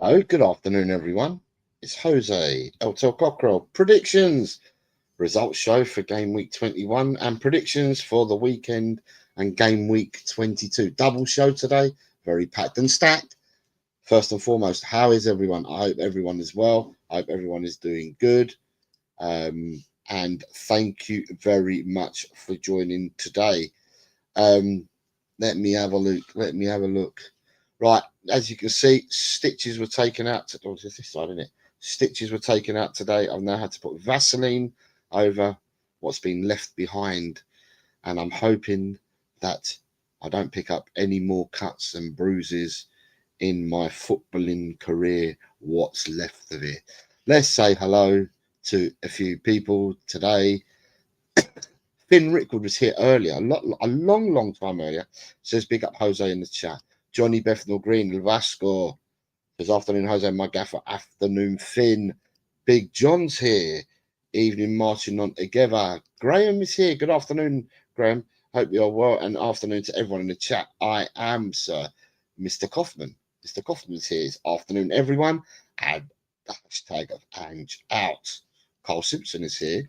Hello, good afternoon, everyone. It's Jose, Cockerel. Predictions, results show for game week 21 and predictions for the weekend and game week 22. Double show today, very packed and stacked. First and foremost, how is everyone? I hope everyone is well. I hope everyone is doing good. And thank you very much for joining today. Let me have a look. Right, as you can see, stitches were taken out. Oh, it's this side, isn't it? Stitches were taken out today. I've now had to put Vaseline over what's been left behind, and I'm hoping that I don't pick up any more cuts and bruises in my footballing career. What's left of it? Let's say hello to a few people today. Finn Rickwood was here earlier, a long time earlier. Says big up Jose in the chat. Johnny Bethnal Green, Vasco. Says afternoon Jose, my gaffer. Afternoon Finn. Big John's here. Evening marching on together. Graham is here. Good afternoon, Graham. Hope you're well. And afternoon to everyone in the chat. I am, sir, Mr. Kaufman. Mr. Kaufman's here. It's afternoon, everyone. And the hashtag of Ange out. Carl Simpson is here.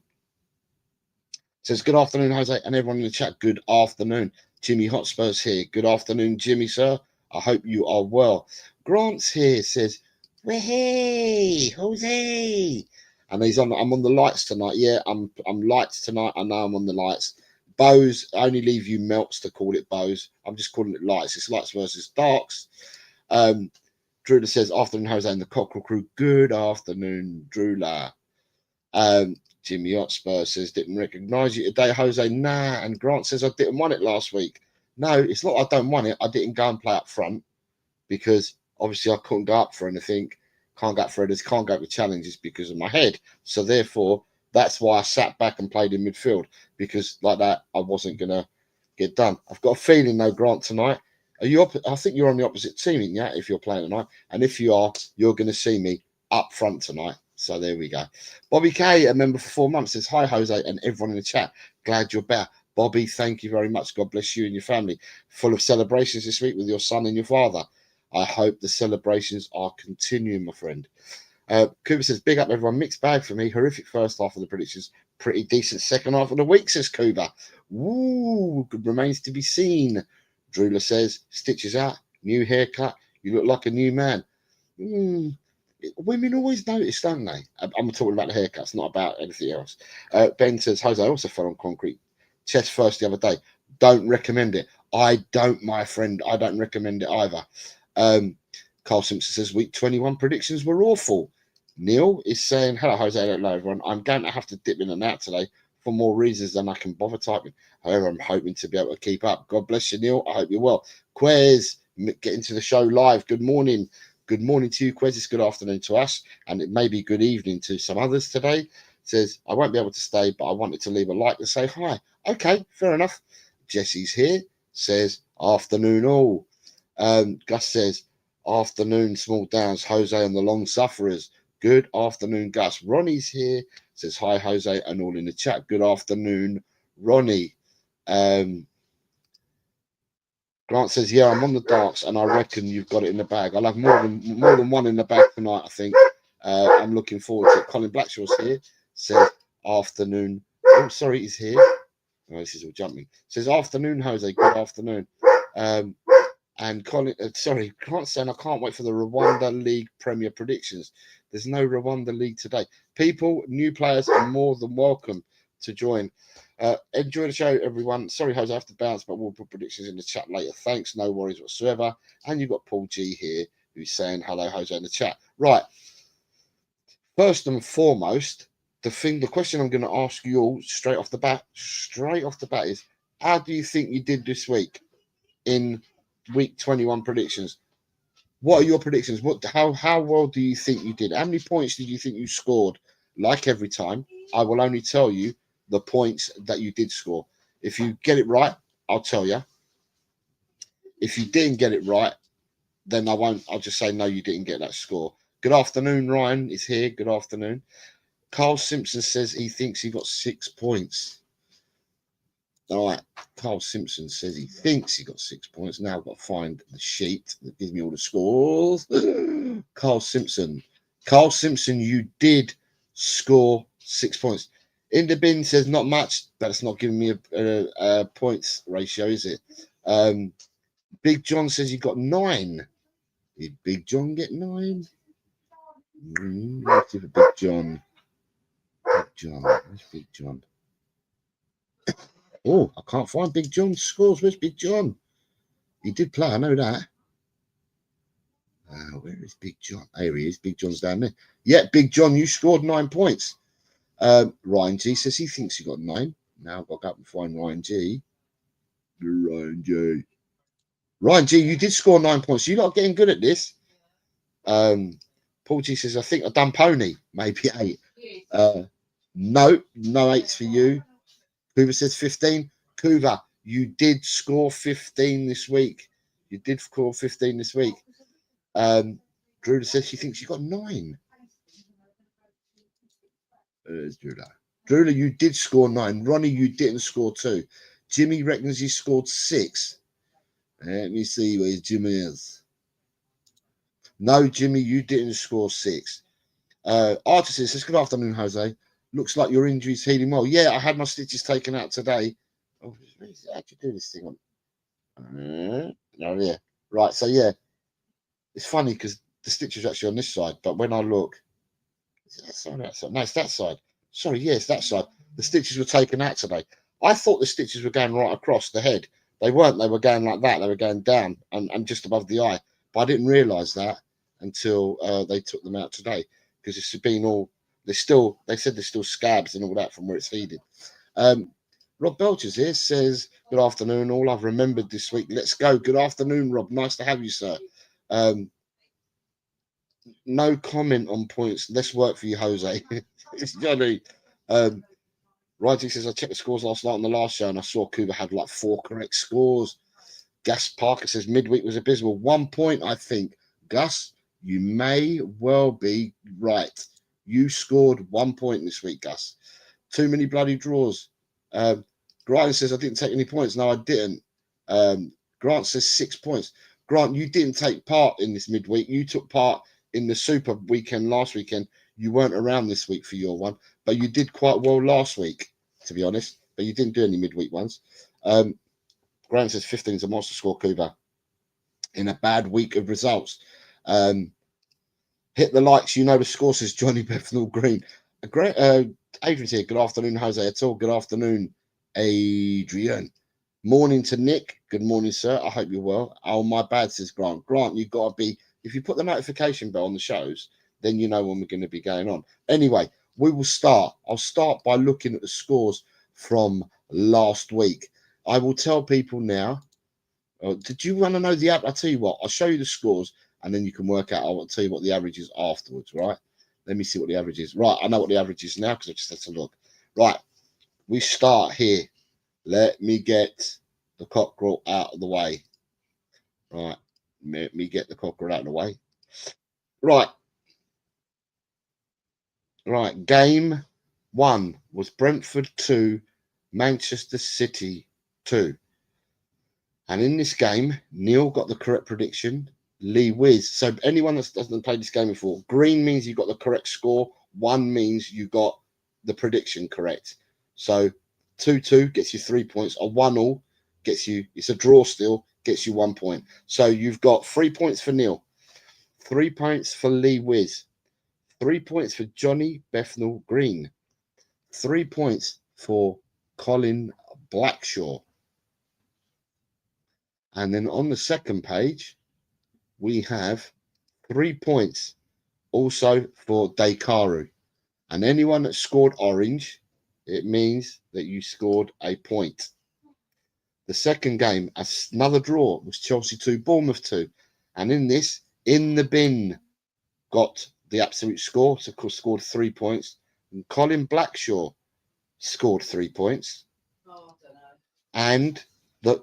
Says good afternoon, Jose, and everyone in the chat. Good afternoon. Jimmy Hotspur's here. Good afternoon, Jimmy, sir. I hope you are well. Grant's here. Says, hey, Jose. And he's on. I'm on the lights tonight. Yeah, I'm lights tonight. I know I'm on the lights. Bows. I only leave you melts to call it bows. I'm just calling it lights. It's lights versus darks. Drula says afternoon, Jose, and the Cockerel crew. Good afternoon, Drula. Jimmy Hotspur says, didn't recognise you today, Jose. Nah. And Grant says, I didn't want it last week. No, it's not I don't want it. I didn't go and play up front because obviously I couldn't go up for anything. Can't go up for headers, can't go up with challenges because of my head. So therefore, that's why I sat back and played in midfield, because like that, I wasn't going to get done. I've got a feeling, though, Grant, tonight. I think you're on the opposite team, yeah, if you're playing tonight. And if you are, you're going to see me up front tonight. So there we go. Bobby K, a member for 4 months, says, hi, Jose, and everyone in the chat. Glad you're better. Bobby, thank you very much. God bless you and your family. Full of celebrations this week with your son and your father. I hope the celebrations are continuing, my friend. Cooper says, big up, everyone. Mixed bag for me. Horrific first half of the predictions. Pretty decent second half of the week, says Cooper. Woo, remains to be seen. Drula says, stitches out, new haircut. You look like a new man. Women always notice, don't they? I'm talking about the haircuts, not about anything else. Ben says, Jose, I also fell on concrete chest first the other day. Don't recommend it. I don't, my friend. I don't recommend it either. Carl Simpson says, week 21 predictions were awful. Neil is saying, hello, Jose, hello, everyone. I'm going to have to dip in and out today for more reasons than I can bother typing. However, I'm hoping to be able to keep up. God bless you, Neil. I hope you're well. Quez, getting to the show live. Good morning. Good morning to you, Quez. It's good afternoon to us, and it may be good evening to some others today. Says, I won't be able to stay, but I wanted to leave a like and say hi. Okay, fair enough. Jesse's here. Says, afternoon all. Gus says, afternoon, small downs. Jose and the long sufferers. Good afternoon, Gus. Ronnie's here. Says, hi, Jose, and all in the chat. Good afternoon, Ronnie. Grant says, yeah, I'm on the darts, and I reckon you've got it in the bag. I'll have more than one in the bag tonight, I think. I'm looking forward to it. Colin Blackshaw's here. Says, afternoon. Oh, sorry, he's here. Oh, this is all jumping. Says, afternoon, Jose. Good afternoon. And Colin, Grant's saying, I can't wait for the Rwanda League Premier predictions. There's no Rwanda League today. People, new players are more than welcome to join. Enjoy the show, everyone. Sorry, Jose, I have to bounce, but we'll put predictions in the chat later. Thanks, no worries whatsoever. And you've got Paul G here who's saying hello, Jose, in the chat. Right. First and foremost, the question I'm going to ask you all straight off the bat is, how do you think you did this week in week 21 predictions? What are your predictions? How well do you think you did? How many points did you think you scored? Like every time, I will only tell you the points that you did score. If you get it right, I'll tell you. If you didn't get it right, then I won't. I'll just say, no, you didn't get that score. Good afternoon, Ryan is here. Good afternoon. Carl Simpson says he thinks he got 6 points. All right. Carl Simpson says he thinks he got 6 points. Now I've got to find the sheet that gives me all the scores. Carl Simpson. Carl Simpson, you did score 6 points. In the bin says not much, but it's not giving me a points ratio, is it? Big John says you got 9. Did Big John get 9? Let's see for Big John. Big John. Where's Big John? Oh, I can't find Big John's scores. Where's Big John? He did play, I know that. Where is Big John? There he is. Big John's down there. Yeah, Big John, you scored 9 points. Ryan G says he thinks you got 9. Now I've got to go up and find Ryan G. Ryan G, you did score 9 points. You're not getting good at this. Paul G says, I think I've done pony. Maybe 8. No 8s for you. Kuva says 15. Kuva, you did score 15 this week. You did score 15 this week. Drula says she thinks you got 9. There's Drula. Drula, you did score 9. Ronnie, you didn't score 2. Jimmy reckons you scored 6. Let me see where Jimmy is. No, Jimmy, you didn't score 6. Artist says, good afternoon, Jose. Looks like your injury's healing well. Yeah, I had my stitches taken out today. Oh, how'd you do this thing on? Oh, yeah. Right, so yeah. It's funny because the stitches are actually on this side, but when I look, is that side or that side? No, it's that side. Sorry, yes, that side. The stitches were taken out today. I thought the stitches were going right across the head. They weren't. They were going like that. They were going down and just above the eye. But I didn't realise that until they took them out today, because it's been all. They said there's still scabs and all that from where it's heated. Rob Belcher's here, says, good afternoon. All I've remembered this week. Let's go. Good afternoon, Rob. Nice to have you, sir. No comment on points. Less work for you, Jose. It's Johnny. Righty says, I checked the scores last night on the last show and I saw Cuba had like 4 correct scores. Gus Parker says midweek was abysmal. 1 point, I think. Gus, you may well be right. You scored 1 point this week, Gus. Too many bloody draws. Grant says, I didn't take any points. No, I didn't. Grant says 6 points. Grant, you didn't take part in this midweek. You took part in the Super weekend last weekend. You weren't around this week for your one, but you did quite well last week, to be honest. But you didn't do any midweek ones. Grant says 15 is a monster score, Cuba. In a bad week of results. Hit the likes, you know the score, says Johnny Bethnal Green. Adrian's here. Good afternoon, Jose. At all. Good afternoon, Adrian. Morning to Nick. Good morning, sir. I hope you're well. Oh, my bad, says Grant. Grant, you've got to be, if you put the notification bell on the shows, then you know when we're going to be going on. Anyway, we will start. I'll start by looking at the scores from last week. I will tell people now. Did you want to know the average? I'll tell you what. I'll show you the scores, and then you can work out. I'll tell you what the average is afterwards, right? Let me see what the average is. Right, I know what the average is now because I just had to look. Right, we start here. Let me get the cockerel out of the way. Right, let me get the cockerel out of the way. Right. Right, game 1 was Brentford 2, Manchester City 2. And in this game, Neil got the correct prediction. Lee Wiz. So anyone that doesn't play this game before, green means you got the correct score. 1 means you got the prediction correct. So 2-2 gets you 3 points. A 1-1 gets you, it's a draw still, gets you 1 point. So you've got 3 points for Neil, 3 points for Lee Wiz, 3 points for Johnny Bethnal Green, 3 points for Colin Blackshaw. And then on the second page, we have 3 points also for Dekaru. And anyone that scored orange, it means that you scored a point. The second game, another draw, was Chelsea 2, Bournemouth 2. And in this, in the bin, got the absolute score, so scored 3 points. And Colin Blackshaw scored 3 points. Oh, I don't know. And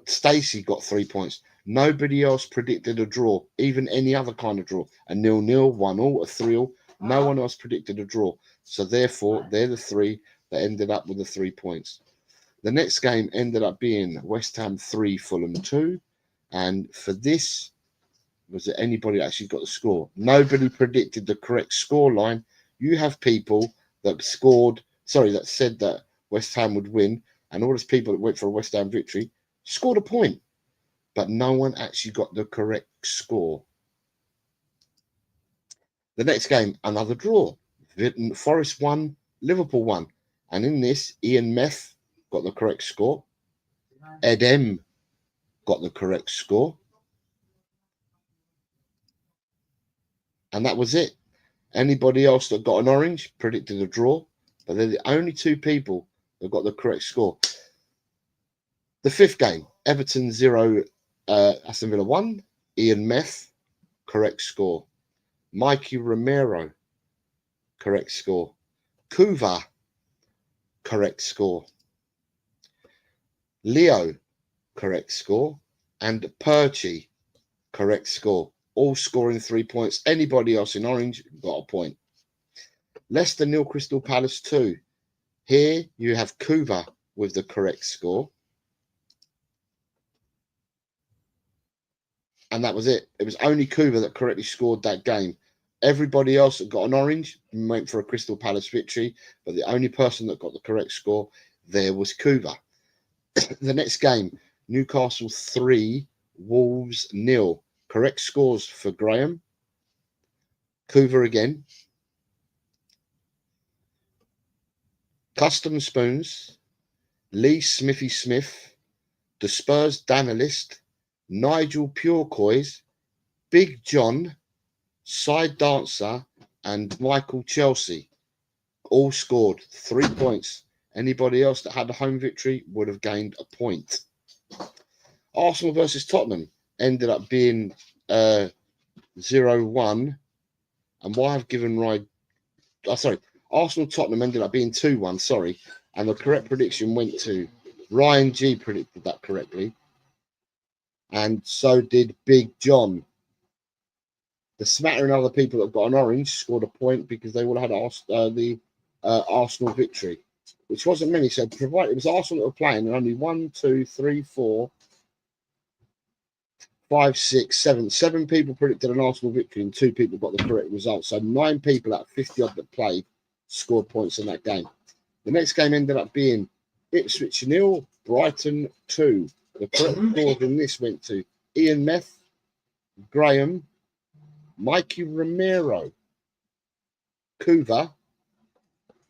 Stacey got 3 points. Nobody else predicted a draw, even any other kind of draw. A 0-0, 1-1, a 3-1. No one else predicted a draw. So therefore, they're the 3 that ended up with the 3 points. The next game ended up being West Ham 3, Fulham 2. And for this, was there anybody that actually got the score? Nobody predicted the correct score line. You have people that that said that West Ham would win, and all those people that went for a West Ham victory scored a point, but no one actually got the correct score. The next game, another draw. Forest won, Liverpool won, and in this, Ian Meth got the correct score. Ed M got the correct score. And that was it. Anybody else that got an orange predicted a draw, but they're the only two people that got the correct score. The fifth game, Everton 0, Aston Villa 1. Ian Meth, correct score. Mikey Romero, correct score. Kuva, correct score. Leo, correct score. And Perchi, correct score. All scoring 3 points. Anybody else in orange got a point. Leicester 0, Crystal Palace 2. Here you have Kuva with the correct score. And that was it. It was only Kuva that correctly scored that game. Everybody else that got an orange went for a Crystal Palace victory, but the only person that got the correct score there was Kuva. The next game, Newcastle 3, Wolves 0. Correct scores for Graham. Kuva again. Custom Spoons, Lee Smithy Smith, the Spurs Danalist, Nigel Purecoys, Big John, Side Dancer, and Michael Chelsea all scored 3 points. Anybody else that had a home victory would have gained a point. Arsenal versus Tottenham ended up being 0-1. And why I've given right... Arsenal Tottenham ended up being 2-1, sorry. And the correct prediction went to Ryan G predicted that correctly. And so did Big John. The smattering of other people that got an orange scored a point because they all had the Arsenal victory, which wasn't many. So provided it was Arsenal that were playing, and only 1, 2, 3, 4, 5, 6, 7. 7 people predicted an Arsenal victory, and 2 people got the correct result. So 9 people out of 50 odd that played scored points in that game. The next game ended up being Ipswich 0, Brighton 2. The correct scores in this went to Ian Meth, Graham, Mikey Romero, Kuva,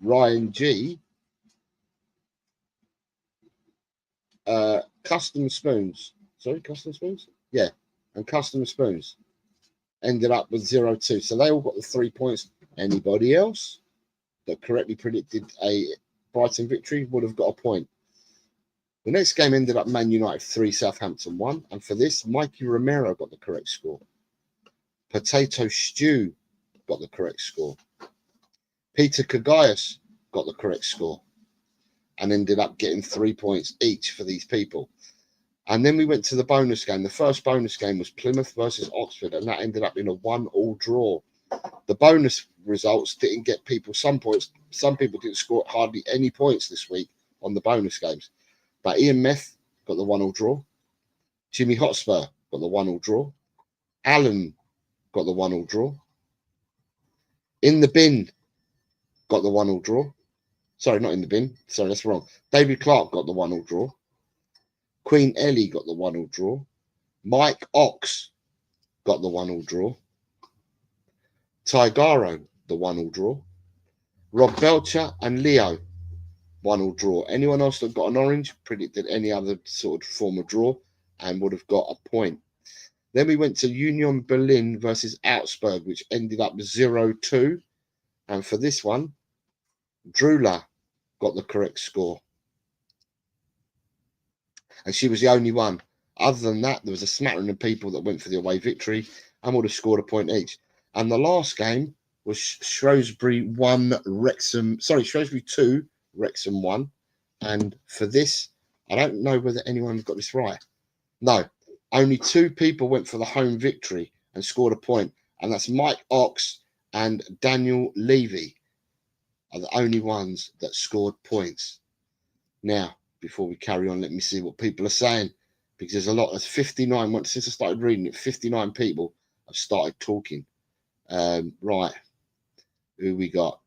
Ryan G, Custom Spoons. Sorry, Custom Spoons? Yeah, and Custom Spoons ended up with 0-2. So they all got the 3 points. Anybody else that correctly predicted a Brighton victory would have got a point. The next game ended up Man United 3, Southampton 1. And for this, Mikey Romero got the correct score. Potato Stew got the correct score. Peter Kagaius got the correct score and ended up getting 3 points each for these people. And then we went to the bonus game. The first bonus game was Plymouth versus Oxford, and that ended up in a 1-1 draw. The bonus results didn't get people some points. Some people didn't score hardly any points this week on the bonus games. But Ian Meth got the 1-1 draw. Jimmy Hotspur got the 1-1 draw. Alan got the 1-1 draw. In the Bin got the 1-1 draw. Sorry, not in the bin. Sorry, that's wrong. David Clark got the 1-1 draw. Queen Ellie got the 1-1 draw. Mike Ox got the 1-1 draw. Tigaro, the 1-1 draw. Rob Belcher and Leo, 1-1 draw. Anyone else that got an orange predicted any other sort of form of draw and would have got a point. Then we went to Union Berlin versus Augsburg, which ended up 0-2. And for this one, Drula got the correct score. And she was the only one. Other than that, there was a smattering of people that went for the away victory and would have scored a point each. And the last game was Shrewsbury 2, Wrexham 1. And for this, I don't know whether anyone got this right. No, only 2 people went for the home victory and scored a point. And that's Mike Ox and Daniel Levy are the only ones that scored points. Now, before we carry on, let me see what people are saying, because there's a lot. There's 59. Since I started reading it, 59 people I've started talking. Right, who we got?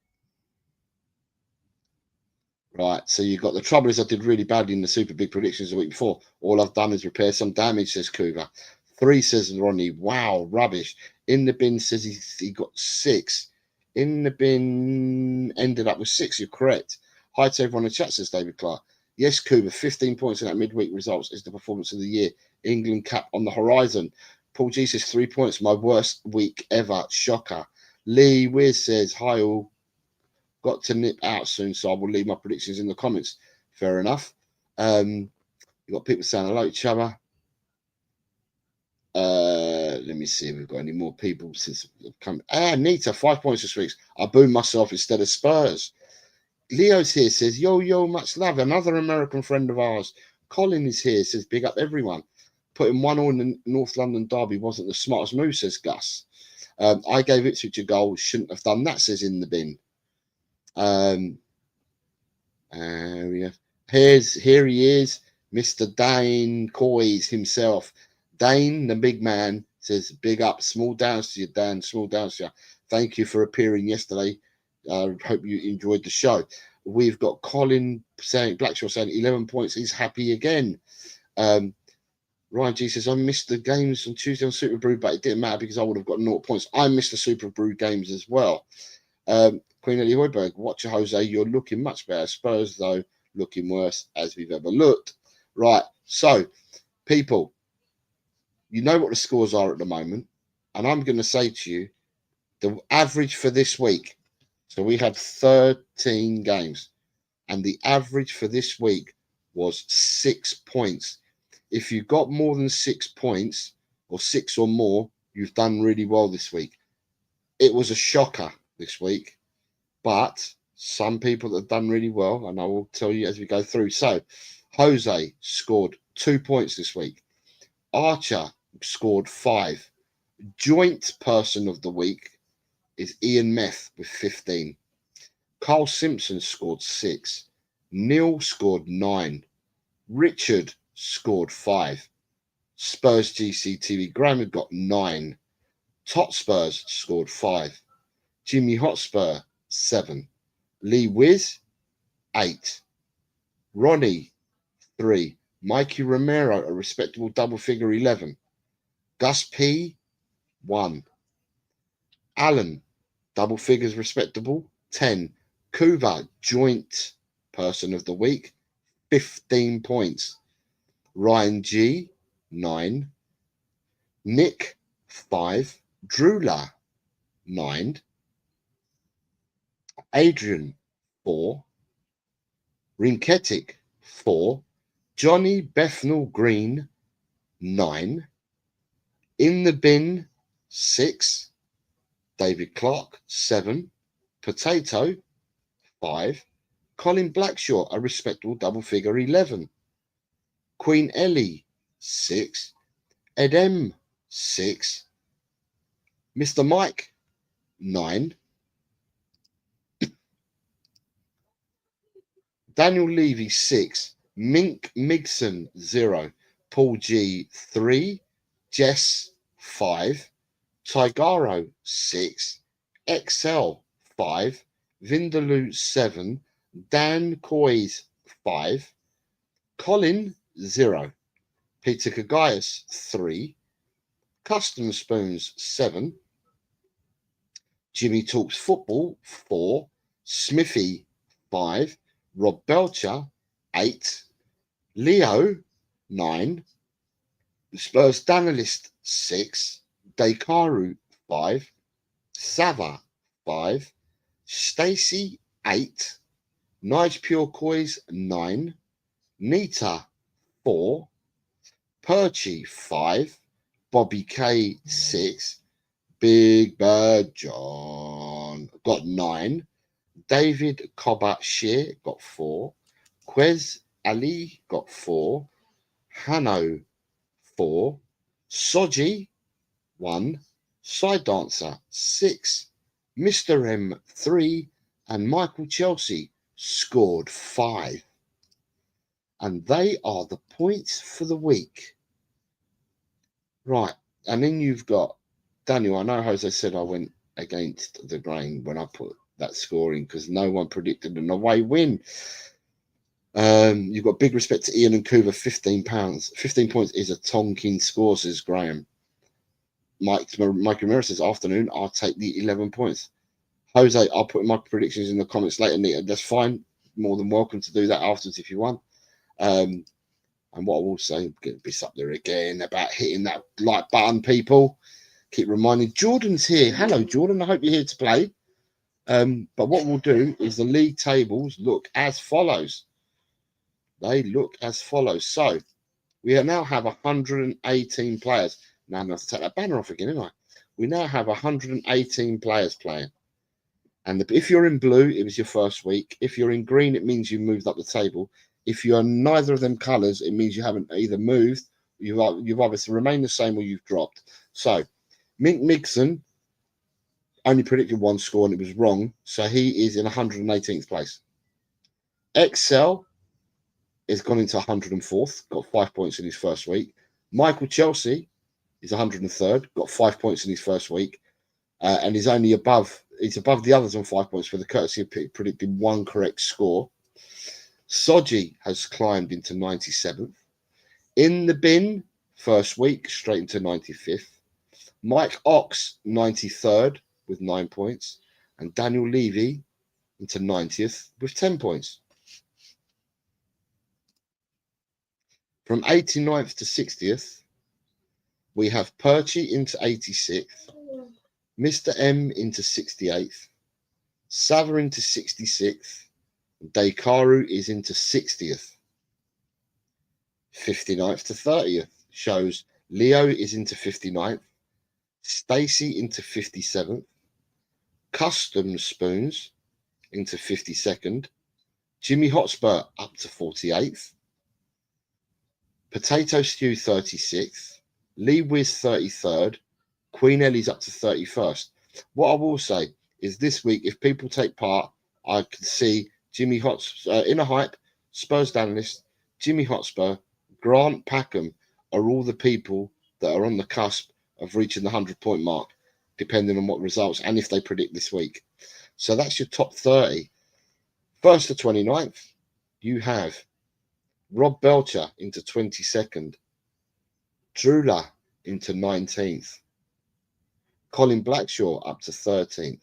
Right, so you got the trouble is I did really badly in the super big predictions the week before. All I've done is repair some damage, says Cougar. 3 says Ronnie. Wow, rubbish. In the bin says he got 6. In the bin ended up with 6. You're correct. Hi to everyone in the chat, says David Clark. Yes, Cougar, 15 points in that midweek results is the performance of the year. England cap on the horizon. Paul G says 3 points. My worst week ever. Shocker. Lee Wiz says, hi all. Got to nip out soon, so I will leave my predictions in the comments. Fair enough. You got people saying hello to each other. Let me see if we've got any more people since I've come. Nita, 5 points this week. I booed myself instead of Spurs. Leo's here, says, yo, much love. Another American friend of ours. Colin is here, says, big up everyone. Putting 1-1 in the North London derby wasn't the smartest move, says Gus. I gave Ipswich a goal. Shouldn't have done that, says In the Bin. Here he is, Mr. Dane Coys himself. Dane, the big man, says, big up, small downs to you, Dan, small downs to you. Thank you for appearing yesterday. Hope you enjoyed the show. We've got Colin saying, Blackshaw saying 11 points. He's happy again. Ryan G says, I missed the games on Tuesday on Super Brew, but it didn't matter because I would have got 0 points. I missed the Super Brew games as well. Queen Ellie Hoiberg, watch Jose, you're looking much better. Spurs, though, looking worse as we've ever looked. Right, so, people, you know what the scores are at the moment, and I'm going to say to you, the average for this week, so we had 13 games, and the average for this week was 6 points. If you got more than 6 points, or 6 or more, you've done really well this week. It was a shocker this week. But some people that have done really well, and I will tell you as we go through. So, Jose scored 2 points this week. Archer scored 5. Joint person of the week is Ian Meth with 15. Carl Simpson scored 6. Neil scored 9. Richard scored 5. Spurs GCTV Graham had got 9. Tot Spurs scored 5. Jimmy Hotspur 7. Lee Wiz 8. Ronnie 3. Mikey Romero a respectable double figure 11. Gus P 1. Alan double figures respectable 10. Kuva joint person of the week 15 points. Ryan G 9. Nick 5. Drula 9. Adrian 4. Rinketic 4. Johnny Bethnal Green 9. In the Bin 6. David Clark 7. Potato 5. Colin Blackshaw a respectable double figure 11. Queen Ellie 6. Ed M 6. Mr. Mike 9. Daniel Levy 6. Mink Migson 0. Paul G 3. Jess 5. Tigaro 6. XL 5. Vindaloo 7. Dan Coys 5. Colin 0. Peter Kagaius 3. Custom Spoons 7. Jimmy Talks Football 4. Smithy 5. Rob Belcher 8. Leo 9. Spurs Danalist 6. Dekaru 5. Sava 5. Stacy 8. Nige Pure Coys 9. Nita 4. Perchy 5. Bobby K 6. Big Bird John got 9. David Cobber Shear got 4. Quez Ali got 4. Hanno 4. Soji 1. Side Dancer 6. Mr. M 3. And Michael Chelsea scored 5. And they are the points for the week. Right. And then you've got Daniel, I know Jose said I went against the grain when I put that scoring because no one predicted an away win. You've got big respect to Ian and Kuva, £15. 15 points is a tonking score, says Graham. Mike Ramirez says, afternoon, I'll take the 11 points. Jose, I'll put my predictions in the comments later, Nita. That's fine. More than welcome to do that afterwards if you want. And what I will say, get this up there again about hitting that like button, people. Keep reminding. Jordan's here. Hello, Jordan. I hope you're here to play. But what we'll do is the league tables look as follows. They look as follows. So we now have 118 players. Now I'm going to take that banner off again, aren't I? We now have 118 players playing. And if you're in blue, it was your first week. If you're in green, it means you moved up the table. If you're neither of them colours, it means you haven't either moved, you've obviously remained the same, or you've dropped. So Mink Migson only predicted one score and it was wrong. So he is in 118th place. Excel is gone into 104th, got 5 points in his first week. Michael Chelsea is 103rd, got 5 points in his first week, and is only above. He's above the others on 5 points for the courtesy of predicting one correct score. Soji has climbed into 97th. In the bin, first week, straight into 95th. Mike Ox, 93rd with 9 points. And Daniel Levy into 90th with 10 points. From 89th to 60th, we have Perchy into 86th. Mr. M into 68th. Sava into 66th. Dekaru is into 60th. 59th to 30th shows Leo is into 59th. Stacy into 57th. Custom Spoons into 52nd. Jimmy Hotspur up to 48th. Potato Stew 36th. Lee Wiz 33rd. Queen Ellie's up to 31st. What I will say is this week, if people take part, I can see Jimmy Hotspur, Inner Hype, Spurs Analyst, Jimmy Hotspur, Grant Packham are all the people that are on the cusp of reaching the 100-point mark, depending on what results and if they predict this week. So that's your top 30. 1st to 29th, you have Rob Belcher into 22nd, Drula into 19th, Colin Blackshaw up to 13th.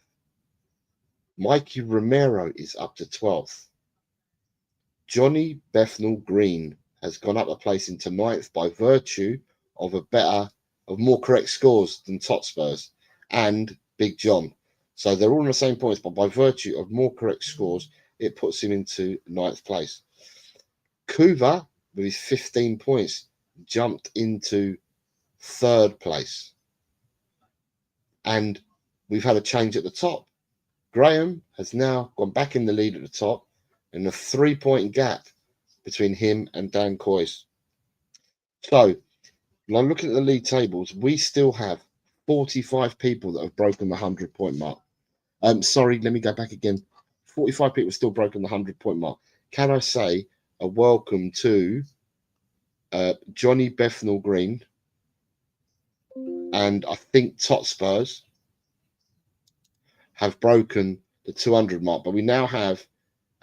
Mikey Romero is up to 12th. Johnny Bethnal Green has gone up a place into 9th by virtue of more correct scores than Totspurs and Big John. So they're all on the same points, but by virtue of more correct scores, it puts him into 9th place. Kuva, with his 15 points, jumped into 3rd place. And we've had a change at the top. Graham has now gone back in the lead at the top, and a 3-point gap between him and Dan Coyce. So, when I'm looking at the league tables, we still have 45 people that have broken the 100-point mark. Sorry, let me go back again. 45 people still broken the 100-point mark. Can I say a welcome to Johnny Bethnal Green, and I think Totspurs have broken the 200 mark, but we now have,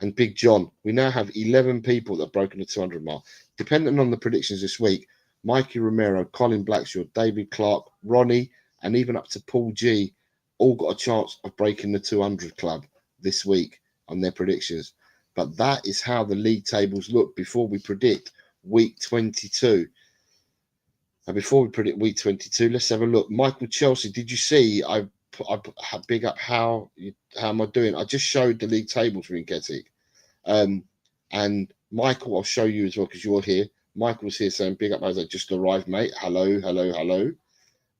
and Big John, we now have 11 people that have broken the 200 mark. Depending on the predictions this week, Mikey Romero, Colin Blackshaw, David Clark, Ronnie, and even up to Paul G, all got a chance of breaking the 200 club this week on their predictions. But that is how the league tables look before we predict week 22. And before we predict week 22, let's have a look. Michael Chelsea, did you see I big up how am I doing? I just showed the league tables for Inketik. And Michael, I'll show you as well because you're here. Michael's here saying big up as I just arrived, mate. Hello.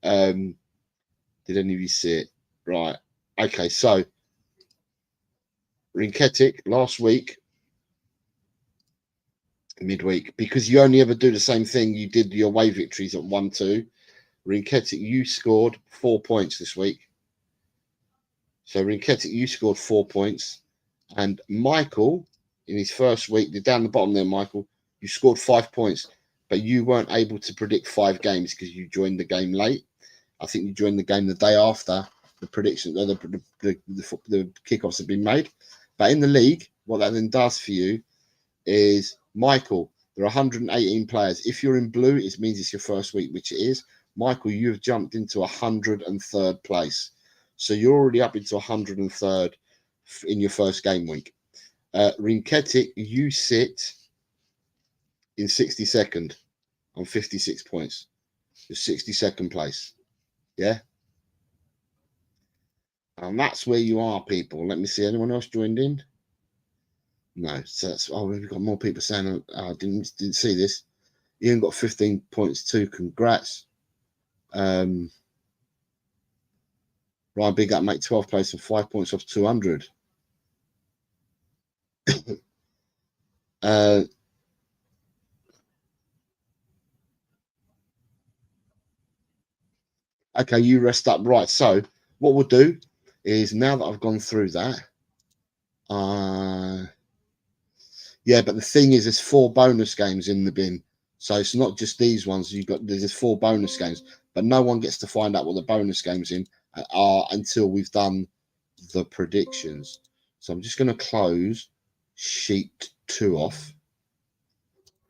Did any of you see it? Right. Okay, so Rinketic last week, midweek, because you only ever do the same thing. You did your away victories at 1-2. Rinketic, you scored 4 points this week. So Rinketic, you scored 4 points. And Michael, in his first week, down the bottom there, Michael, you scored 5 points, but you weren't able to predict 5 games because you joined the game late. I think you join the game the day after the predictions or the kickoffs have been made. But in the league, what that then does for you is, Michael, there are 118 players. If you're in blue, it means it's your first week, which it is. Michael, you have jumped into 103rd place. So you're already up into 103rd in your first game week. Rinketic, you sit in 62nd on 56 points. You're 62nd place. Yeah. And that's where you are, people. Let me see. Anyone else joined in? No. So that's, oh, we've got more people saying, I didn't see this. Ian got 15 points too. Congrats. Ryan Big Up, mate, 12th place and 5 points off 200. Okay, you rest up. Right. So what we'll do is, now that I've gone through that, yeah, but the thing is, there's 4 bonus games in the bin. So it's not just these ones. There's 4 bonus games, but no one gets to find out what the bonus games are until we've done the predictions. So I'm just going to close sheet 2 off,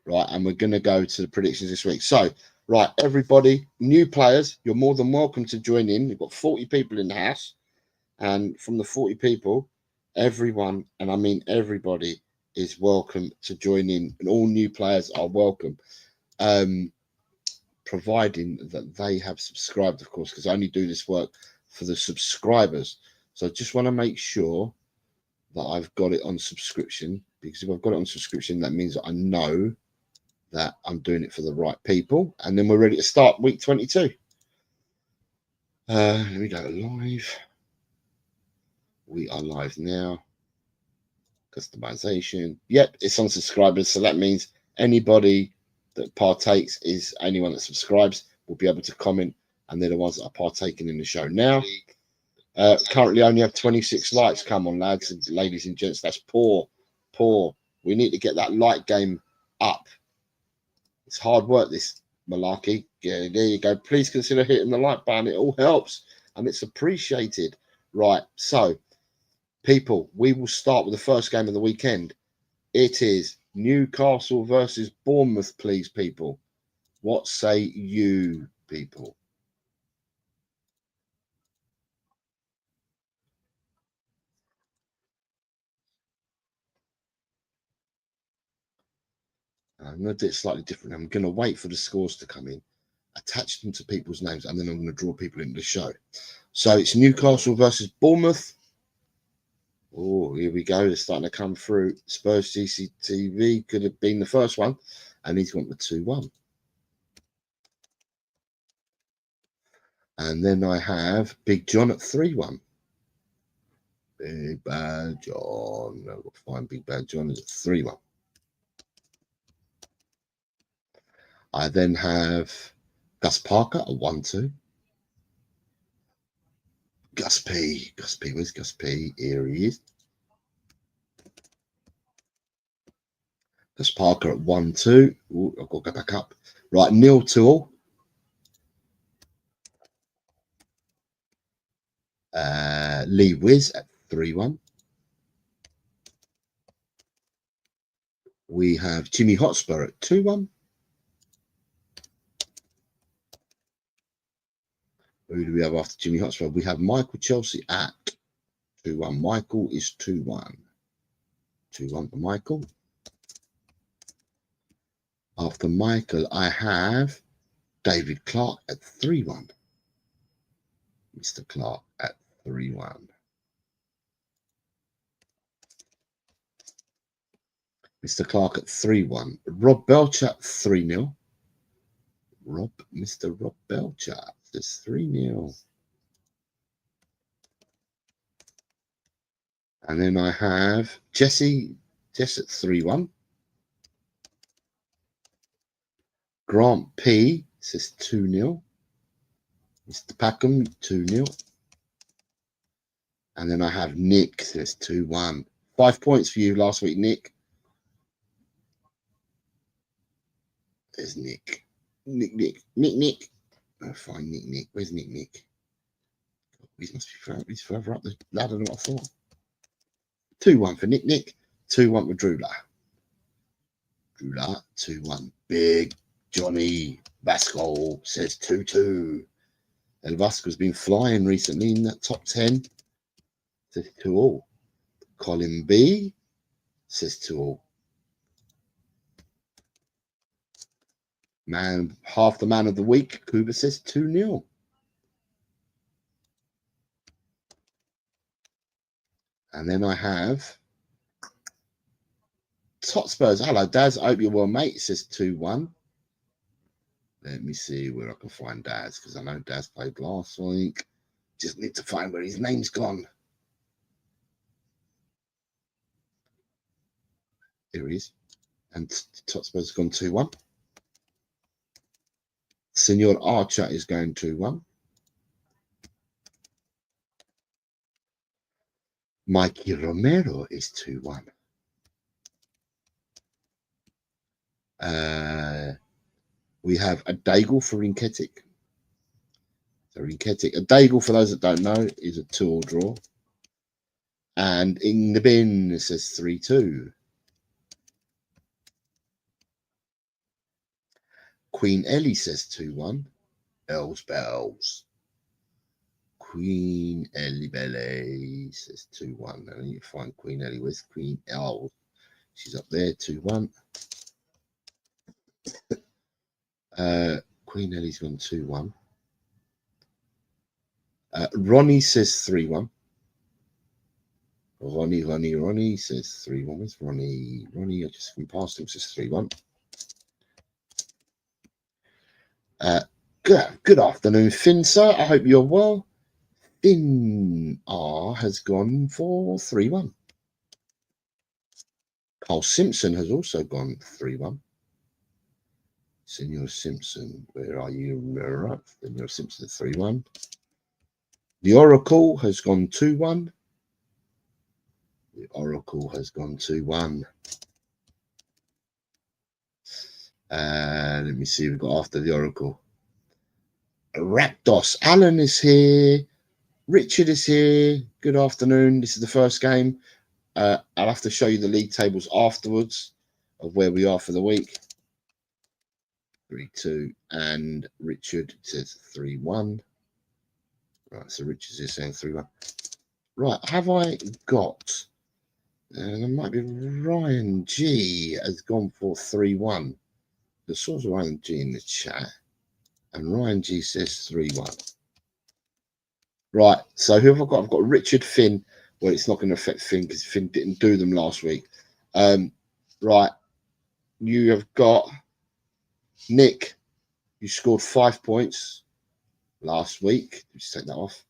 right? And we're going to go to the predictions this week. So, right, everybody, new players, you're more than welcome to join in. We've got 40 people in the house, and from the 40 people, everyone, and I mean everybody, is welcome to join in, and all new players are welcome, providing that they have subscribed, of course, because I only do this work for the subscribers. So I just want to make sure that I've got it on subscription, because if I've got it on subscription, that means that I know that I'm doing it for the right people. And then we're ready to start week 22. Let me go live. We are live now. Customization. Yep, it's on subscribers. So that means anybody that partakes is anyone that subscribes will be able to comment, and they're the ones that are partaking in the show now. Currently only have 26 likes. Come on, lads and ladies and gents. That's poor. We need to get that like game up. It's hard work, this malarkey. Yeah, there you go. Please consider hitting the like button. It all helps and it's appreciated. Right, so people, we will start with the first game of the weekend. It is Newcastle versus Bournemouth, please, people. What say you, people? I'm going to do it slightly different. I'm going to wait for the scores to come in, attach them to people's names, and then I'm going to draw people into the show. So it's Newcastle versus Bournemouth. Oh, here we go. They're starting to come through. Spurs CCTV could have been the first one, and he's gone to 2-1. And then I have Big John at 3-1. Big Bad John. I've got to find Big Bad John is at 3-1. I then have Gus Parker at 1-2. Gus P. Where's Gus P? Here he is. Gus Parker at 1-2. Ooh, I've got to go back up. Right, Neil Toole. Lee Wiz at 3-1. We have Jimmy Hotspur at 2-1. Who do we have after Jimmy Hotspur? We have Michael Chelsea at 2-1. Michael is 2-1. 2-1 for Michael. After Michael, I have David Clark at 3-1. Mr. Clark at 3-1. Mr. Clark at 3-1. Rob Belcher at 3-0. Mr. Rob Belcher says 3-0. And then I have Jess at 3-1. Grant P says 2-0. Mr. Packham 2-0. And then I have Nick says 2-1. 5 points for you last week, Nick. There's Nick. Nick. I'll find Nick. Where's Nick? He must be he's further up the ladder than what I thought. 2-1 for Nick. 2-1 for Drula. 2-1. Big Johnny Vasco says 2-2. El Vasco's been flying recently in that top 10. Says 2-all. Colin B says 2-all. Man, half the man of the week, Kuba says 2-0. And then I have Hotspurs. Hello, Daz. I hope you're well, mate. It says 2-1. Let me see where I can find Daz, because I know Daz played last week. Just need to find where his name's gone. Here he is. And Hotspurs has gone 2-1. Senor Archer is going 2-1. Mikey Romero is 2-1. We have a Daigle for Rinketic. So Rinketic, a Daigle, for those that don't know, is a 2-all draw. And in the bin, it says 3-2. Queen Ellie says 2-1. Bells, bells. Queen Ellie Belly says 2-1. I need to find Queen Ellie. Where's Queen Elle? She's up there, 2-1. Queen Ellie's gone 2-1. Ronnie says 3-1. Ronnie says 3-1. Where's Ronnie? Ronnie, I just went past him, says 3-1. Good afternoon, Finn, sir. I hope you're well. Finn R has gone for 3-1. Carl Simpson has also gone 3-1. Senor Simpson, where are you? Right. Senor Simpson 3-1. The Oracle has gone 2-1. The Oracle has gone 2-1. Let me see, we've got after the Oracle. Rakdos. Alan is here. Richard is here. Good afternoon. This is the first game. I'll have to show you the league tables afterwards of where we are for the week. 3-2. And Richard says 3-1. Right, so Richard's is saying 3-1. Right, have I got... there might be Ryan G has gone for 3-1. The source of Ryan G in the chat. And Ryan G says 3-1. Right, so who have I got? I've got Richard, Finn. Well, it's not going to affect Finn because Finn didn't do them last week. Right, you have got Nick. You scored 5 points last week. Just take that off.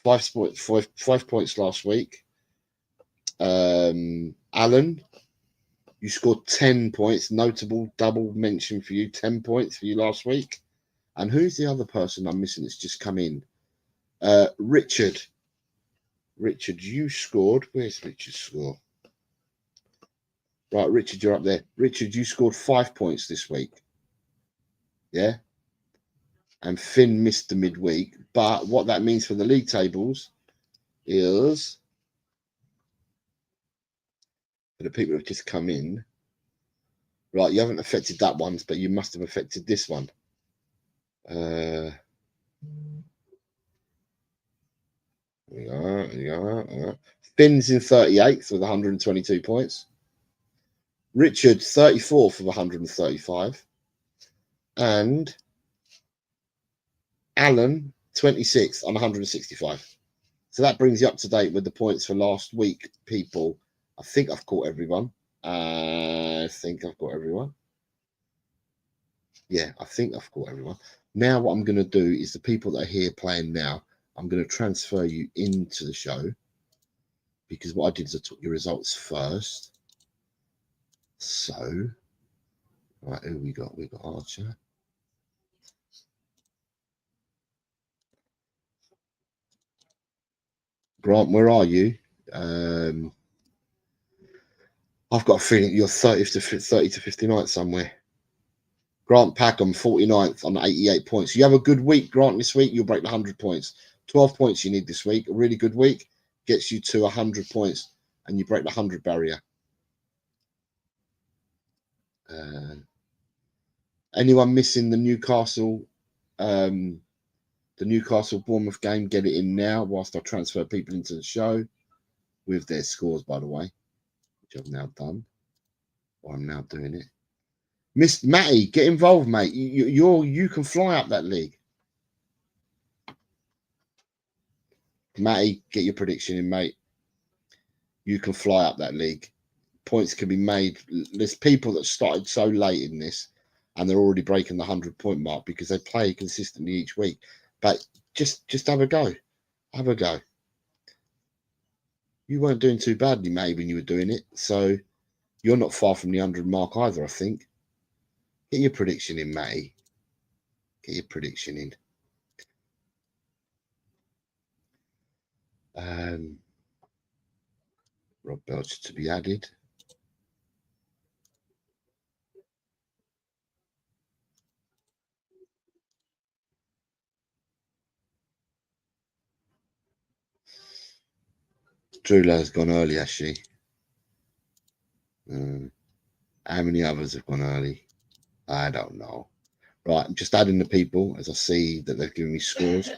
5 points last week. Alan, you scored 10 points. Notable double mention for you. 10 points for you last week. And who's the other person I'm missing that's just come in? Richard. Richard, you scored. Where's Richard's score? Right, Richard, you're up there. Richard, you scored 5 points this week. Yeah? And Finn missed the midweek. But what that means for the league tables is, for the people who have just come in, right, you haven't affected that one, but you must have affected this one. Finn's in 38th with 122 points. Richard 34th with 135. And Alan 26th on 165. So that brings you up to date with the points for last week, people. I think I've caught everyone. Yeah, I think I've caught everyone. Now what I'm going to do is the people that are here playing now, I'm going to transfer you into the show, because what I did is I took your results first. So, right, who we got? We got Archer. Grant, where are you? I've got a feeling you're 30 to 59 somewhere. Grant Packham, 49th on 88 points. You have a good week, Grant, this week, you'll break the 100 points. 12 points you need this week. A really good week gets you to 100 points, and you break the 100 barrier. Anyone missing the Newcastle Bournemouth game, get it in now whilst I transfer people into the show with their scores, by the way, which I've now done. Or I'm now doing it. Miss Matty, get involved, mate. You can fly up that league. Matty, get your prediction in, mate. You can fly up that league. Points can be made. There's people that started so late in this, and they're already breaking the 100-point mark because they play consistently each week. But just have a go. Have a go. You weren't doing too badly, Matty, when you were doing it. So you're not far from the 100 mark either, I think. Get your prediction in, Matty. Get your prediction in. Rob Belcher to be added. Drula's gone early, has she? How many others have gone early? I don't know. Right, I'm just adding the people as I see that they've given me scores.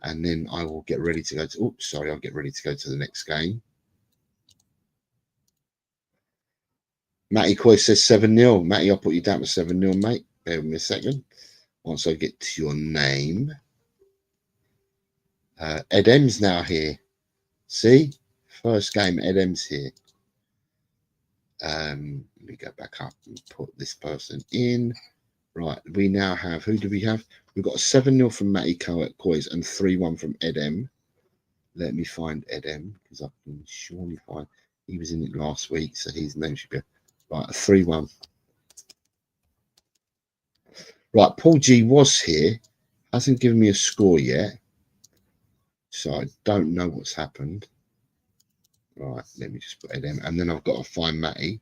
And then I will get ready to go to... Oh, sorry, I'll get ready to go to the next game. Matty Coy says 7-0. Matty, I'll put you down to 7-0, mate. Bear with me a second. Once I get to your name. Ed M's now here. See? First game, Ed M's here. Let me go back up and put this person in. Right, we now have... Who do we have? We've got a 7-0 from Matty Coys and 3-1 from Ed M. Let me find Ed M, because I can surely find... He was in it last week, so his name should be... Right, a 3-1. Right, Paul G was here. Hasn't given me a score yet. So I don't know what's happened. Right, let me just put Ed M. And then I've got to find Matty.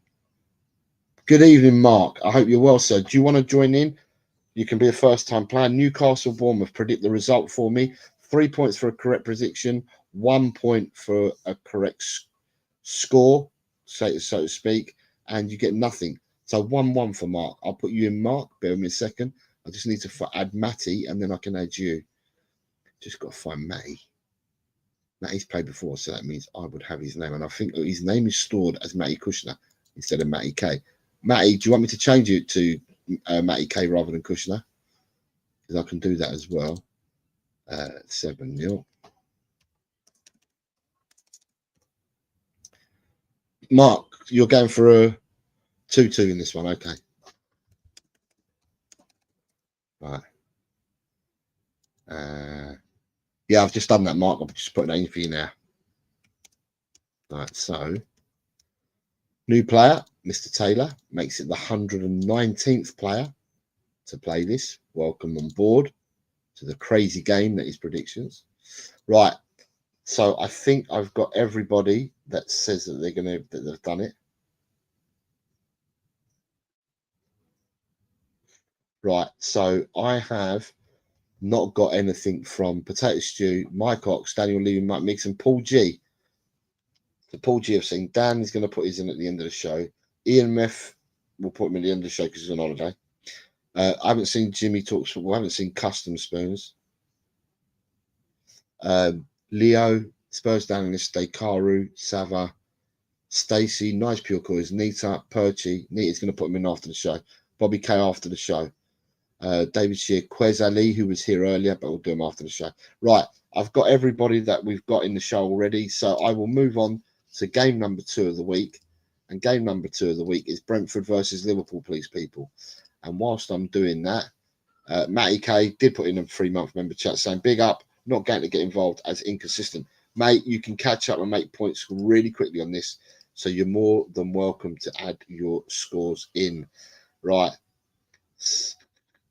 Good evening, Mark. I hope you're well, sir. Do you want to join in? You can be a first-time player. Newcastle Bournemouth, predict the result for me. 3 points for a correct prediction. 1 point for a correct score, so to speak. And you get nothing. So 1-1 for Mark. I'll put you in, Mark. Bear with me a second. I just need to add Matty, and then I can add you. Just got to find Matty. Matty's played before, so that means I would have his name. And I think his name is stored as Matty Kushner instead of Matty K. Matty, do you want me to change it to Matty K rather than Kushner? Because I can do that as well. 7-0. Mark, you're going for a 2-2 in this one. Okay. Right. Yeah, I've just done that, Mark. I've just put it in for you now. Right, so new player, Mr. Taylor, makes it the 119th player to play this. Welcome on board to the crazy game that is predictions. Right, so I think I've got everybody that says that they've done it. Right, so I have not got anything from Potato Stew, Mike Ox, Daniel Lee, Mike Mix, and Paul G. So Paul G, I've seen Dan is going to put his in at the end of the show. Ian Meth will put him at the end of the show because he's on holiday. I haven't seen Jimmy talks. I haven't seen Custom Spoons. Leo, Spurs Analyst, Dekaru, Sava, Stacy, Nice Pure Coins, Nita, Perchy. Nita's going to put him in after the show. Bobby K after the show. David Shear, Quez Ali, who was here earlier, but we'll do him after the show. Right, I've got everybody that we've got in the show already, so I will move on to game number 2 of the week. And game number 2 of the week is Brentford versus Liverpool, please, people. And whilst I'm doing that, Matty K did put in a 3-month member chat saying, big up, not going to get involved as inconsistent. Mate, you can catch up and make points really quickly on this, so you're more than welcome to add your scores in. Right.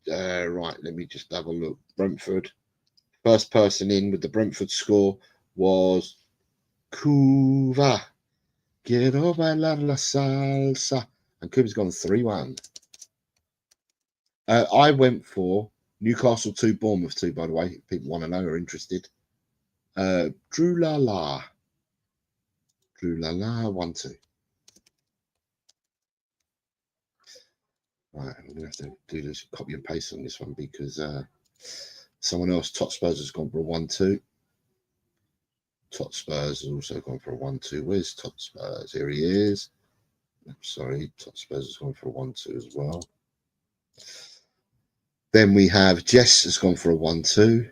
Right, let me just have a look. Brentford. First person in with the Brentford score was Kuva. Quiero bailar la salsa. And Kuva's gone 3-1. I went for Newcastle 2, Bournemouth 2, by the way. If people want to know or are interested. Drew La La. Drew La La 1-2. Right, I'm gonna have to do this copy and paste on this one because someone else, Tot Spurs, has gone for a 1-2. Tot Spurs has also gone for a 1-2. Where's Tot Spurs? Here he is. I'm sorry, Tot Spurs has gone for a 1-2 as well. Then we have Jess has gone for a 1-2.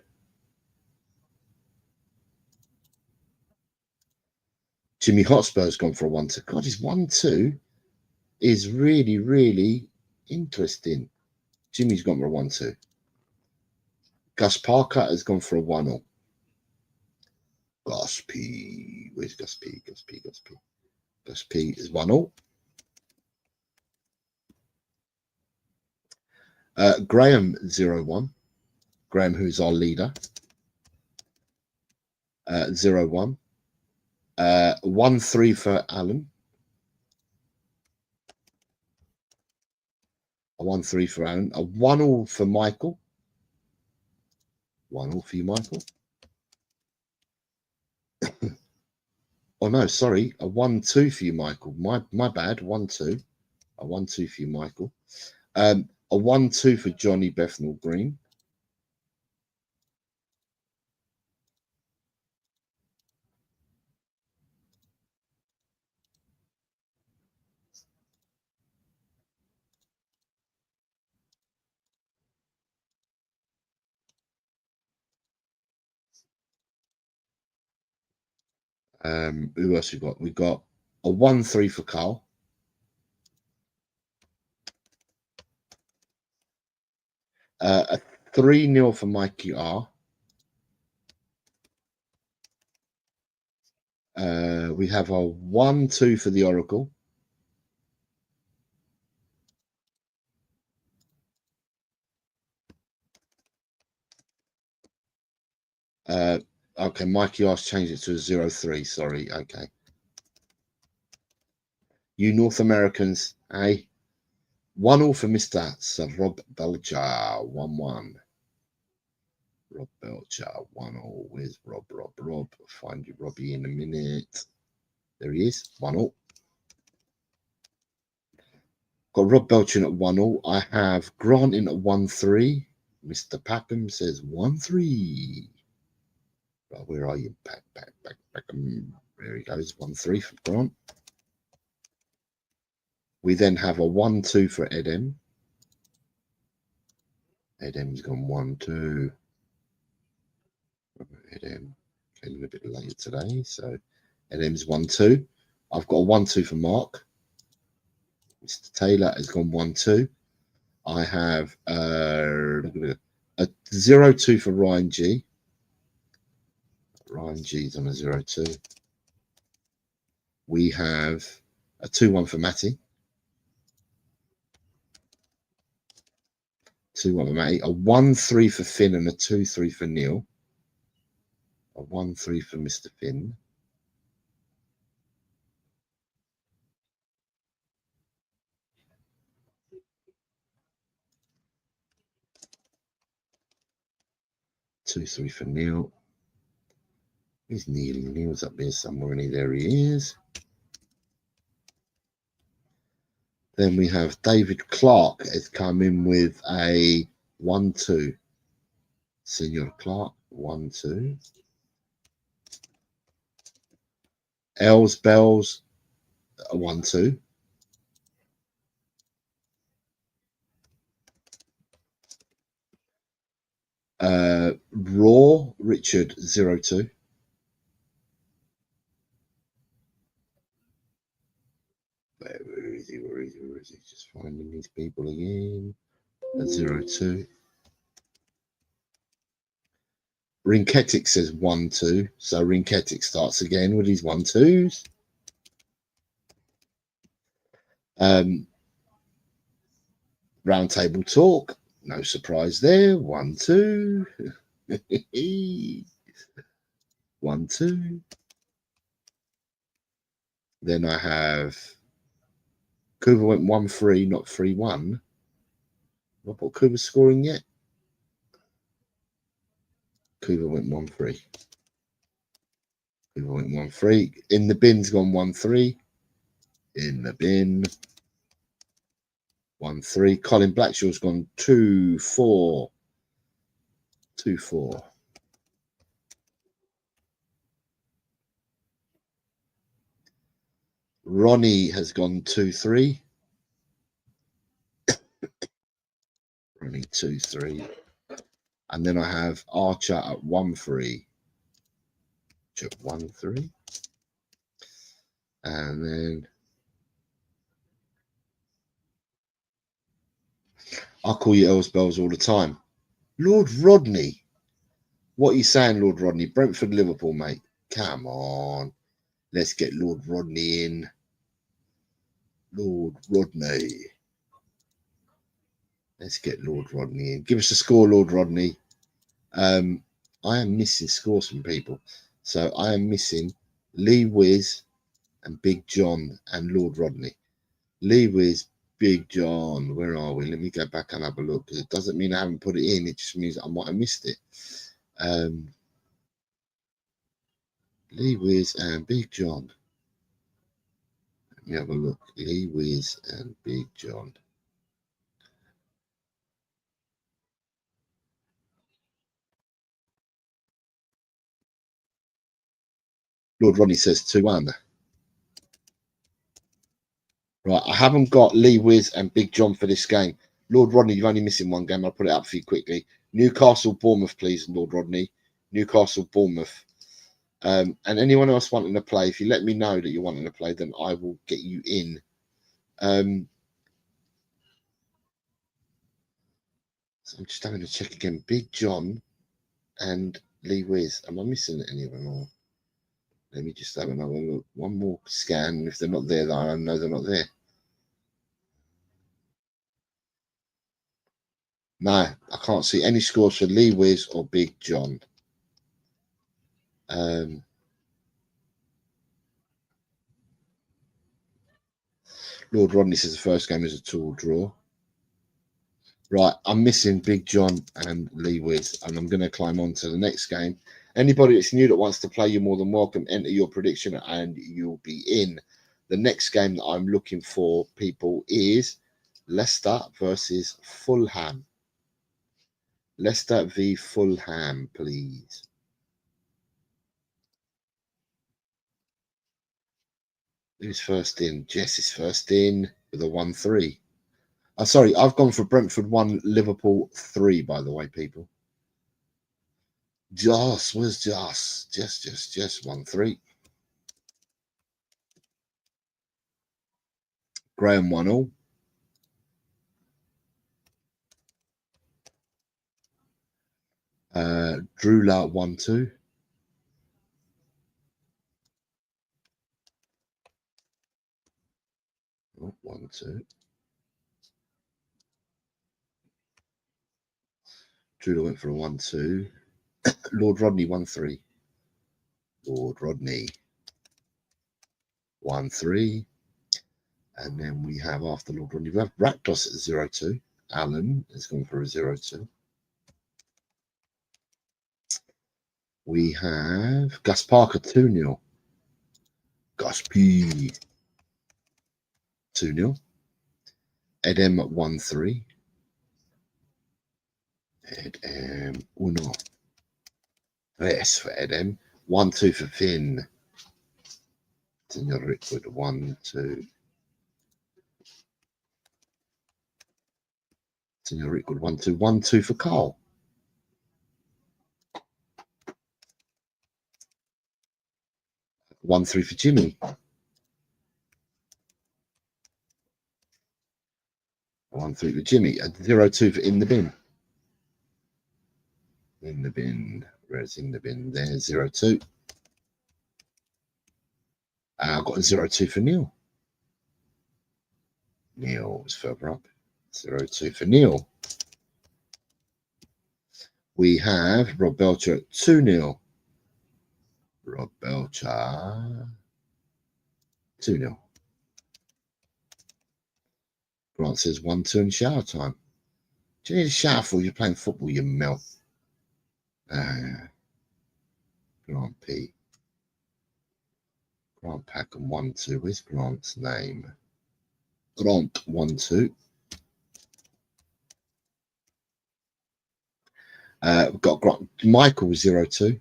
Jimmy Hotspur's gone for a 1-2. God, his 1-2 is really, really interesting. Jimmy's gone for a 1-2. Gus Parker has gone for a 1-0. Gus P. Where's Gus P? Gus P. Gus P. Gus P is 1-0. Graham 0-1. Graham, who's our leader. 0-1. 1-3 for Alan. A 1-3 for Alan. A 1-0 for Michael. 1-0 for you, Michael. Oh no, sorry, a 1-2 for you, Michael. My bad. 1-2. A 1-2 for you, Michael. A 1-2 for Johnny Bethnal Green. Who else we got? We got a 1-3 for Carl. A 3-0 for Mikey R. We have a 1-2 for the Oracle. Okay, Mikey R's changed it to a 0-3. Sorry. Okay. You North Americans, eh? 1-0 for Mr. Sir Rob Belcher. 1-1. Rob Belcher. 1-0. Where's Rob? Rob. I'll find you, Robbie, in a minute. There he is. 1-0. Got Rob Belcher in at 1-0. I have Grant in at 1-3. Mr. Packham says 1-3. Right, where are you? Packham. There he goes. 1-3 for Grant. We then have a 1-2 for Ed M. Ed M's gone 1-2. Ed M came in a bit later today, so Ed M's 1-2. I've got a 1-2 for Mark. Mr. Taylor has gone 1-2. I have a 0-2 for Ryan G. Ryan G's on a 0-2. We have a 2-1 for Matty. 2-1 for Matty. A 1-3 for Finn and a 2-3 for Neil. A 1-3 for Mr. Finn. Two, 3 for Neil. Where's Neil? Neil's up there somewhere, and there he is. Then we have David Clark has come in with a 1-2. Senior Clark, 1-2. Els Bells, a 1-2. Raw Richard 0-2. Where is he? Where is he? Where is he? Just finding these people again. A 0-2. Rinketic says 1-2. So Rinketic starts again with his 1-2s. Round table talk. No surprise there. 1-2. 1-2. Then I have Cooper went 1-3, not 3-1. Have I put Cooper scoring yet? Cooper went 1-3. Cooper went 1-3. In the bin's gone 1-3. In the bin. 1-3. Colin Blackshaw's gone 2-4. 2-4. Ronnie has gone 2-3. Ronnie 2-3. And then I have Archer at 1-3. 1-3. And then I call you Els Bells all the time. Lord Rodney. What are you saying, Lord Rodney? Brentford, Liverpool, mate. Come on. Let's get Lord Rodney in. Lord Rodney. Let's get Lord Rodney in. Give us a score, Lord Rodney. I am missing scores from people. So I am missing Lee Wiz and Big John and Lord Rodney. Lee Wiz, Big John. Where are we? Let me go back and have a look. It doesn't mean I haven't put it in. It just means I might have missed it. Lee Wiz and Big John. Let me have a look. Lee Wiz and Big John. Lord Rodney says 2-1. Right, I haven't got Lee Wiz and Big John for this game. Lord Rodney, you're only missing one game. I'll put it up for you quickly. Newcastle, Bournemouth, please, Lord Rodney. Newcastle, Bournemouth. And anyone else wanting to play, if you let me know that you're wanting to play, then I will get you in. So I'm just having to check again. Big John and Lee Wiz. Am I missing any of them? Or let me just have another look. One more scan. If they're not there, then I know they're not there. No, I can't see any scores for Lee Wiz or Big John. Lord Rodney says the first game is a 2-2 draw. Right, I'm missing Big John and Lee Wiz, and I'm going to climb on to the next game. Anybody that's new that wants to play, you're more than welcome. Enter your prediction and you'll be in. The next game that I'm looking for, people, is Leicester versus Fulham. Leicester v Fulham, please. Who's first in? Jess is first in with a 1-3. Sorry, I've gone for Brentford 1, Liverpool 3, by the way, people. Joss, where's Joss? Just 1-3. Graham 1-0. Drula 1-2. Oh, 1-2. Drula went for a 1-2. Lord Rodney 1-3. Lord Rodney 1-3. And then we have, after Lord Rodney, we have Rakdos at 0-2. Alan is going for a 0-2. We have Gus Parker 2-0. Gus P 2-0. Edem 1-3. Edem 1. Yes, for Edem. 1-2 for Finn. Senior Rickwood 1-2. Senior Rickwood 1-2. 1-2 for Carl. 1-3 for Jimmy. 1-3 for Jimmy. 0-2 for In the Bin. In the bin. Where's In the Bin? There, 0-2. I've got a 0-2 for Neil. Neil is further up. 0-2 for Neil. We have Rob Belcher at 2-0. Rob Belcher 2-0. Grant says 1-2 in shower time. Do you need a shower for you're playing football, you melt? Grant P. Grant Pack and 1-2. Where's Grant's name? Grant 1-2. We've got Grant, Michael 0-2.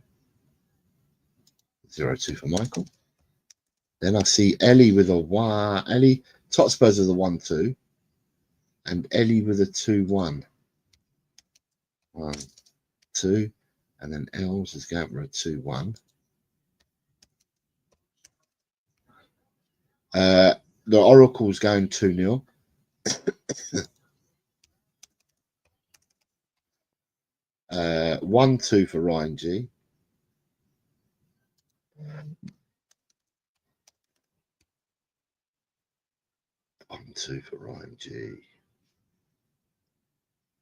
0-2 for Michael. Then I see Ellie with a 1. Ellie, Hotspurs with a 1-2. And Ellie with a 2-1. 1-2. And then Els is going for a 2-1. The Oracle's going 2-0. 1-2 for Ryan G. One, 2 for Ryan G.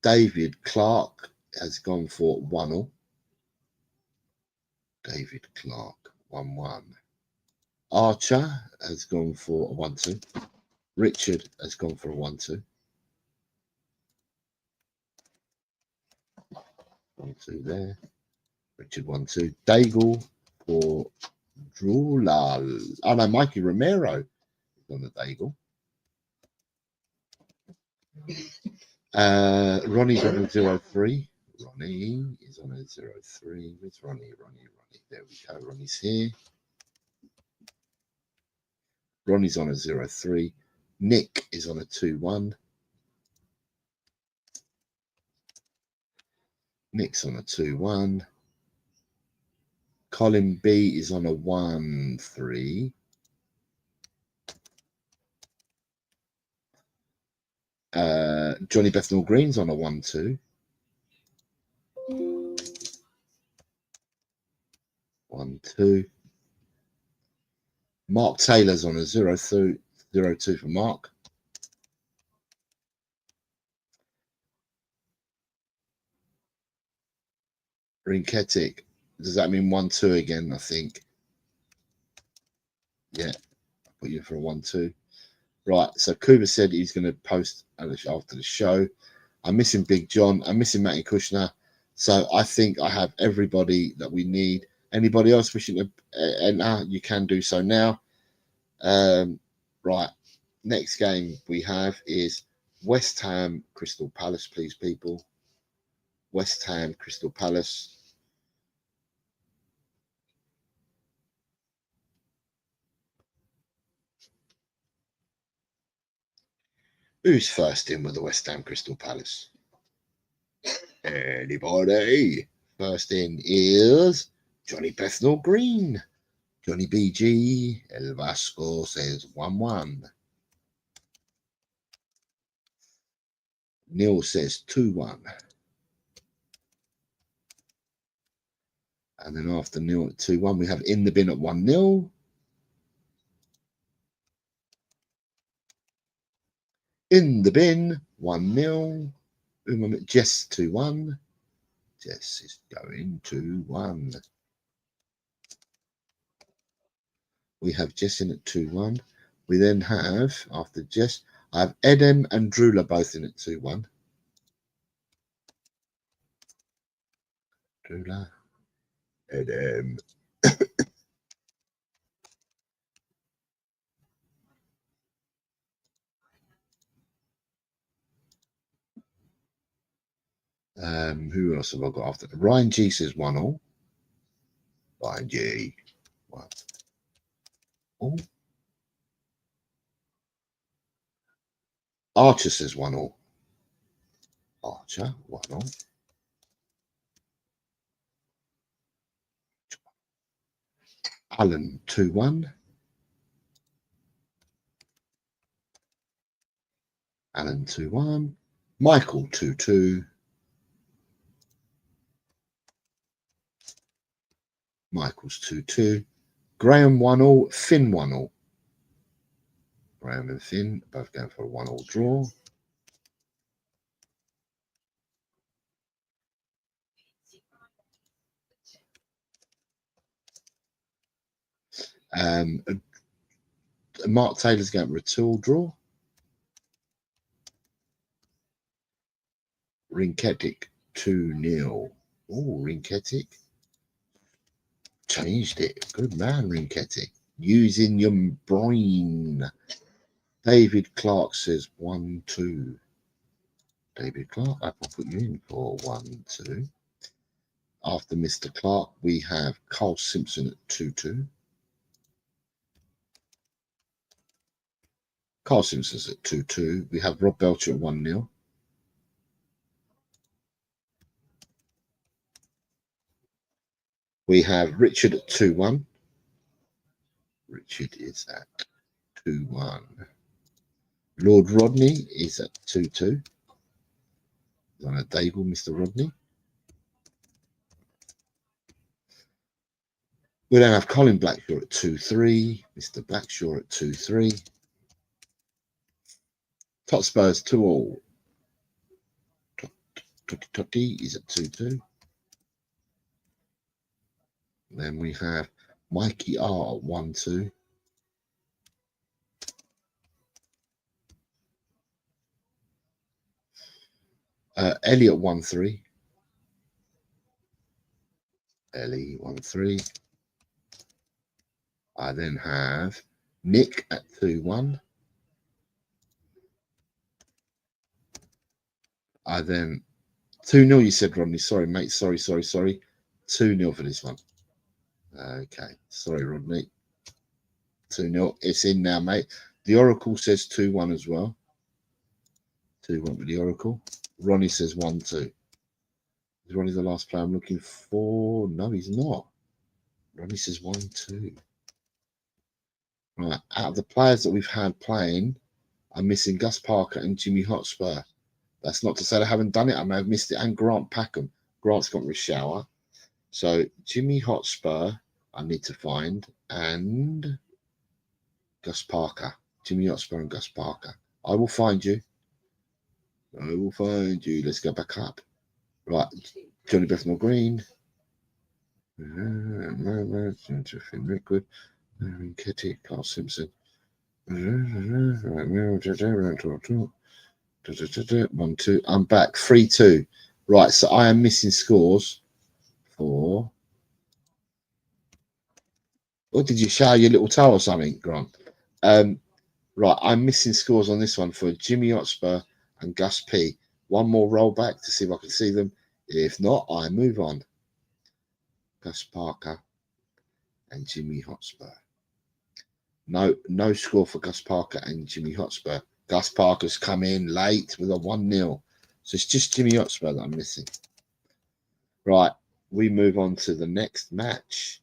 David Clark has gone for 1-0. David Clark 1-1. Archer has gone for a 1-2. Richard has gone for a 1-2. 1-2 there. Richard 1-2. Daigle for Drulal. Oh no, Mikey Romero is on the Daigle. Ronnie's on a 0-3. Ronnie is on a 0-3. Where's Ronnie? Ronnie. There we go. Ronnie's here. Ronnie's on a 0-3. Nick is on a 2-1. Nick's on a 2-1. Colin B is on a 1-3. Johnny Bethnal Green's on a 1-2. 1-2. Mark Taylor's on a 0-2 for Mark. Rinketic. Does that mean 1-2 again? I think. Yeah. I'll put you for a 1-2. Right. So Kuba said he's going to post after the show. I'm missing Big John. I'm missing Matty Kushner. So I think I have everybody that we need. Anybody else wishing to enter, you can do so now. Right. Next game we have is West Ham Crystal Palace, please, people. West Ham Crystal Palace. Who's first in with the West Ham Crystal Palace? Anybody? First in is Johnny Bethnal Green. Johnny BG. El Vasco says 1-1. Neil says 2-1. And then after Neil at 2-1, we have In the Bin at 1-0. In the Bin, 1-0. Jess 2-1. Jess is going 2-1. We have Jess in at 2-1. We then have, after Jess, I have Edem and Drula both in at 2-1. Drula. Edem. Who else have I got after? Ryan G says 1-0. Ryan G. 1-0. Archer says 1-0. Archer 1-0. Alan 2-1. Alan 2-1. Michael 2-2. Michael's 2-2. Graham 1-0. Finn 1-0. Graham and Finn both going for a 1-1 draw. Mark Taylor's going for a 2-2 draw. Rinketic 2-0. Oh, Rinketic. Changed it. Good man, Rinketic. Using your brain. David Clark says 1-2. David Clark, I will put you in for 1-2. After Mr. Clark, we have Carl Simpson at 2-2. Carl Simpson's at 2-2. We have Rob Belcher at 1-0. We have Richard at 2-1. Richard is at 2-1. Lord Rodney is at 2-2. On a table, Mr. Rodney. We then have Colin Blackshaw at 2-3. Mr. Blackshaw at 2-3. Tot Spurs 2-all. Totty is at 2-2. Then we have Mikey R at 1-2. Elliot 1-3. Ellie 1-3. I then have Nick at 2-1. I then 2-0 you said, Rodney. Sorry, mate. Sorry. 2-0 for this one. Okay. Sorry, Rodney. 2-0. It's in now, mate. The Oracle says 2-1 as well. 2-1 with the Oracle. Ronnie says 1-2. Is Ronnie the last player I'm looking for? No, he's not. Ronnie says 1-2. Right. Out of the players that we've had playing, I'm missing Gus Parker and Jimmy Hotspur. That's not to say I haven't done it. I may have missed it. And Grant Packham. Grant's got me a shower. So Jimmy Hotspur, I need to find. And Gus Parker. Jimmy Hotspur and Gus Parker. I will find you. I will find you. Let's go back up. Right. Johnny Bethnal Green. Finn Liquid. Kitty. Carl Simpson. 1-2. I'm back. 3-2. Right, so I am missing scores for. Or did you shower your little toe or something, Grant? Right, I'm missing scores on this one for Jimmy Hotspur and Gus P. One more roll back to see if I can see them. If not, I move on. Gus Parker and Jimmy Hotspur. No score for Gus Parker and Jimmy Hotspur. Gus Parker's come in late with a 1-0. So it's just Jimmy Hotspur that I'm missing. Right, we move on to the next match.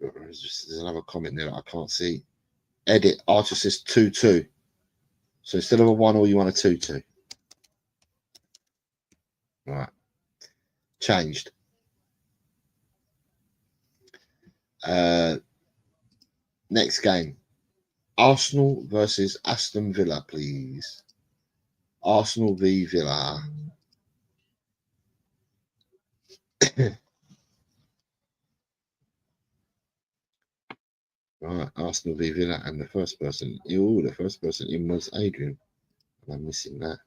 There's another comment there that I can't see. Edit, Archer says 2-2. So instead of a 1-all, you want a 2-2. Right. Changed. Next game. Arsenal versus Aston Villa, please. Arsenal v Villa. Right, Arsenal v Villa, and the first person in was Adrian. I'm missing that.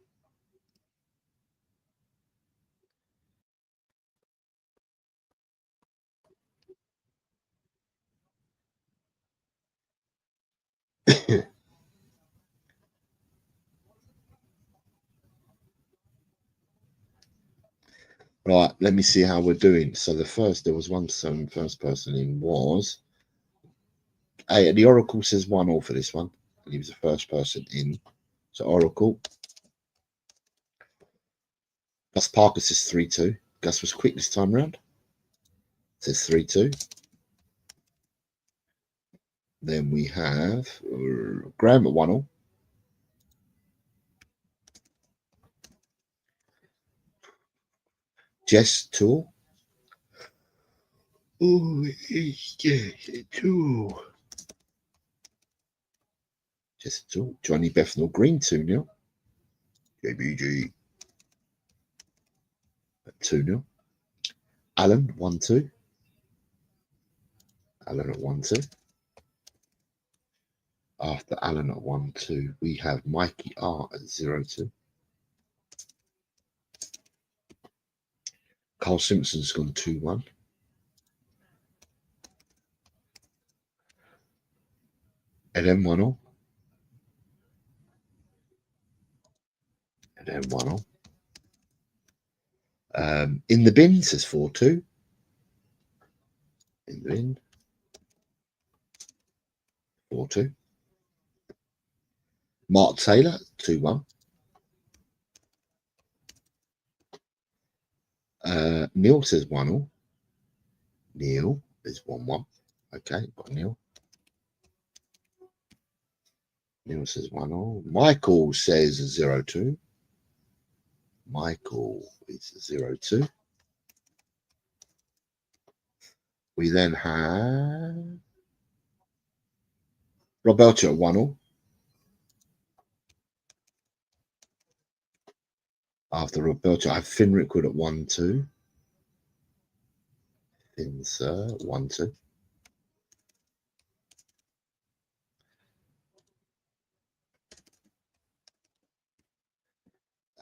Right, let me see how we're doing. So there was one first person in was. Hey, the Oracle says 1-all for this one. And he was the first person in. So Oracle. Gus Parker says 3-2. Gus was quick this time round. Says 3-2. Then we have Graham at 1-all. Jess 2-all. Oh, it's Jess 2-all. Jess 2-all. Johnny Bethnal Green 2-0. JBG at 2-0. Alan 1-2. Alan at 1-2. After Alan at 1-2, we have Mikey R at 0-2. Carl Simpson's gone 2-1. Eden 1-0. Eden 1-0. In the bin says 4-2. In the bin. 4-2. Mark Taylor, 2-1. Neil says 1-0. Neil is 1-1. Okay, got Neil. Neil says 1-0. Michael says 0-2. Michael is 0-2. We then have Rob Belcher at 1-0. After Rob Belcher, I have Finn Rickwood at 1-2. Finn, sir, 1-2.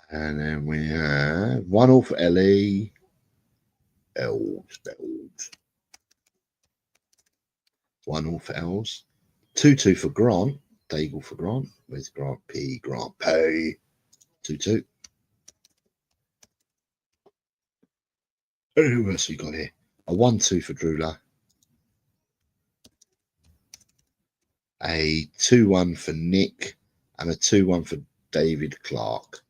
And then we have 1-0 for Ellie. Els. 1-0 for Els. 2-2 for Grant. Daigle for Grant. Where's Grant P? Grant P. 2-2. Who else we got here? A 1-2 for Drula. A 2-1 for Nick. And a 2-1 for David Clark.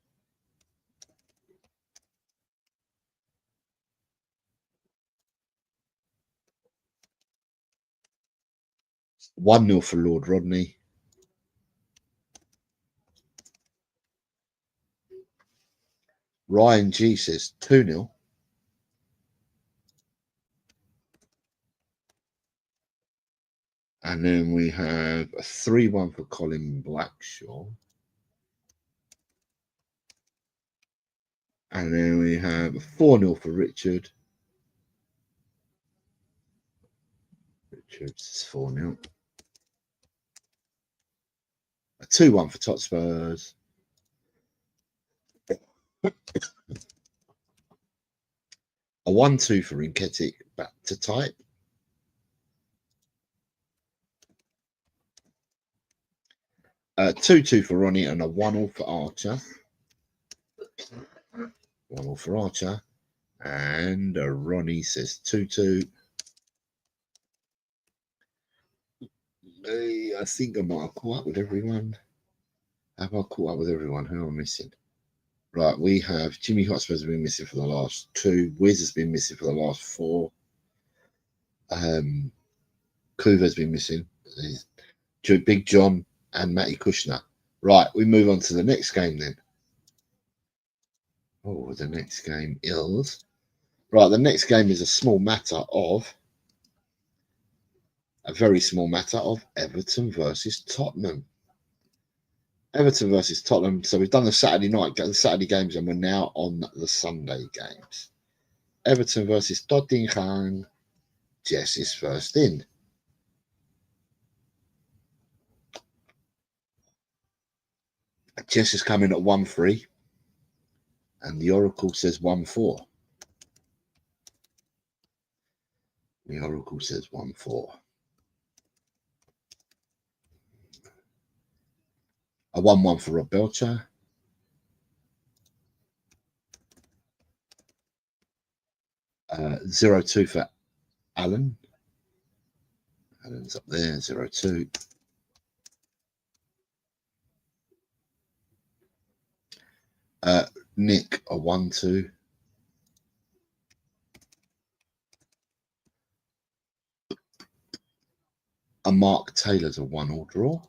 One 0 for Lord Rodney. Ryan G says 2-0. And then we have a 3-1 for Colin Blackshaw. And then we have a 4-0 for Richard. Richard's 4-0. A 2-1 for Tot Spurs. A 1-2 for Rinketic back to type. A 2-2 for Ronnie and a 1-0 for Archer. 1-0 for Archer. And Ronnie says 2-2. I think I might have caught up with everyone. Have I caught up with everyone? Who am I missing? Right, we have Jimmy Hotspur's been missing for the last 2. Wiz has been missing for the last 4. Kuva's been missing. Big John and Matty Kushner. Right, we move on to the next game then. Oh, the next game is... Right, the next game is a very small matter of Everton versus Tottenham. Everton versus Tottenham. So we've done the Saturday games, and we're now on the Sunday games. Everton versus Tottenham. Jess is first in. Jess is coming at 1-3. And the Oracle says 1-4. The Oracle says 1-4. A 1-1 for Rob Belcher. Uh, 0-2 for Alan. Alan's up there, 0-2. Nick, a 1-2. A Mark Taylor's a 1-1 draw.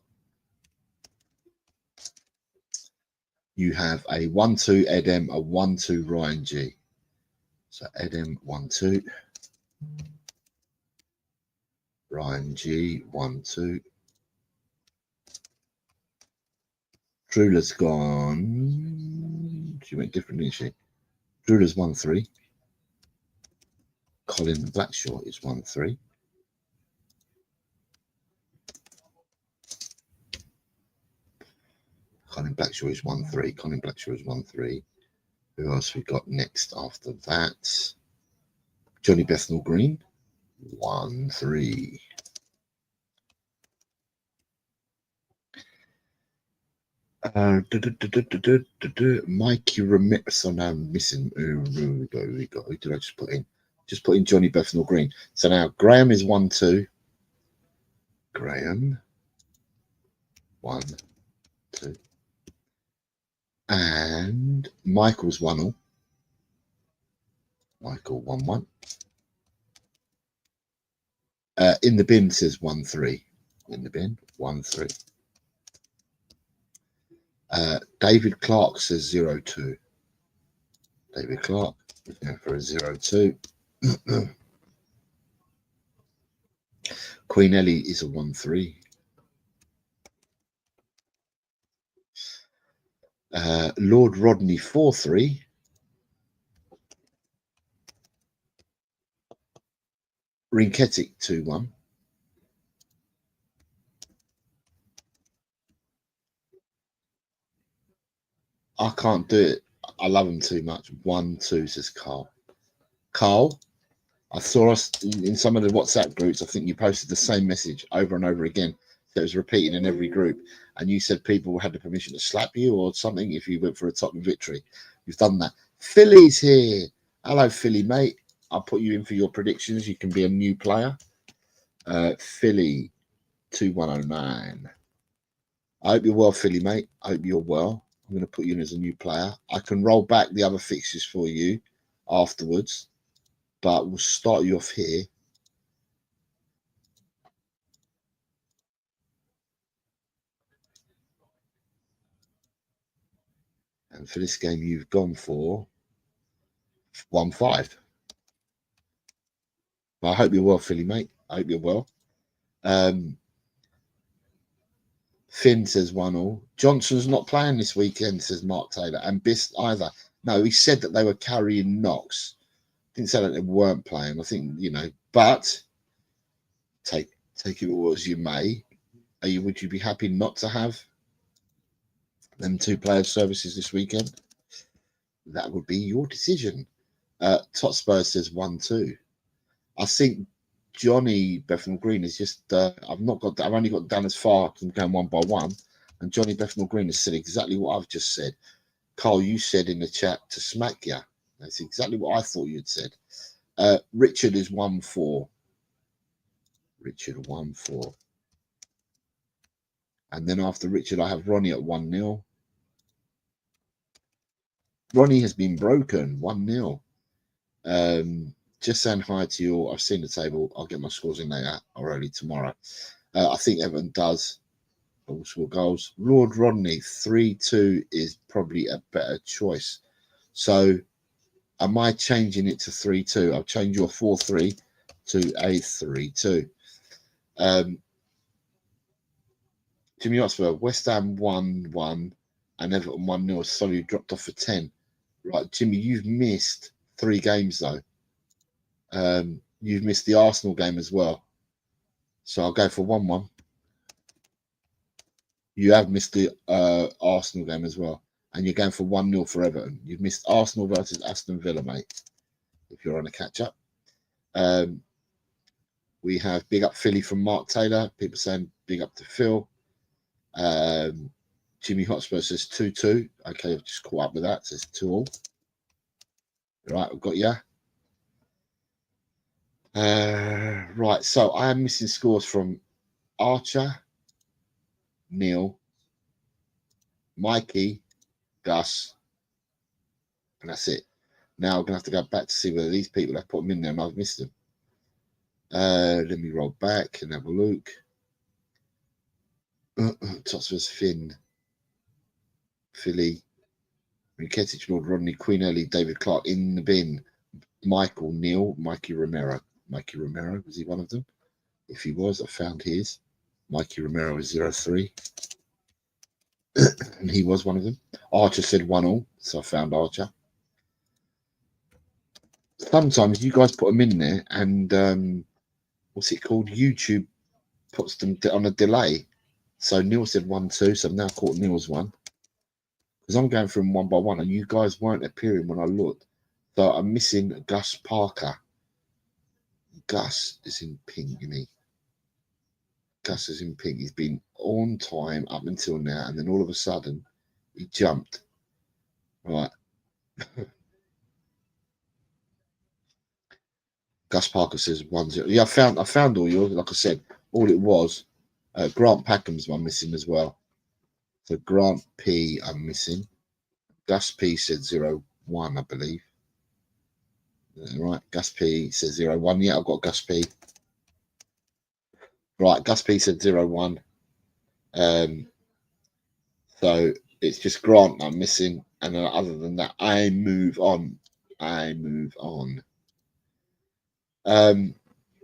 You have a 1-2 Edem, a 1-2 Ryan G. So Edem 1-2. Ryan G 1-2. Drula's gone. She went different, didn't she? Drula's 1-3. Colin Blackshaw is 1-3. Colin Blackshaw is 1-3. Colin Blackshaw is 1-3. Who else we got next after that? Johnny Bethnal Green, 1-3. Mikey Ramirez. So now I'm missing. Who did I just put in? Just put in Johnny Bethnal Green. So now Graham is 1-2. Graham 1-2. And Michael's 1-0. Michael 1-1. In the bin says 1-3. In the bin 1-3. David Clark says 0-2. David Clark is going for a 0-2. Queen Ellie is a 1-3. Lord Rodney 4-3. Rinketic 2-1. I can't do it. I love him too much. 1-2 says Carl. Carl, I saw us in some of the WhatsApp groups. I think you posted the same message over and over again. So it was repeated in every group. And you said people had the permission to slap you or something if you went for a Tottenham victory. You've done that. Philly's here. Hello, Philly, mate. I'll put you in for your predictions. You can be a new player. Philly 2109. I hope you're well, Philly, mate. I hope you're well. I'm going to put you in as a new player. I can roll back the other fixtures for you afterwards, but we'll start you off here. And for this game, you've gone for 1-5. But I hope you're well, Philly, mate. I hope you're well. Finn says 1-1. Johnson's not playing this weekend, says Mark Taylor. And Bist either. No, he said that they were carrying knocks. Didn't say that they weren't playing. I think, you know, but take it all as you may. Would you be happy not to have them two players' services this weekend? That would be your decision. Hotspur says 1-2. I think Johnny Bethnal Green is just I've only got down as far as going 1 by 1, and Johnny Bethnal Green has said exactly what I've just said. Carl, you said in the chat to smack you. That's exactly what I thought you'd said. Richard is 1-4. Richard 1-4. And then after Richard, I have Ronnie at 1-0. Ronnie has been broken 1-0. Just saying hi to you all. I've seen the table. I'll get my scores in later or early tomorrow. I think Everton does all score goals. Lord Rodney 3-2 is probably a better choice. So am I changing it to 3-2? I'll change your 4-3 to a 3-2. Jimmy Hotspur, West Ham 1-1 and Everton 1-0. So you dropped off for 10. Right, Jimmy, you've missed 3 games though. You've missed the Arsenal game as well. So I'll go for 1-1. You have missed the Arsenal game as well. And you're going for 1-0 for Everton. You've missed Arsenal versus Aston Villa, mate, if you're on a catch-up. We have big up Philly from Mark Taylor. People saying big up to Phil. Jimmy Hotspur says 2-2. Okay, I've just caught up with that. It says 2-all. Right, I've got you. Right, so I am missing scores from Archer, Neil, Mikey, Gus, and that's it. Now I'm going to have to go back to see whether these people have put them in there and I've missed them. Let me roll back and have a look. Totsvers, Finn, Philly, Rinketic, Lord Rodney, Queen Ellie, David Clark in the bin, Michael, Neil, Mikey Romero. Mikey Romero, was he one of them? If he was, I found his. Mikey Romero was 0-3. And he was one of them. Archer said 1-all, so I found Archer. Sometimes you guys put them in there and what's it called? YouTube puts them on a delay. So Neil said 1-2, so I've now caught Neil's one. Because I'm going through them 1 by 1 and you guys weren't appearing when I looked. So I'm missing Gus Parker. Gus is in pink, isn't he? Gus is in pink. He's been on time up until now, and then all of a sudden he jumped. Right. Gus Parker says 1-0. Yeah, I found all yours. Like I said, all it was. Grant Packham's one missing as well. So Grant P, I'm missing. Gus P said 0-1, I believe. Right, Gus P says 0-1. Yeah, I've got Gus P. Right, Gus P said 0-1. So it's just Grant I'm missing. And then other than that, I move on.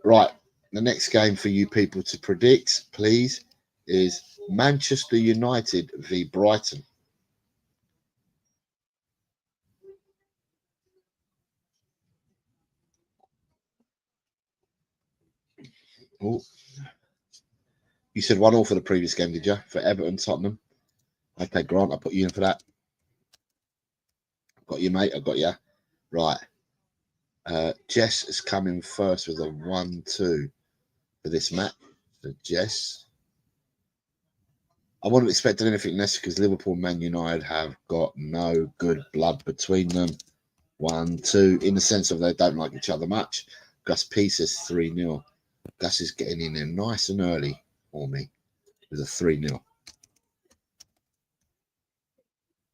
Right, the next game for you people to predict, please, is Manchester United v Brighton. Oh, you said 1-1 for the previous game, did you? For Everton, Tottenham. Okay, Grant, I'll put you in for that. Got you, mate. I got you. Right. Jess is coming first with a 1-2 for this match. So Jess, I wasn't expecting anything less because Liverpool and Man United have got no good blood between them. 1-2 in the sense of they don't like each other much. Gus P says 3-0. Gus is getting in there nice and early for me with a 3-0.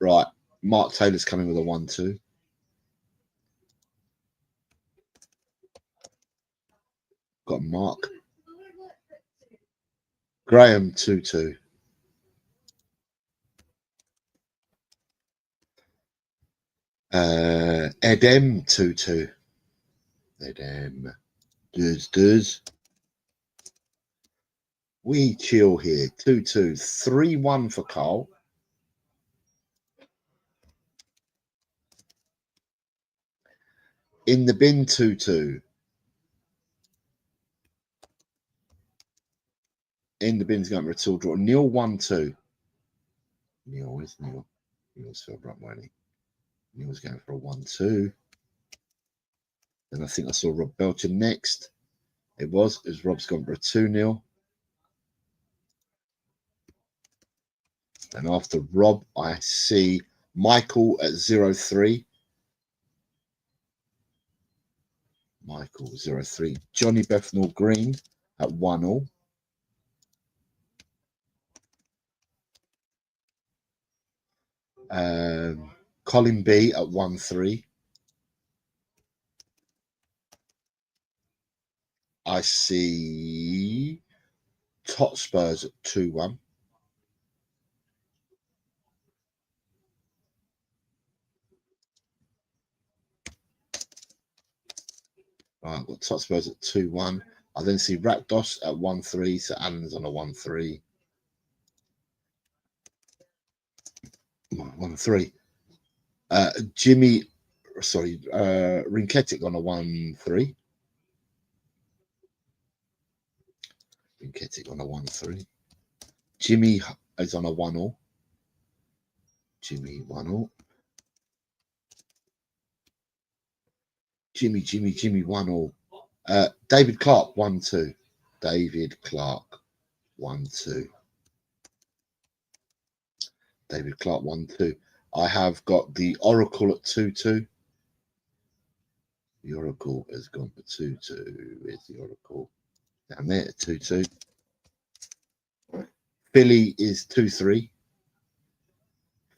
Right. Mark Taylor's coming with a 1-2. Got Mark. Graham 2-2. Edem 2-2. Edem does. We chill here 2-2. 3-1 for Carl. In the bin 2-2. In the bin's going for a till draw. Neil 1-2. Neil, where's Neil? Neil's filled up, won't he? Neil's going for a 1-2. Then I think I saw Rob Belcher next. It was Rob's gone for a 2-0. And after Rob, I see Michael at 0-3. Michael 0-3. Johnny Bethnal Green at 1-0. Colin B at 1-3. I see Hotspurs at 2-1. Right, I've got Hotspurs at 2-1. I then see Rakdos at 1-3. So Alan's on a 1-3. 1-3. Jimmy, sorry, Rinketic on a 1-3. Rinketic on a 1-3. Jimmy is on a 1-0. Jimmy 1-0. Jimmy 1-0. David Clark 1-2. David Clark 1-2. David Clark 1-2. I have got the Oracle at 2-2. The Oracle has gone for 2-2. Where's the Oracle? Down there at 2-2. Philly is 2-3.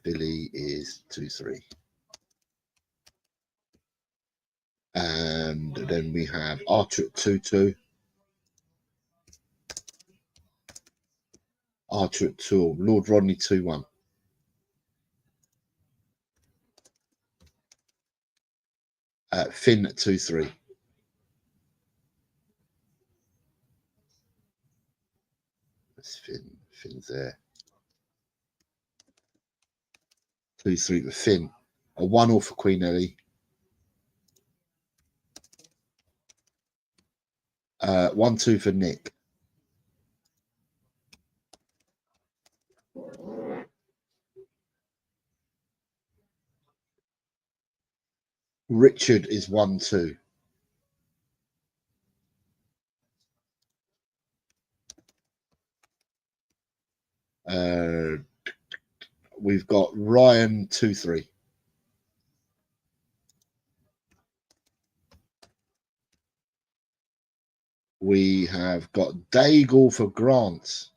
Philly is 2-3. And then we have Archer at 2-2. Archer at 2. Lord Rodney 2-1. Finn at 2-3. That's Finn. Finn's there. 2-3 for Finn. A 1-0 for Queen Ellie. 1-2 for Nick. Richard is 1-2. we've got Ryan 2-3. We have got Daigle for Grant.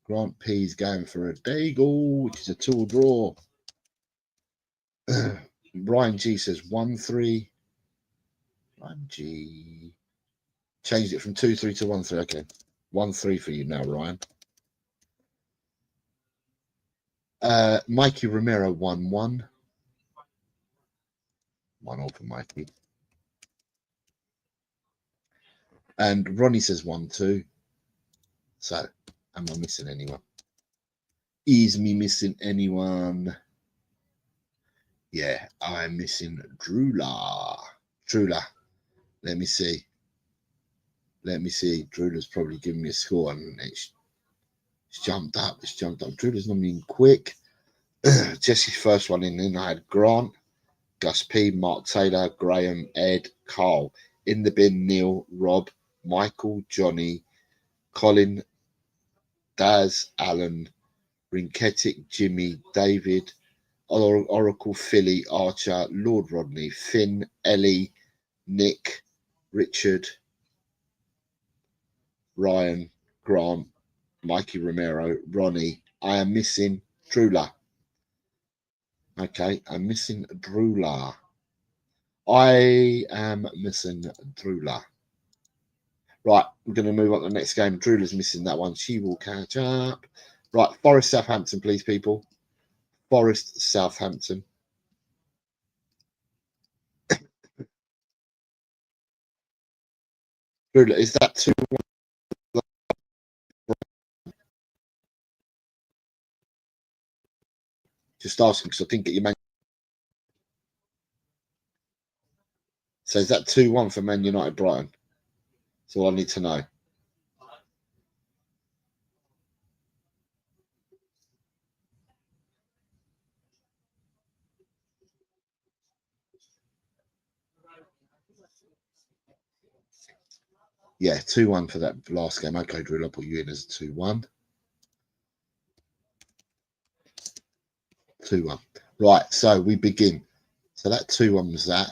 Grant P's going for a Daigle, which is a 2 draw. Ryan G says 1-3. Ryan G changed it from 2-3 to 1-3. Okay, 1-3 for you now, Ryan. Mikey Romero 1-1. 1-0 for Mikey. And Ronnie says 1-2. So, am I missing anyone? Is me missing anyone? Yeah, I'm missing Drula. Drula. Let me see. Drula's probably giving me a score and it's jumped up. Drula's not being quick. Jesse's first one in. Then I had Grant, Gus P, Mark Taylor, Graham, Ed, Carl. In the bin, Neil, Rob, Michael, Johnny, Colin, Daz, Alan, Rinketic, Jimmy, David, Oracle, Philly, Archer, Lord Rodney, Finn, Ellie, Nick, Richard, Ryan, Grant, Mikey Romero, Ronnie. I am missing Drula. Okay, I'm missing Drula. I am missing Drula. Right, we're going to move on to the next game. Drula's missing that one. She will catch up. Right, Forest Southampton, please, people. Forest Southampton. Drula, is that 2-1? Just asking because I didn't get your man. So is that 2-1 for Man United Brighton? That's all I need to know. Yeah, 2-1 for that last game. Okay, Drew, I'll put you in as 2-1. 2-1. Right, so we begin. So that 2-1 was that.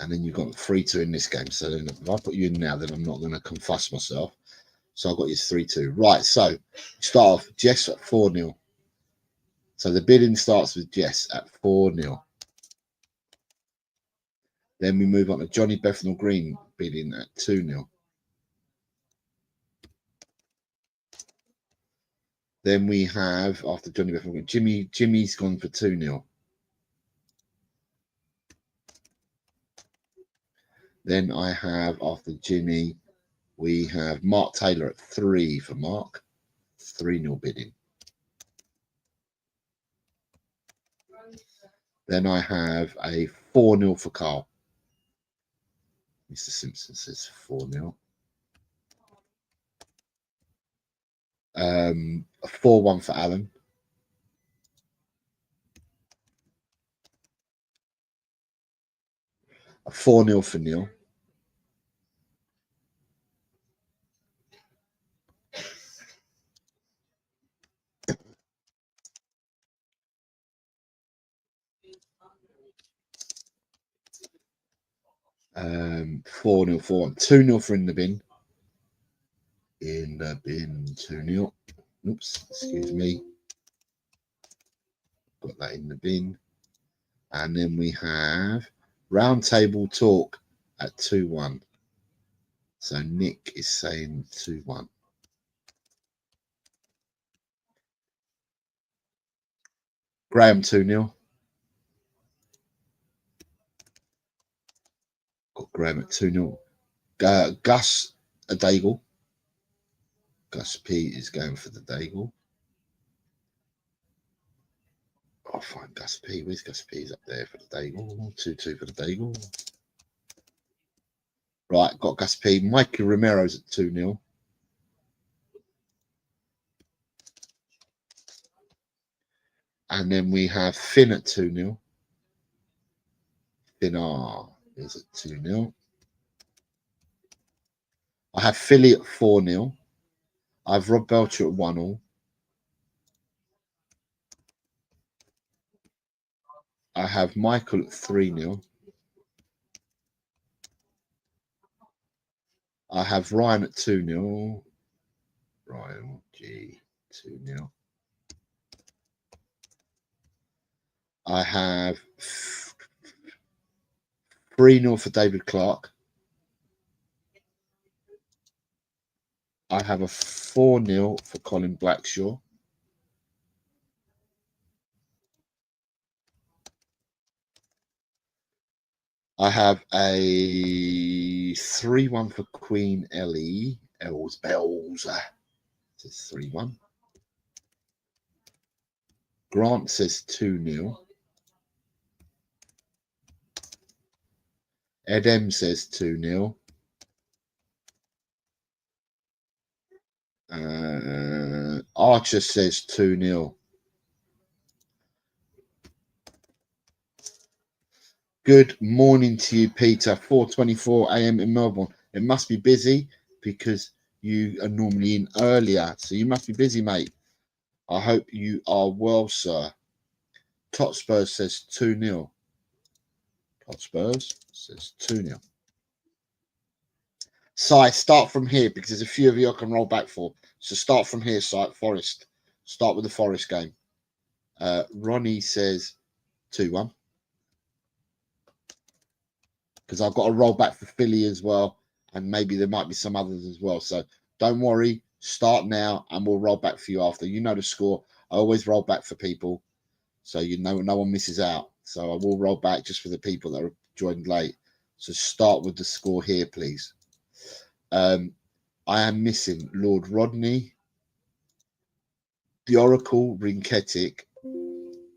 And then you've got 3-2 in this game. So then if I put you in now, then I'm not going to confuss myself. So I've got you 3-2. Right, so start off Jess at 4-0. So the bidding starts with Jess at 4-0. Then we move on to Johnny Bethnal Green bidding at 2-0. Then we have, after Johnny Bethnal Green, Jimmy's gone for 2-0. Then I have, after Jimmy, we have Mark Taylor at 3 for Mark. 3-0 bidding. Then I have a 4-0 for Carl. Mr. Simpson says 4-0. A 4-1 for Alan. A 4-0 for Neil. Um, 4-0, 4-1. 2-0 for In the Bin. In the Bin, 2-0. Oops, excuse me. Got that in the bin. And then we have Roundtable Talk at 2-1. So Nick is saying 2-1. Graham 2-0. Got Graham at 2-0. Gus a Daigle. Gus P is going for the Daigle. I'll find Gus P. Where's Gus P? He's up there for the Daigle. 2-2 for the Daigle. Right, got Gus P. Mikey Romero's at 2-0. And then we have Finn at 2-0. Finn R is at 2-0. I have Philly at 4-0. I have Rob Belcher at 1-0. I have Michael at 3-0. I have Ryan at 2-0. Ryan G 2-0. I have 3-0 for David Clark. I have a 4-0 for Colin Blackshaw. I have a 3-1 for Queen Ellie. Els Bells. Says 3-1. Grant says 2-0. Ed M says 2-0. Archer says 2-0. Good morning to you, Peter. 4:24 a.m. in Melbourne. It must be busy because you are normally in earlier. So you must be busy, mate. I hope you are well, sir. Tot Spurs says 2-0. Tot Spurs says 2-0. Si, start from here because there's a few of you I can roll back for. So start from here, Si. Forest. Start with the Forest game. Ronnie says 2-1. Because I've got to roll back for Philly as well. And maybe there might be some others as well. So don't worry. Start now and we'll roll back for you after. You know the score. I always roll back for people. So you know no one misses out. So I will roll back just for the people that are joined late. So start with the score here, please. I am missing Lord Rodney, the Oracle, Rinketic.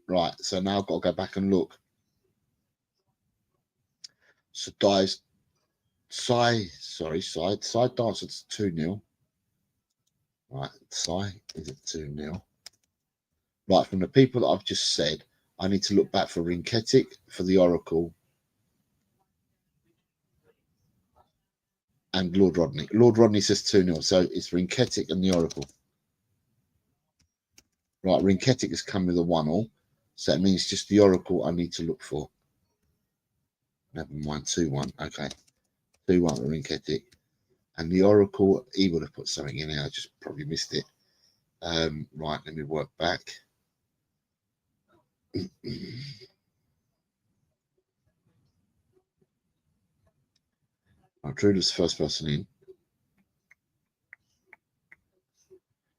Right, so now I've got to go back and look. So dies side dance it's 2-0. Right, Psy is at 2-0. Right, from the people that I've just said, I need to look back for Rinketic, for the Oracle, and Lord Rodney. Lord Rodney says 2-0, so it's Rinketic and the Oracle. Right, Rinketic has come with a 1-all, so that means just the Oracle I need to look for. Never mind, 2-1. Okay, 2-1 for Rinketic. And the Oracle, he would have put something in there. I just probably missed it. Right, let me work back. Drew was the first person in.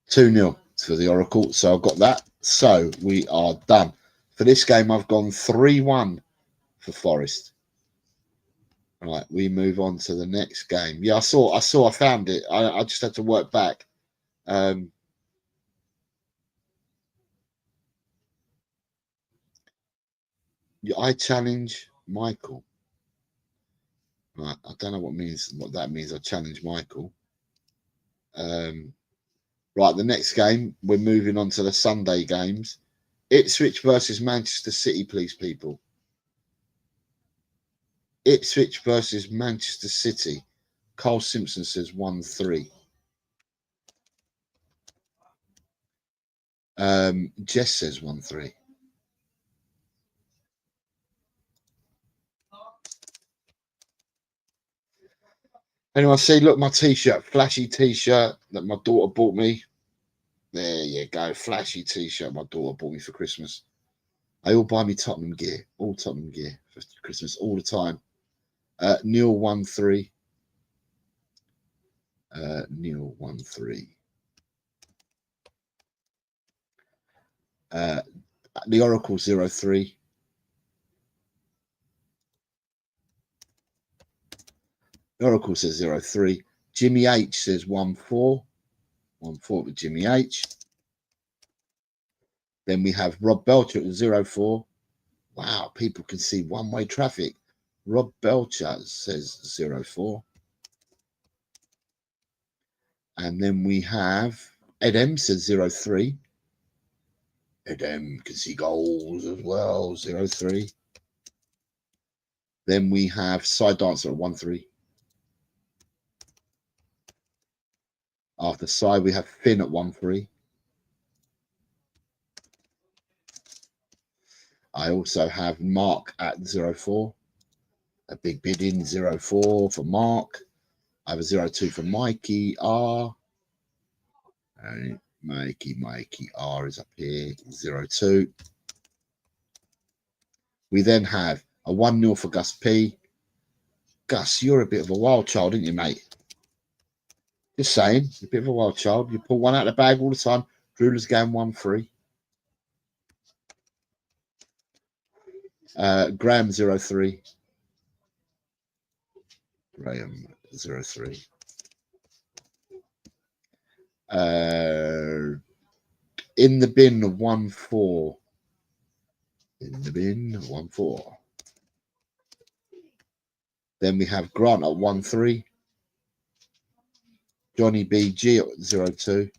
2-0 for the Oracle. So I've got that. So we are done. For this game, I've gone 3-1 for Forest. All right, we move on to the next game. Yeah, I found it. I just had to work back. I challenge Michael. Right, I don't know what that means. I challenge Michael. Right, the next game, we're moving on to the Sunday games. Ipswich versus Manchester City, please, people. Ipswich versus Manchester City. Carl Simpson says 1-3. Jess says 1-3. Anyway, see, look, my t-shirt, flashy t-shirt that my daughter bought me. There you go, flashy t-shirt my daughter bought me for Christmas. They all buy me Tottenham gear, all Tottenham gear for Christmas, all the time. Neil 1-3. Neil 1-3. The Oracle 0-3. The Oracle says 0-3. Jimmy H says 1-4. 1-4 with Jimmy H. Then we have Rob Belcher at 0-4. Wow, people can see one-way traffic. Rob Belcher says 0-4. And then we have Ed M says 0-3. Ed M can see goals as well, 0-3. Then we have Side Dancer at 1-3. After Side, we have Finn at 1-3. I also have Mark at 0-4. A big bid in 0-4 for Mark. I have a 0-2 for Mikey R. And Mikey R is up here, 0-2. We then have a 1-0 for Gus P. Gus, you're a bit of a wild child, aren't you, mate? Just saying, you're a bit of a wild child. You pull one out of the bag all the time. Drewler's going 1-3. Graham 0-3. Graham 0-3. In the bin 1-4. In the bin 1-4. Then we have Grant at 1-3. Johnny BG at 0-2.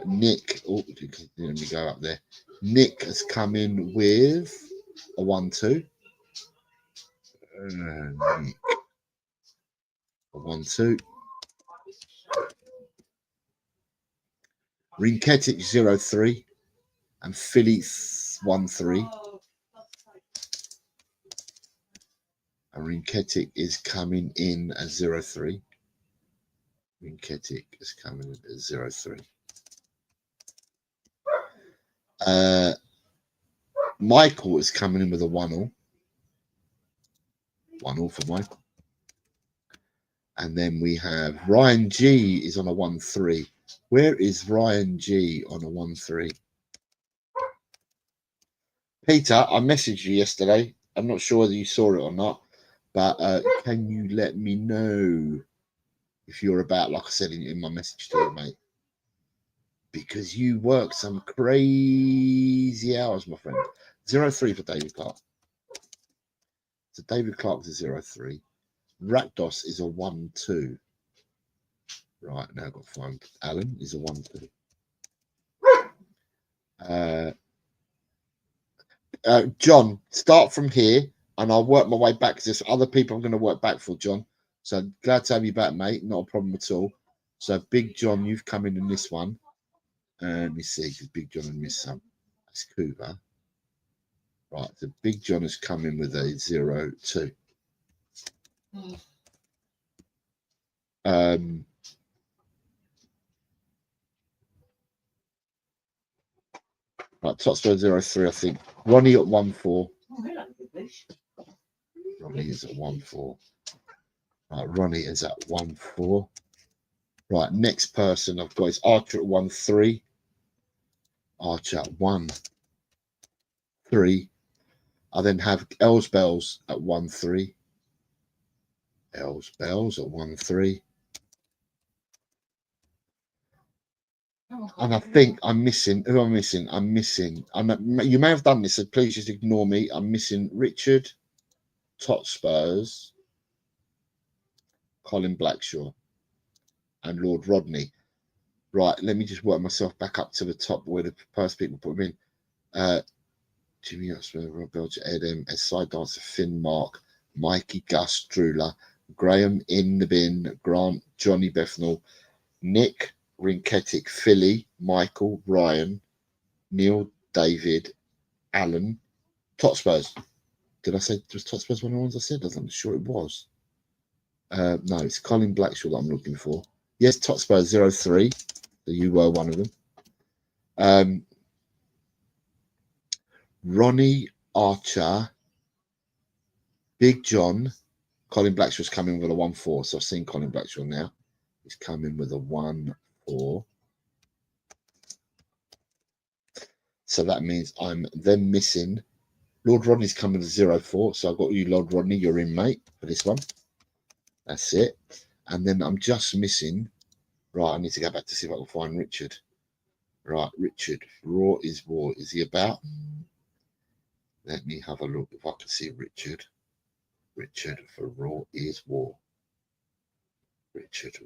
Nick, oh, let me go up there. Nick has come in with a 1-2. Nick, a 1-2. Rinketic 0-3 and Philly 1-3. And Rinketic is coming in at 0-3. Rinketic is coming in at 0-3. Michael is coming in with a 1-0. 1-0 for Michael. And then we have Ryan G is on a 1-3. Where is Ryan G on a 1-3? Peter, I messaged you yesterday. I'm not sure whether you saw it or not, but can you let me know if you're about, like I said in my message to you, mate? Because you work some crazy hours, my friend. 0-3 for David Clark. So David Clark's a 0-3. Rakdos is a 1-2. Right, now I've got to find Alan is a 1-2. John, start from here and I'll work my way back because there's other people I'm going to work back for, John. So glad to have you back, mate. Not a problem at all. So Big John, you've come in this one. Let me see, because Big John has missed some. That's Cuba. Right, so Big John has come in with a 0-2. Right, Totspur 0-3, I think. Ronnie at 1-4. Ronnie is at 1-4. Right, Ronnie is at 1-4. Right, next person I've got is Archer at 1-3. Archer at 1-3. I then have Els Bells at 1-3. Els Bells at 1-3. And I think I'm missing. Who am I missing? I'm missing. You may have done this, so please just ignore me. I'm missing Richard, Totspurs, Colin Blackshaw, and Lord Rodney. Right, let me just work myself back up to the top where the first people put them in. Jimmy Hotspur, Rob Belcher, Edem, as side dancer, Finn Mark, Mikey, Gus, Drula, Graham in the bin, Grant, Johnny Bethnal, Nick, Rinketic, Philly, Michael, Ryan, Neil, David, Alan, Totspurs. Did I say was Totspurs one of the ones I said? I'm sure it was. No, it's Colin Blackshaw that I'm looking for. Yes, Totspurs 0-3. So you were one of them. Ronnie Archer, Big John, Colin Blackshaw's coming with a 1-4. So I've seen Colin Blackshaw now. He's coming with a 1-4. So that means I'm then missing. Lord Rodney's coming with a 0-4. So I've got you, Lord Rodney. You're in, mate, for this one. That's it. And then I'm just missing. Right, I need to go back to see if I can find Richard. Right, Richard. Raw is war. Is he about? Let me have a look if I can see Richard. Richard for Raw is war. Richard.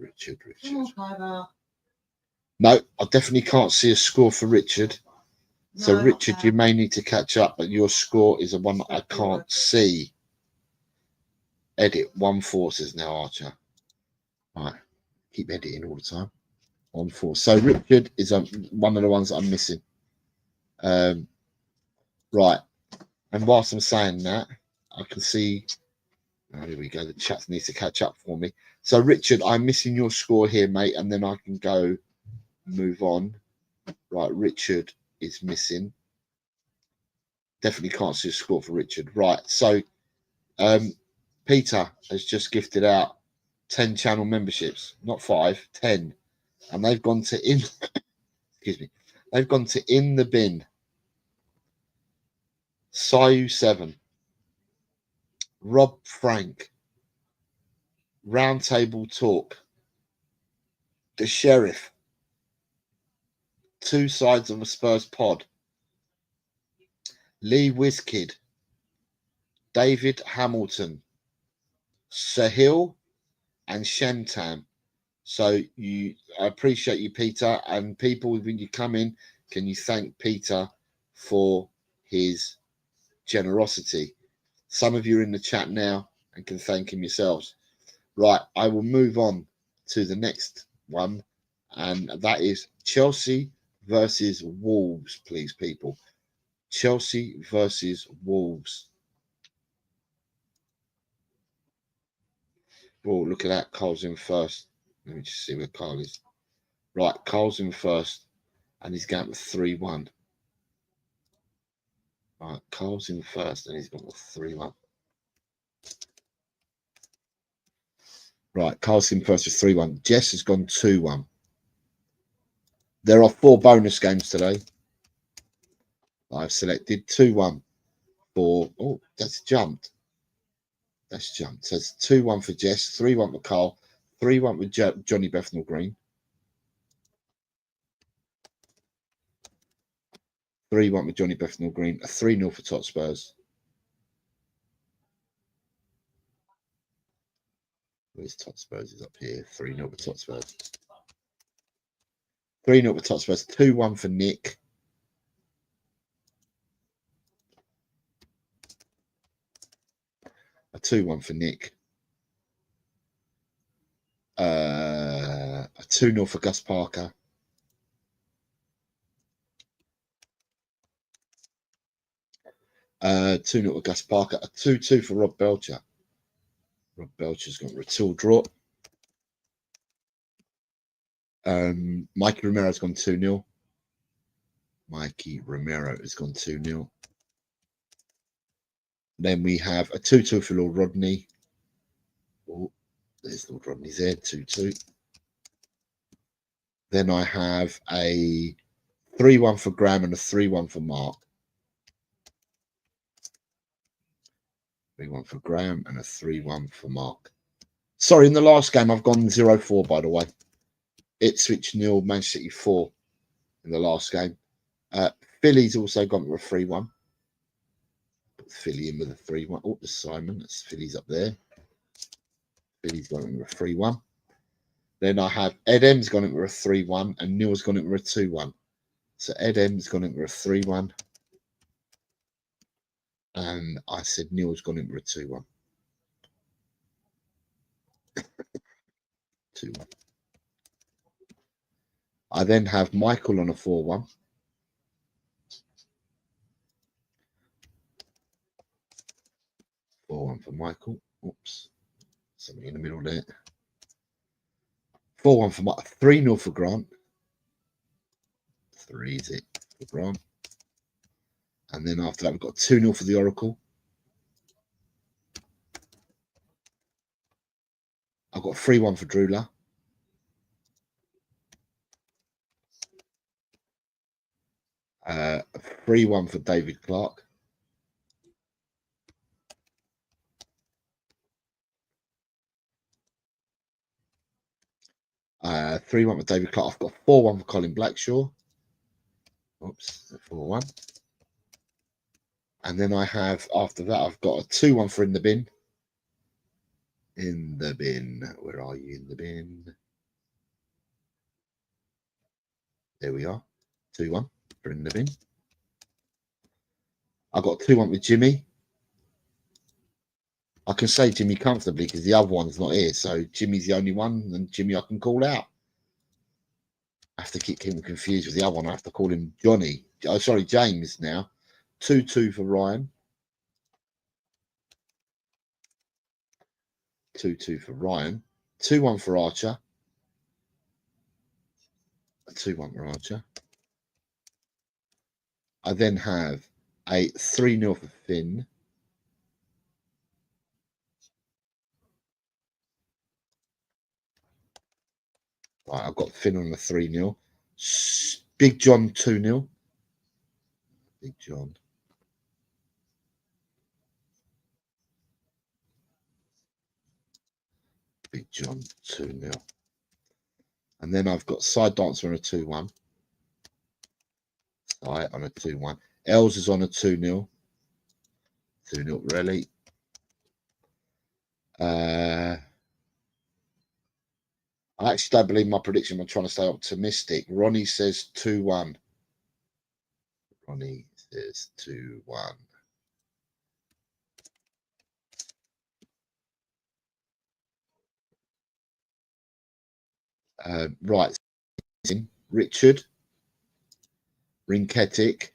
No, I definitely can't see a score for Richard. So no, Richard, you may need to catch up, but your score is a one that I can't see. Edit 1-4 says now Archer. Right. Keep editing all the time. On 4. So Richard is one of the ones that I'm missing. Right. And whilst I'm saying that, I can see. Oh, here we go. The chat needs to catch up for me. So Richard, I'm missing your score here, mate, and then I can go move on. Right, Richard is missing. Definitely can't see a score for Richard. Right, so Peter has just gifted out 10 channel memberships, not 5, 10, and they've gone to in. Excuse me, they've gone to in the bin. Sayu 7, Rob Frank, Roundtable Talk, the Sheriff, Two Sides of a Spurs Pod, Lee Wizkid, David Hamilton, Sahil, and Shentam. So I appreciate you, Peter, and people, when you come in, can you thank Peter for his generosity? Some of you are in the chat now and can thank him yourselves. Right, I will move on to the next one, and that is Chelsea versus Wolves, please, people. Chelsea versus Wolves. Oh, look at that. Carl's in first. Let me just see where Carl is. Right, Carl's in first, and he's going with 3-1. Right, Carl's in first, and he's got with 3-1. Right, Carl's in first with 3-1. Jess has gone 2-1. There are 4 bonus games today. I've selected 2-1 for. Oh, that's jumped. That's jumped. So it's 2-1 for Jess, 3-1 for Carl, 3-1 with Johnny Bethnal Green, 3-1 with Johnny Bethnal Green, a 3-0 for Tot Spurs. Where's Tot Spurs? Is up here. 3-0 for Tot Spurs. 3-0 for Tot Spurs. 2-1 for Nick. A 2-1 for Nick. A 2-0 for Gus Parker. A 2-0 for Gus Parker. A 2-2 for Rob Belcher. Rob Belcher's got a 2 draw. Mikey Romero's gone 2-0. Mikey Romero has gone 2-0. Then we have a 2-2 for Lord Rodney. Oh, there's Lord Rodney's there, 2-2. Then I have a 3-1 for Graham and a 3-1 for Mark. 3-1 for Graham and a 3-1 for Mark. Sorry, in the last game, I've gone 0-4, by the way. Ipswich 0, Manchester City 4 in the last game. Philly's also gone with a 3-1. Put Philly in with a 3-1. Oh, there's Simon. That's Philly's up there. Philly's gone in with a 3-1. Then I have Ed M's gone in with a 3-1 and Neil's gone in with a 2-1. So Ed M's gone in with a 3-1. And I said Neil's gone in with a 2-1. 2-1. I then have Michael on a 4-1. For Michael. Oops. Something in the middle there. 4-1 for Michael. 3-0 for Grant. 3 is it for Grant. And then after that, we've got 2-0 for the Oracle. I've got 3-1 for Drula. A 3-1 for David Clark. Uh, 3-1 for David Clark. I've got 4-1 for Colin Blackshaw. Oops, 4-1. And then I have, after that, I've got a 2-1 for In the Bin. In the bin. Where are you in the bin? There we are. 2-1 for In the Bin. I've got 2-1 with Jimmy. I can say Jimmy comfortably because the other one's not here. So Jimmy's the only one, and Jimmy I can call out. I have to keep him confused with the other one. I have to call him Johnny. Oh, sorry, James now. 2-2 for Ryan. 2-2 for Ryan. 2-1 for Archer. 2-1 for Archer. I then have a 3-0 for Finn. Right, I've got Finn on a 3-0. Big John 2-0. Big John. Big John 2-0. And then I've got Side Dancer on a 2-1. Side on a 2-1. Els is on a 2-0. 2-0 really. I actually don't believe my prediction. I'm trying to stay optimistic. Ronnie says 2-1. Ronnie says 2-1. Right. Richard. Rinketic.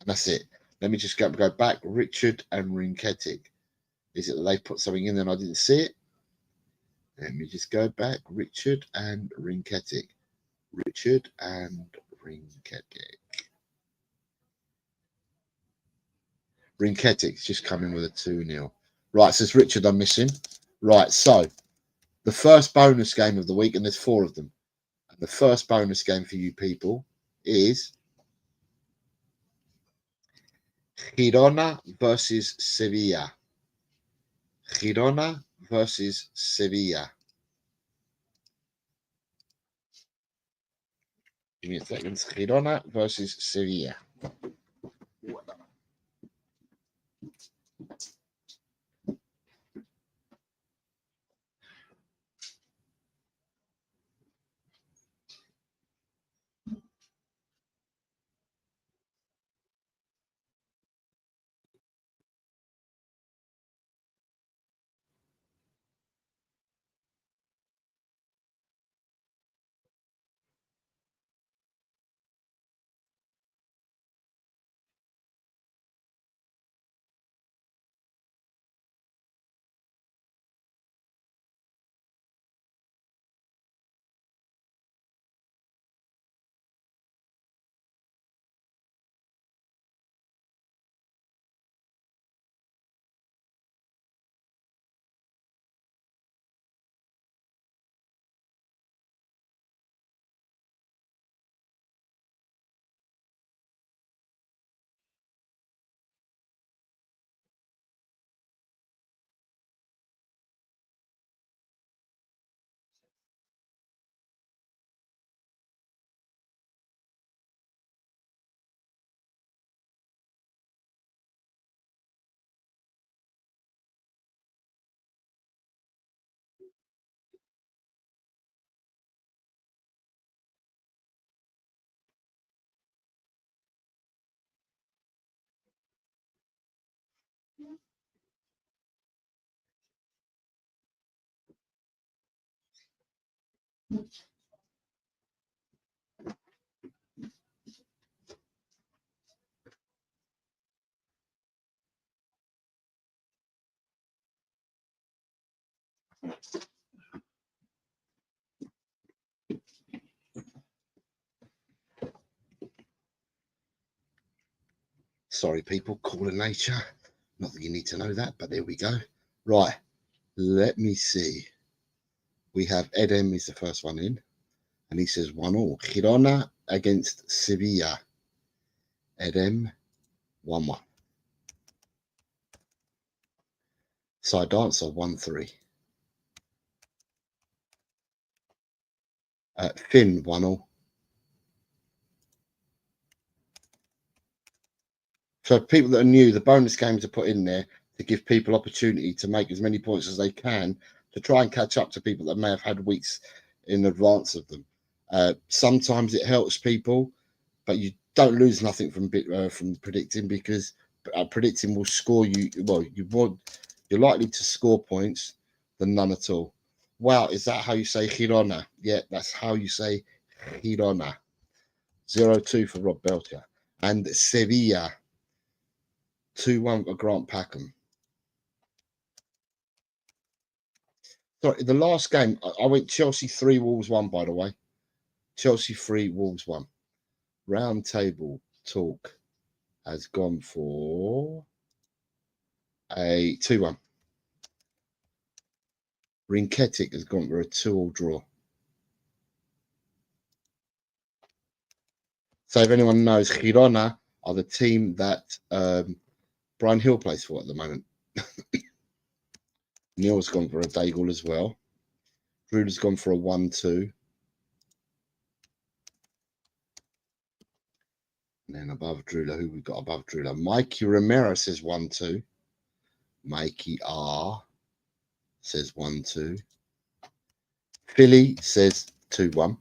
And that's it. Let me just go back. Richard and Rinketic. Is it that they put something in there and I didn't see it? Let me just go back. Richard and Rinketic. Richard and Rinketic. Rinketic's just coming with a 2-0. Right, says Richard, I'm missing. Right, so the first bonus game of the week, and there's 4 of them. And the first bonus game for you people is Girona versus Sevilla. Girona versus Sevilla. Give me a second. Girona versus Sevilla. Sorry, people, calling nature. Not that you need to know that, but there we go. Right, let me see. We have Edem is the first one in, and he says 1-1. Girona against Sevilla. Edem 1-1. Side Dancer 1-3. Finn 1-0. So people that are new, the bonus games are put in there to give people opportunity to make as many points as they can to try and catch up to people that may have had weeks in advance of them. Sometimes it helps people, but you don't lose nothing from predicting, because predicting will score you. Well, You're likely to score points than none at all. Wow, is that how you say Girona? Yeah, that's how you say Girona. 0-2 for Rob Belcher. And Sevilla, 2-1 for Grant Packham. Sorry, the last game, I went Chelsea 3, Wolves 1, by the way. Chelsea 3, Wolves 1. Round table talk has gone for a 2-1. Rinketic has gone for a 2-2 draw. So if anyone knows, Girona are the team that Brian Hill plays for at the moment. Neil's gone for a Daigle as well. Drew's gone for a 1-2. And then above Drula, who we got above Drula? Mikey Romero says 1-2. Mikey R says 1-2. Philly says 2-1.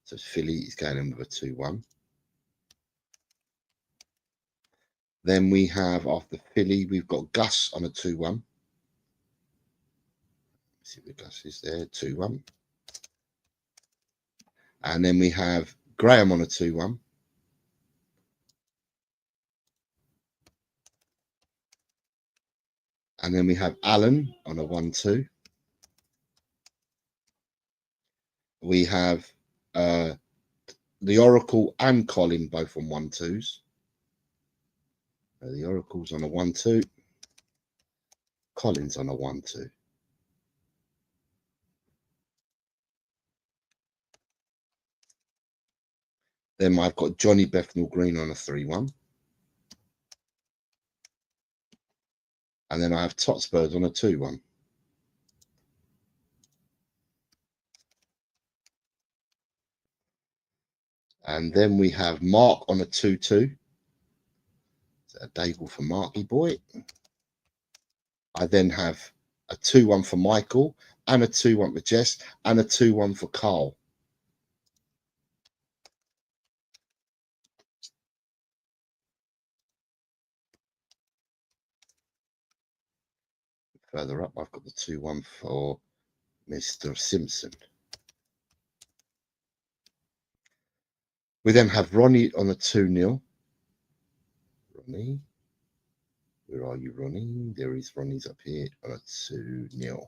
So Philly is going in with a 2-1. Then we have, after Philly, we've got Gus on a 2-1. See what Gus is there, 2-1. And then we have Graham on a 2-1. And then we have Alan on a 1-2. We have the Oracle and Colin both on 1-2s. The Oracle's on a 1-2. Colin's on a 1-2. Then I've got Johnny Bethnal Green on a 3-1. And then I have Totspurs on a 2-1. And then we have Mark on a 2-2. Is that a Daigle for Marky boy? I then have a 2-1 for Michael, and a 2-1 for Jess, and a 2-1 for Carl. Further up, I've got the 2-1 for Mr. Simpson. We then have Ronnie on a 2-0. Ronnie, where are you, Ronnie? There is Ronnie's up here on a 2-0.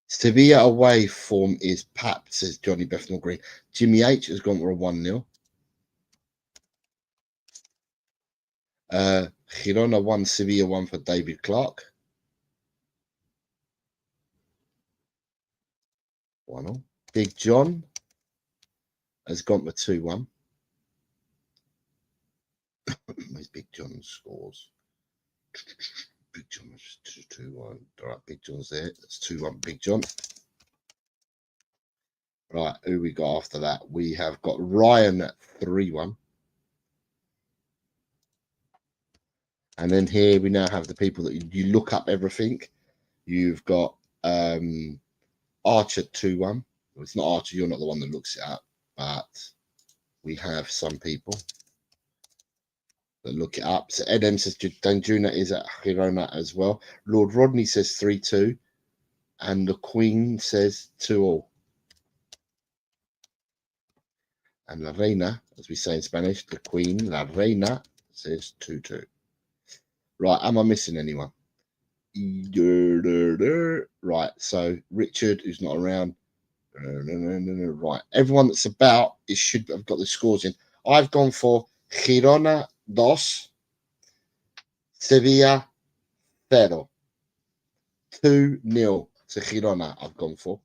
Sevilla away form is Pap, says Johnny Bethnal Green. Jimmy H has gone for a 1-0. Girona 1, Sevilla 1 for David Clark. 1-0. Big John has gone for 2-1. Where's Big John scores? Big John is 2-1. All right, Big John's there. That's 2-1, Big John. Right, who we got after that? We have got Ryan at 3-1. And then here we now have the people that you look up everything. You've got Archer 2-1. Well, it's not Archer, you're not the one that looks it up, but we have some people that look it up. So Ed M says Danjuna is at Girona as well. Lord Rodney says 3-2. And the Queen says 2-2. And La Reina, as we say in Spanish, the Queen, La Reina, says 2-2. Right, am I missing anyone? Right, so Richard, who's not around. Right, everyone that's about, it should have got the scores in. I've gone for Girona 2, Sevilla 0. 2-0 to Girona, I've gone for.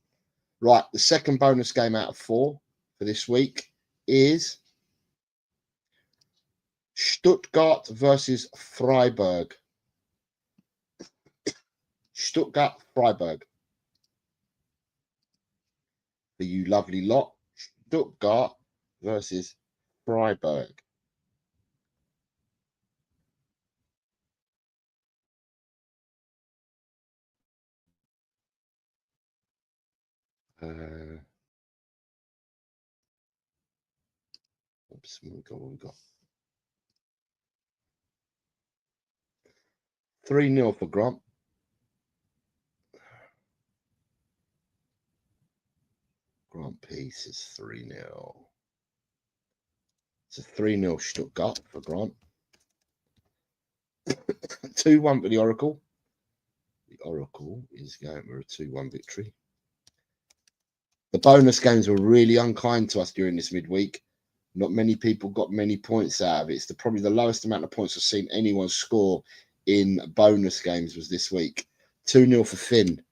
Right, the second bonus game out of 4 for this week is Stuttgart versus Freiburg. Stuttgart, Freiburg. For you lovely lot, Stuttgart versus Freiburg. Oops, what we got? 3-0 for Grant. Grant P says 3-0. It's a 3-0 Stuttgart for Grant. 2-1 for the Oracle. The Oracle is going for a 2-1 victory. The bonus games were really unkind to us during this midweek. Not many people got many points out of it. It's probably the lowest amount of points I've seen anyone score in bonus games was this week. 2-0 for Finn.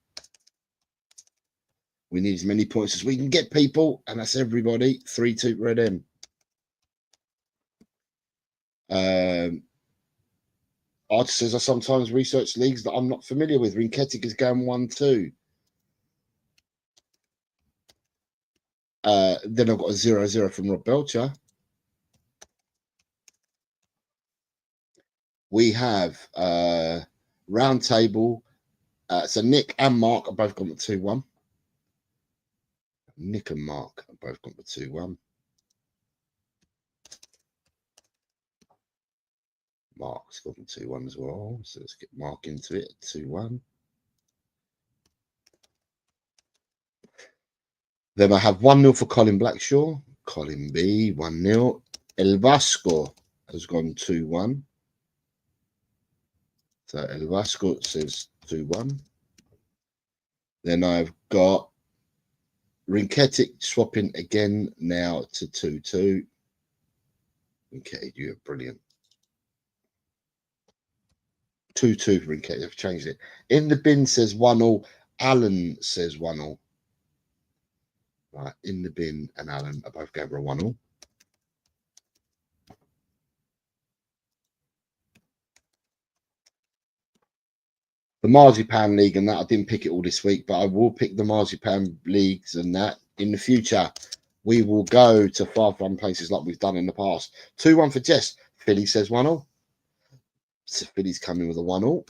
We need as many points as we can get, people, and that's everybody. 3-2 for Red M. Artist says I sometimes research leagues that I'm not familiar with. Rinketic is going 1-2. Then I've got a 0-0 from Rob Belcher. We have round table. So Nick and Mark are both gone for 2-1. Nick and Mark are both gone for 2-1. Mark's gone for 2-1 as well. So let's get Mark into it. 2-1. Then I have 1-0 for Colin Blackshaw. Colin B, 1-0. El Vasco has gone 2-1. So El Vasco says 2-1. Then I've got Rinketic swapping again now to 2-2. Rinketic, you're brilliant. 2-2 for Rinketic. I've changed it. In the bin says 1-0. Alan says 1-0. Right, in the bin and Alan are both going for a 1-0. The Marzipan League and that, I didn't pick it all this week, but I will pick the Marzipan Leagues and that in the future. We will go to far-flung places like we've done in the past. 2-1 for Jess. Philly says 1-0. So Philly's coming with a 1-0.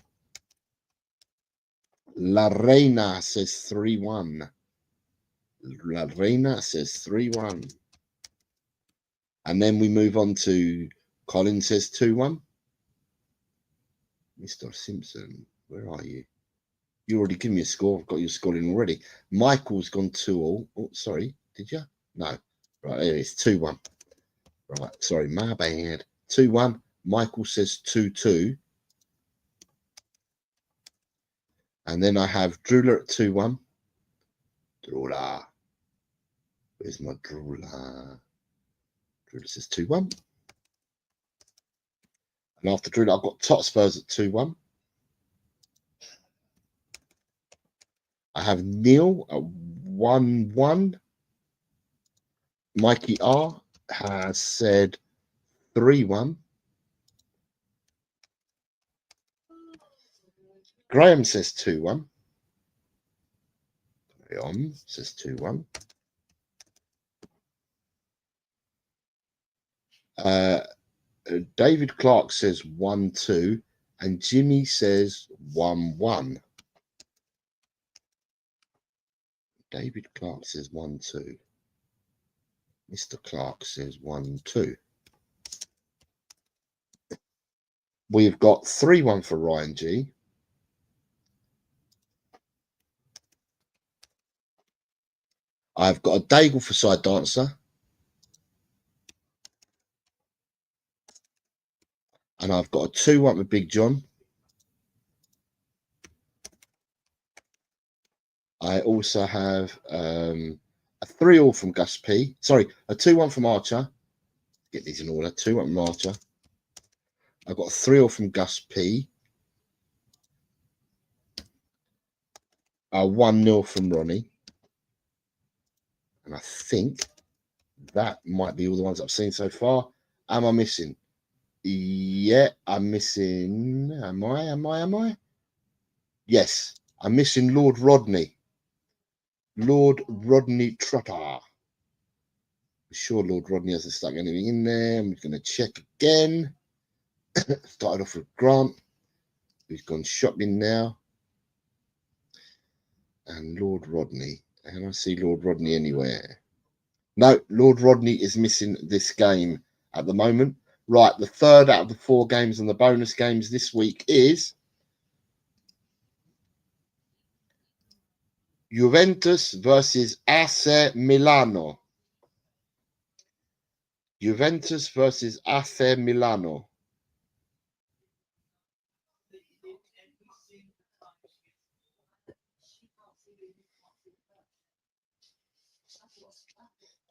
La Reina says 3-1. La Reina says 3-1. And then we move on to Colin says 2-1. Mr. Simpson, where are you? You already given me a score. I've got your scoring already. Michael's gone 2-0. Oh, sorry. Did you? No. Right, there it is. 2-1. Right, sorry. My bad. 2-1. Michael says 2-2. And then I have Drooler at 2-1. Drooler. Where's my Drooler? Drooler says 2-1. And after Drooler, I've got Tot Spurs at 2-1. I have Neil at 1-1. Mikey R has said 3-1. Graham says 2-1. Graham says 2-1. David Clark says 1-2. And Jimmy says 1-1. David Clark says 1-2. Mr. Clark says 1-2. We've got 3-1 for Ryan G. I've got a Daigle for Side Dancer. And I've got a 2-1 with Big John. I also have a 3-all from Gus P. Sorry, a 2-1 from Archer. Get these in order. 2-1 from Archer. I've got a 3-all from Gus P. A 1-0 from Ronnie. And I think that might be all the ones I've seen so far. Am I missing? Yeah, I'm missing. Am I? Yes, I'm missing Lord Rodney. Lord Rodney Trotter. I'm sure Lord Rodney hasn't stuck anything in there. I'm going to check again. Started off with Grant, who's gone shopping now. And Lord Rodney. And I see Lord Rodney anywhere. No, Lord Rodney is missing this game at the moment. Right, the third out of the 4 games and the bonus games this week is Juventus versus AC Milano. Juventus versus AC Milano.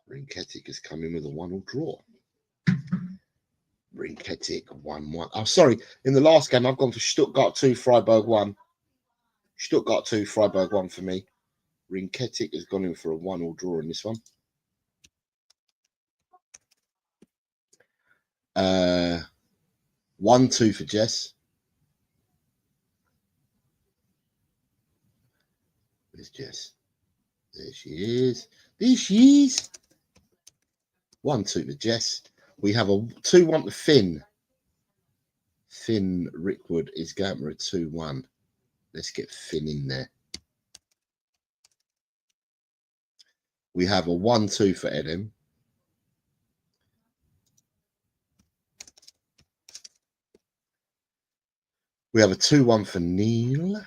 Rinketic has come in with a 1-1 draw. Rinketic 1-1. Oh, sorry. In the last game, I've gone for Stuttgart 2, Freiburg 1. Stuttgart 2, Freiburg 1 for me. Rinketic has gone in for a 1-1 draw in this one. 1-2 for Jess. Where's Jess? There she is. There she is. 1-2 for Jess. We have a 2-1 for Finn. Finn Rickwood is going for a 2-1. Let's get Finn in there. We have a 1-2 for Edem. We have a 2-1 for Neil.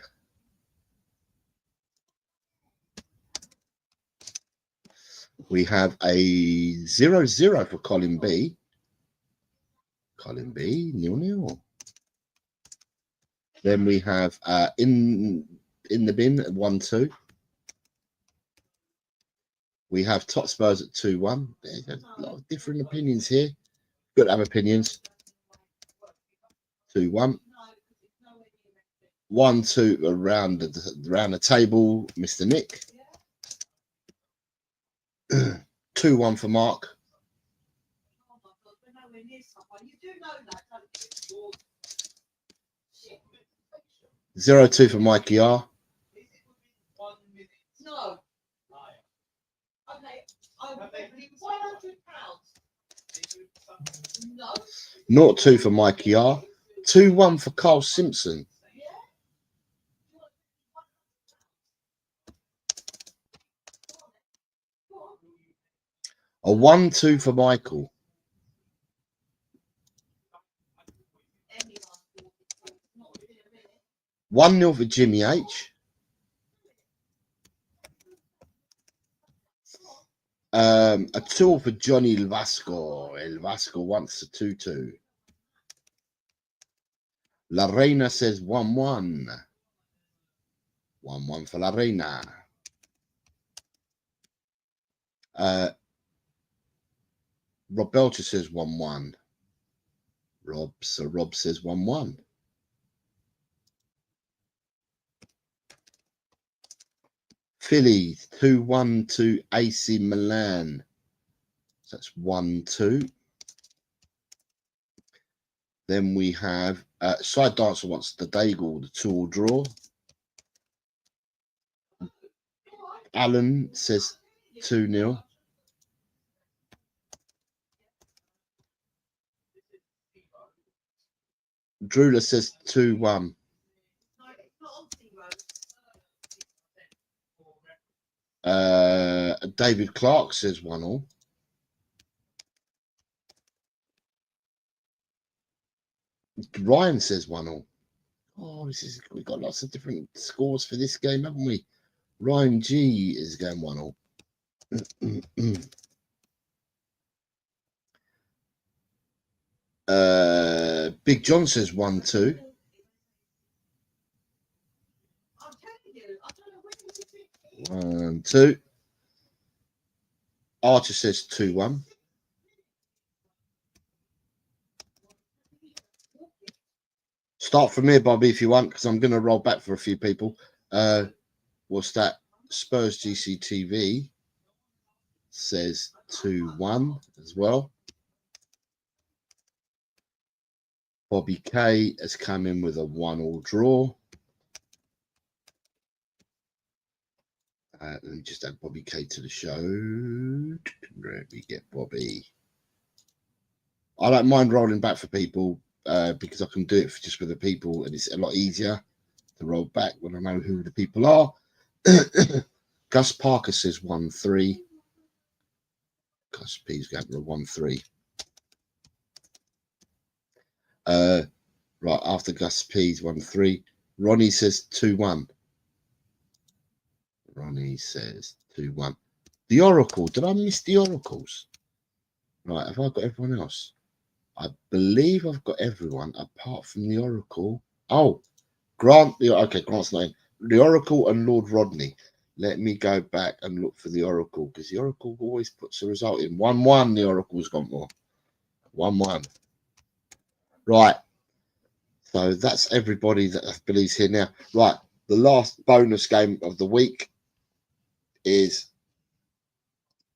We have a 0-0 for Colin B. Colin B, 0-0. Then we have in the bin at 1-2. We have Top Spurs at 2-1. There's a lot of different opinions here. Good to have opinions. 2-1. 1-2 around the table, Mr. Nick. 2-1 for Mark. 0-2 for Mikey R. No. Okay. 0-2 for Mikey R. 2-1 for Carl Simpson. A 1-2 for Michael. $1-0 for Jimmy H. A 2 for Johnny El Vasco. El Vasco wants a 2-2. La Reina says 1-1. 1-1 for La Reina. Rob Belcher says 1-1. Rob says 1-1. Philly 2-1 to AC Milan. So that's 1-2. Then we have Side Dancer wants the Daigle, the 2-2 draw. Alan says 2-0. Drula says 2-1. David Clark says 1-1. Ryan says 1-1. Oh, we've got lots of different scores for this game, haven't we? Ryan G is going 1-1. Big John says 1-2. One, 2. Archer says 2-1. Start from here, Bobby, if you want, because I'm going to roll back for a few people. What's that? Spurs GCTV says 2-1 as well. Bobby K has come in with a 1-1 draw. Let me just add Bobby K to the show. Let me get Bobby. I don't mind rolling back for people because I can do it just for the people, and it's a lot easier to roll back when I know who the people are. Gus Parker says 1-3. Gus P's going for a 1-3. Right after Gus P's 1-3, Ronnie says 2-1. Ronnie says 2-1. The Oracle. Did I miss the Oracles? Right, have I got everyone else? I believe I've got everyone apart from the Oracle. Oh, Grant. Okay, Grant's not in. The Oracle and Lord Rodney. Let me go back and look for the Oracle, because the Oracle always puts a result in. 1-1, the Oracle's gone more. 1-1. Right. So that's everybody that I believe is here now. Right. The last bonus game of the week is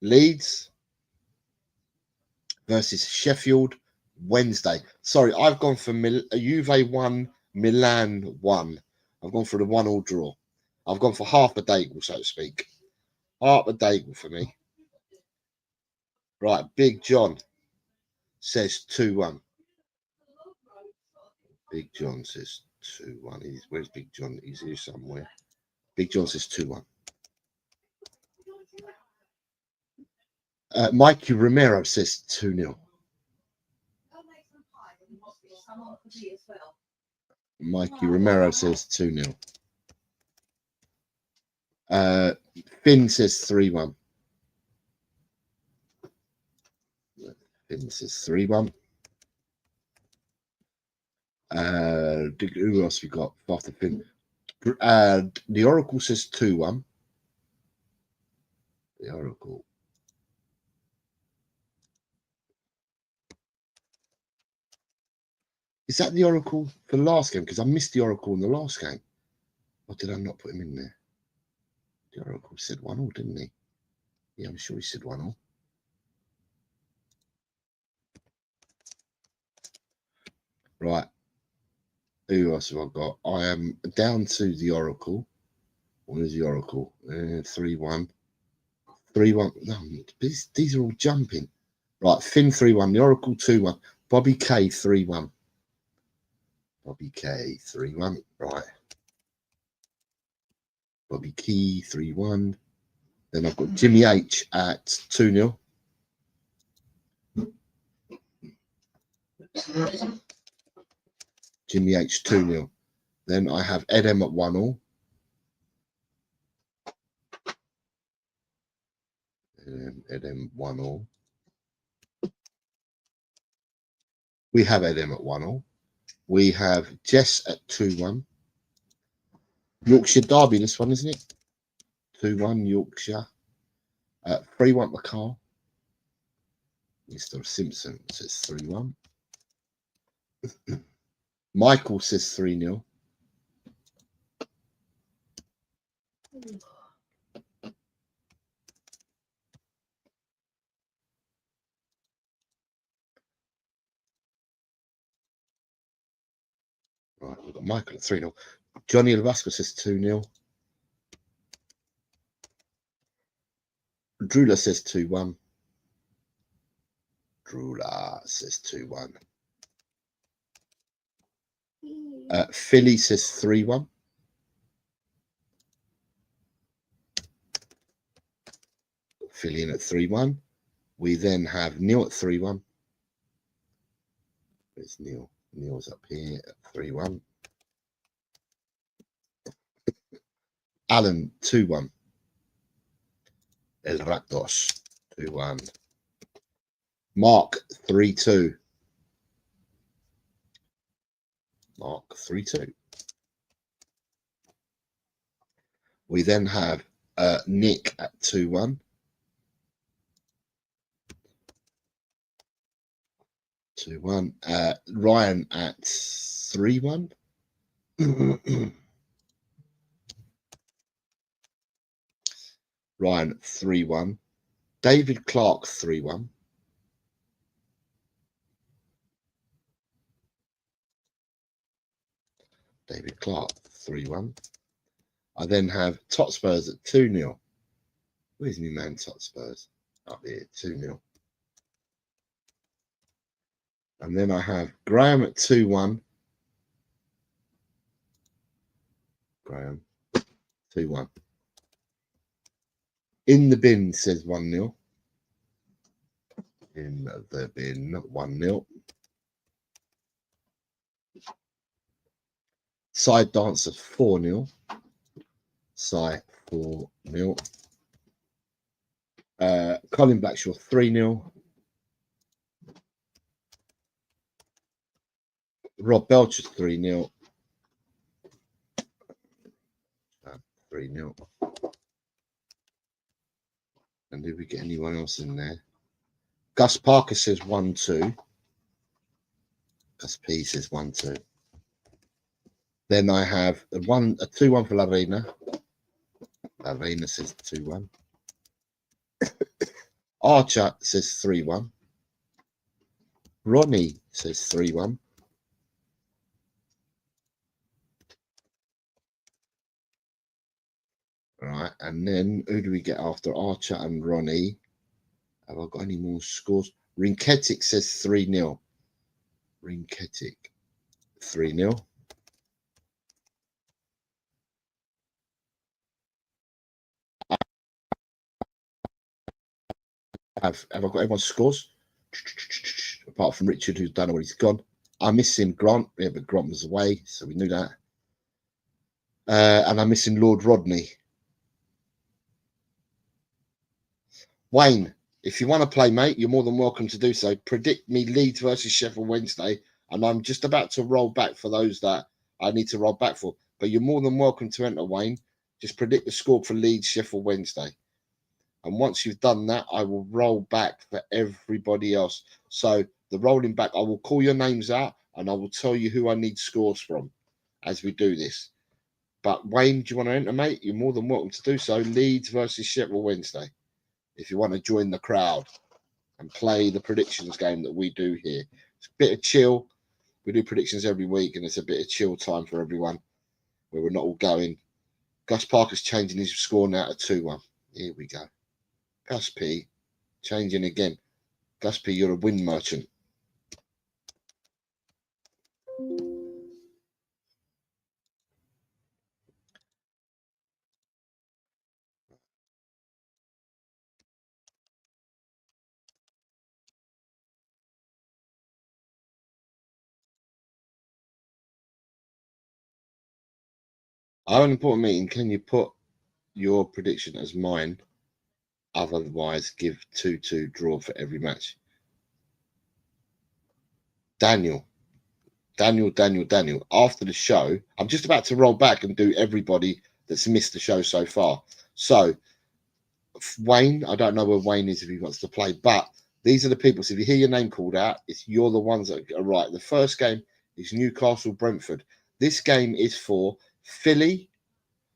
Leeds versus Sheffield Wednesday. Sorry, I've gone for Juve 1, Milan 1. I've gone for the 1-1 draw. I've gone for half a daigle, so to speak. Half a daigle for me. Right, Big John says 2-1. Big John says 2-1. Where's Big John? He's here somewhere. Big John says 2-1. Mikey Romero says 2-0. Mikey Romero says 2-0. Finn says 3-1. Finn says 3-1. Who else we got after Finn? The Oracle says 2-1. The Oracle. Is that the Oracle for the last game? Because I missed the Oracle in the last game. Or did I not put him in there? The Oracle said 1-1, didn't he? Yeah, I'm sure he said 1-1. Right. Who else have I got? I am down to the Oracle. What is the Oracle? 3-1. 3-1. No, these are all jumping. Right. Finn 3-1. The Oracle 2-1. Bobby K 3-1. Bobby K 3-1. Right. Bobby Key 3-1. Then I've got Jimmy H at 2-0. Jimmy H 2-0. Then I have Ed M at 1-1. Ed M 1-1. We have Ed M at 1-1. We have Jess at 2-1. Yorkshire Derby, this one, isn't it? 2-1 Yorkshire. 3-1 McCall. Mr. Simpson says 3-1. Michael says 3-0. Right, we've got Michael at 3-0. Johnny Labasco says 2-0. Drula says 2-1. Drula says 2-1. Philly says 3-1. Philly in at 3-1. We then have Neil at 3-1. Where's Neil? Neil's up here at 3-1. Alan 2-1. El Rakdos 2-1. Mark 3-2. Mark 3-2. We then have Nick at 2-1. 2-1. Ryan at 3-1. Ryan at 3-1. David Clark 3-1. David Clark 3-1. I then have Tot Spurs at 2-0. Where's my man Tot Spurs? Up here, 2-0. And then I have Graham at 2-1. Graham, 2-1. In the bin says 1-0. In the bin, 1-0. Side dancer 4-0. Side 4-0. Colin Blackshaw 3-0. Rob Belcher 3-0. 3-0. And did we get anyone else in there? Gus Parker says 1-2. Gus P says 1-2. Then I have a 2-1 for Larina. Larina says 2-1. Archer says 3-1. Ronnie says 3-1. All right, and then who do we get after Archer and Ronnie? Have I got any more scores? Rinketic says 3-0. Rinketic 3-0. Have I got everyone's scores? Apart from Richard, who's done what he's gone. I'm missing Grant. Yeah, but Grant was away, so we knew that. And I'm missing Lord Rodney. Wayne, if you want to play, mate, you're more than welcome to do so. Predict me Leeds versus Sheffield Wednesday. And I'm just about to roll back for those that I need to roll back for. But you're more than welcome to enter, Wayne. Just predict the score for Leeds Sheffield Wednesday. And once you've done that, I will roll back for everybody else. So the rolling back, I will call your names out and I will tell you who I need scores from as we do this. But Wayne, do you want to enter, mate? You're more than welcome to do so. Leeds versus Sheffield Wednesday. If you want to join the crowd and play the predictions game that we do here. It's a bit of chill. We do predictions every week and it's a bit of chill time for everyone where we're not all going. Gus Parker's changing his score now to 2-1. Here we go. Gus P, changing again. Gus P, you're a win merchant. I have an important meeting. Can you put your prediction as mine? Otherwise, give 2-2 draw for every match. Daniel. After the show, I'm just about to roll back and do everybody that's missed the show so far. So, Wayne, I don't know where Wayne is if he wants to play, but these are the people. So if you hear your name called out, you're the ones that are right. The first game is Newcastle Brentford. This game is for Philly,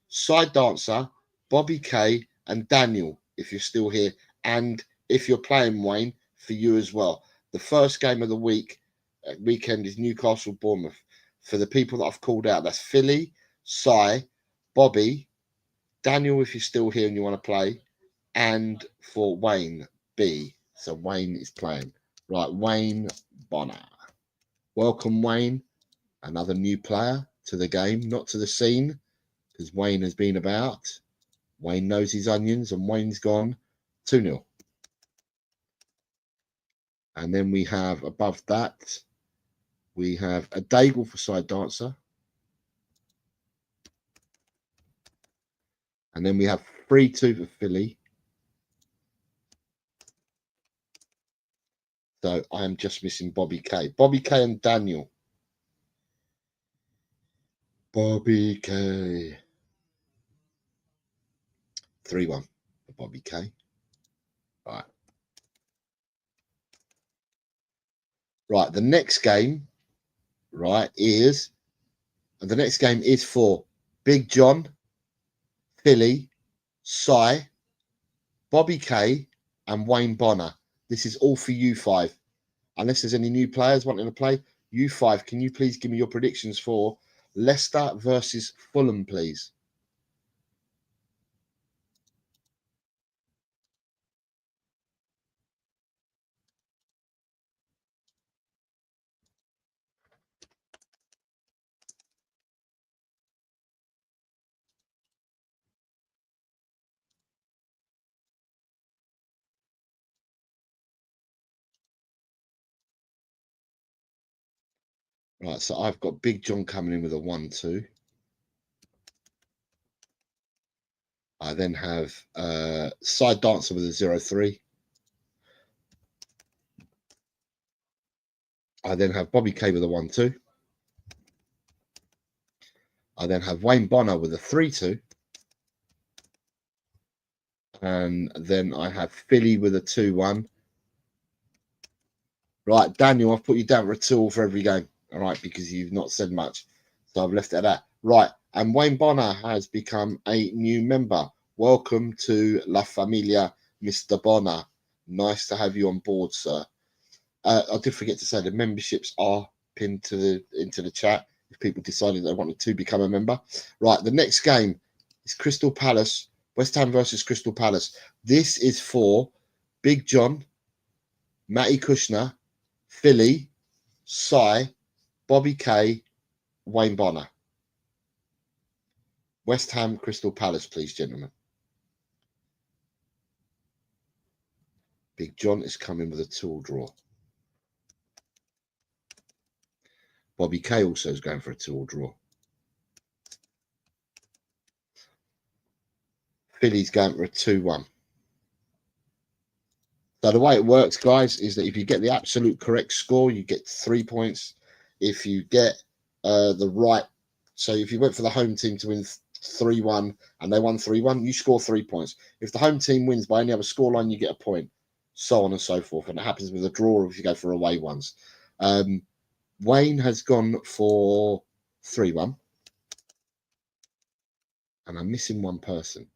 Side Dancer, Bobby K, and Daniel, if you're still here. And if you're playing, Wayne, for you as well. The first game of the weekend is Newcastle Bournemouth. For the people that I've called out, that's Philly, Cy, Bobby, Daniel, if you're still here and you want to play, and for Wayne B. So Wayne is playing. Right, Wayne Bonner. Welcome, Wayne. Another new player to the game, not to the scene, because Wayne has been about. Wayne knows his onions, and Wayne's gone 2-0. And then we have above that, we have a Daigle for Side Dancer. And then we have 3-2 for Philly. So I am just missing Bobby K. Bobby K and Daniel. Bobby K. 3-1 for Bobby K. Right. Right, the next game, right, is for Big John, Philly, Cy, Bobby K, and Wayne Bonner. This is all for you five. Unless there's any new players wanting to play, you five, can you please give me your predictions for Leicester versus Fulham, please? Right, so I've got Big John coming in with a 1-2. I then have Side Dancer with a 0-3. I then have Bobby K with a 1-2. I then have Wayne Bonner with a 3-2. And then I have Philly with a 2-1. Right, Daniel, I've put you down for a 2 for every game. All right, because you've not said much. So I've left it at that. Right, and Wayne Bonner has become a new member. Welcome to La Familia, Mr. Bonner. Nice to have you on board, sir. I did forget to say the memberships are pinned into the chat if people decided they wanted to become a member. Right, the next game is Crystal Palace, West Ham versus Crystal Palace. This is for Big John, Matty Kushner, Philly, Cy, Bobby K, Wayne Bonner. West Ham, Crystal Palace, please, gentlemen. Big John is coming with a 2 draw. Bobby K also is going for a 2 draw. Philly's going for a 2-1. So the way it works, guys, is that if you get the absolute correct score, you get 3 points. If you get the right, so if you went for the home team to win 3-1 and they won 3-1, you score 3 points. If the home team wins by any other scoreline, you get a point, so on and so forth. And it happens with a draw if you go for away ones. Wayne has gone for 3-1. And I'm missing one person.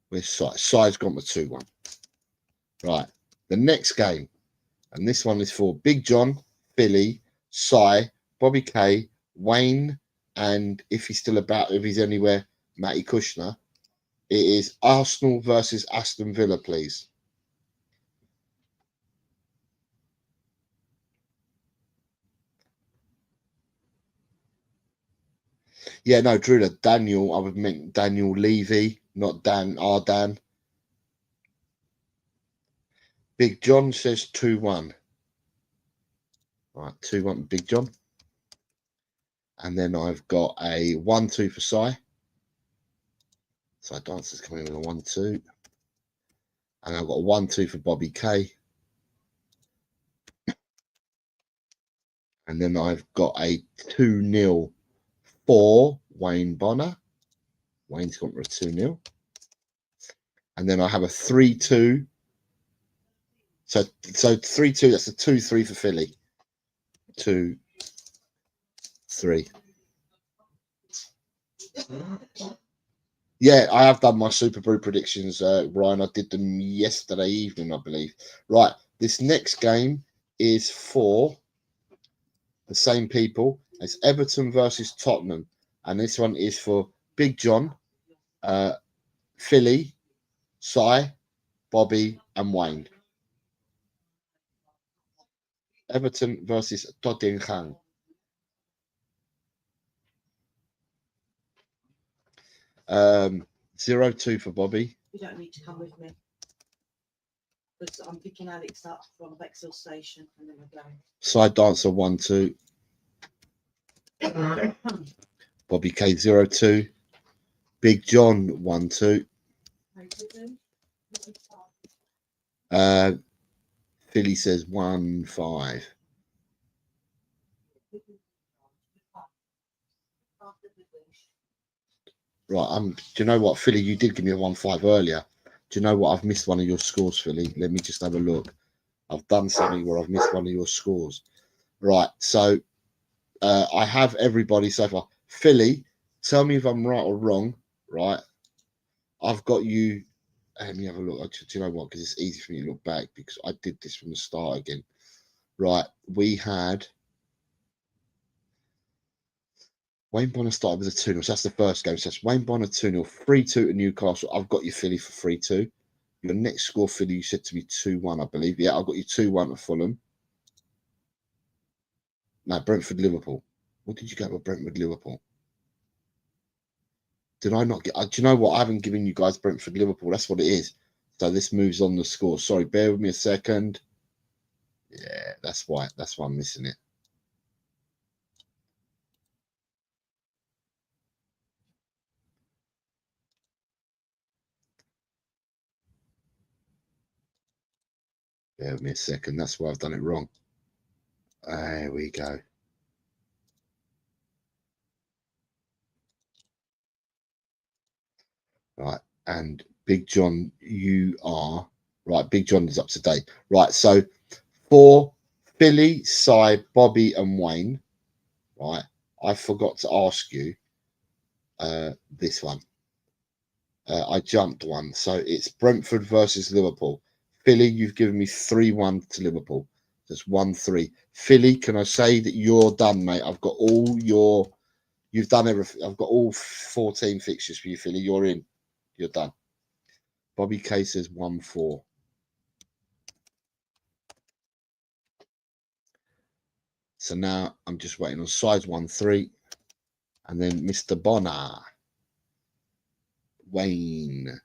Where's Cy? Cy's gone for 2-1. Right. The next game, and this one is for Big John, Philly, Cy, Bobby K, Wayne, and if he's still about, if he's anywhere, Matty Kushner. It is Arsenal versus Aston Villa, please. Yeah, no, Driller, Daniel, I would meant Daniel Levy, not Dan Ardan. Big John says 2-1. Right, 2-1 Big John. And then I've got a 1-2 for Cy. So Dancer's coming in with a 1-2. And I've got a 1-2 for Bobby K. And then I've got a 2-0 for Wayne Bonner. Wayne's gone for a 2-0. And then I have a 3-2. So 3-2, that's a 2-3 for Philly. 2-3. Yeah, I have done my Super Brew predictions, Ryan. I did them yesterday evening, I believe. Right, this next game is for the same people. It's Everton versus Tottenham. And this one is for Big John, Philly, Cy, Bobby, and Wayne. Everton versus Tottenham. 0-2 for Bobby. You don't need to come with me. Because I'm picking Alex up from Bexhill Station and then we're going. Side Dancer 1-2. Bobby K 0-2. Big John 1-2. Philly says 1-5. Right, do you know what, Philly? You did give me a 1-5 earlier. Do you know what? I've missed one of your scores, Philly. Let me just have a look. I've done something where I've missed one of your scores. Right, so I have everybody so far. Philly, tell me if I'm right or wrong. Right, I've got you. Let me have a look. Do you know what? Because it's easy for me to look back because I did this from the start again. Right, we had Wayne Bonner started with a 2-0. So that's the first game. So that's Wayne Bonner 2-0, 3-2 to Newcastle. I've got you Philly for 3-2. Your next score, Philly, you said to me 2-1, I believe. Yeah, I've got you 2-1 to Fulham. No, Brentford, Liverpool. What did you get with Brentford, Liverpool? Did I not get? Do you know what? I haven't given you guys Brentford, Liverpool. That's what it is. So this moves on the score. Sorry, bear with me a second. Yeah, that's why. That's why I'm missing it. Bear with me a second. That's why I've done it wrong. There we go. Right. And Big John, you are right. Big John is up to date. Right. So for Philly, Cy, Bobby, and Wayne, right, I forgot to ask you this one. I jumped one. So it's Brentford versus Liverpool. Philly, you've given me 3-1 to Liverpool. That's 1-3. Philly, can I say that you're done, mate? I've got all your, you've done everything. I've got all 14 fixtures for you, Philly. You're in. You're done. Bobby K says 1-4. So now I'm just waiting on size 1-3. And then Mr. Bonner. Wayne.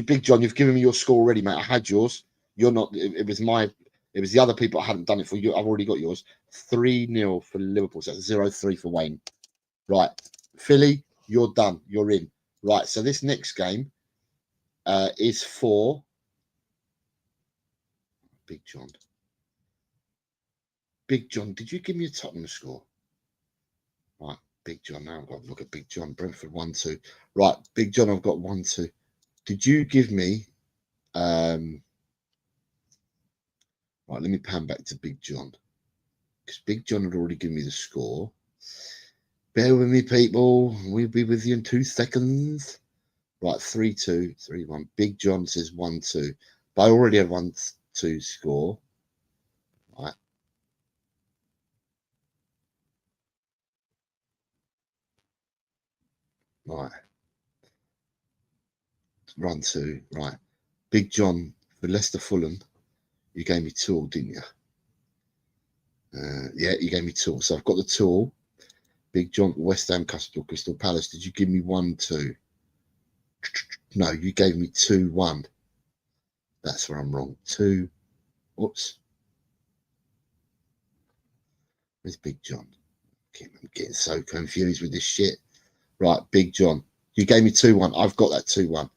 Big John, you've given me your score already, mate. I had yours. You're not. It was the other people I hadn't done it for. You, I've already got yours. 3-0 for Liverpool. So that's 0-3 for Wayne. Right, Philly, you're done. You're in. Right. So this next game is for Big John. Big John, did you give me a Tottenham score? Right, Big John. Now I've got to look at Big John. Brentford 1-2. Right, Big John, I've got 1-2. Did you give me? Right, let me pan back to Big John because Big John had already given me the score. Bear with me, people. We'll be with you in 2 seconds. Right, 3-2, 3-1. Big John says 1-2. But I already had 1-2 score. Right. Right. Run 2. Right. Big John for Leicester Fulham. You gave me 2, didn't you? Yeah, you gave me 2. So I've got the 2. Big John, West Ham, Crystal Palace. Did you give me 1-2? No, you gave me 2-1. That's where I'm wrong. 2. Whoops. Where's Big John? I'm getting so confused with this shit. Right, Big John. You gave me 2-1. I've got that 2-1.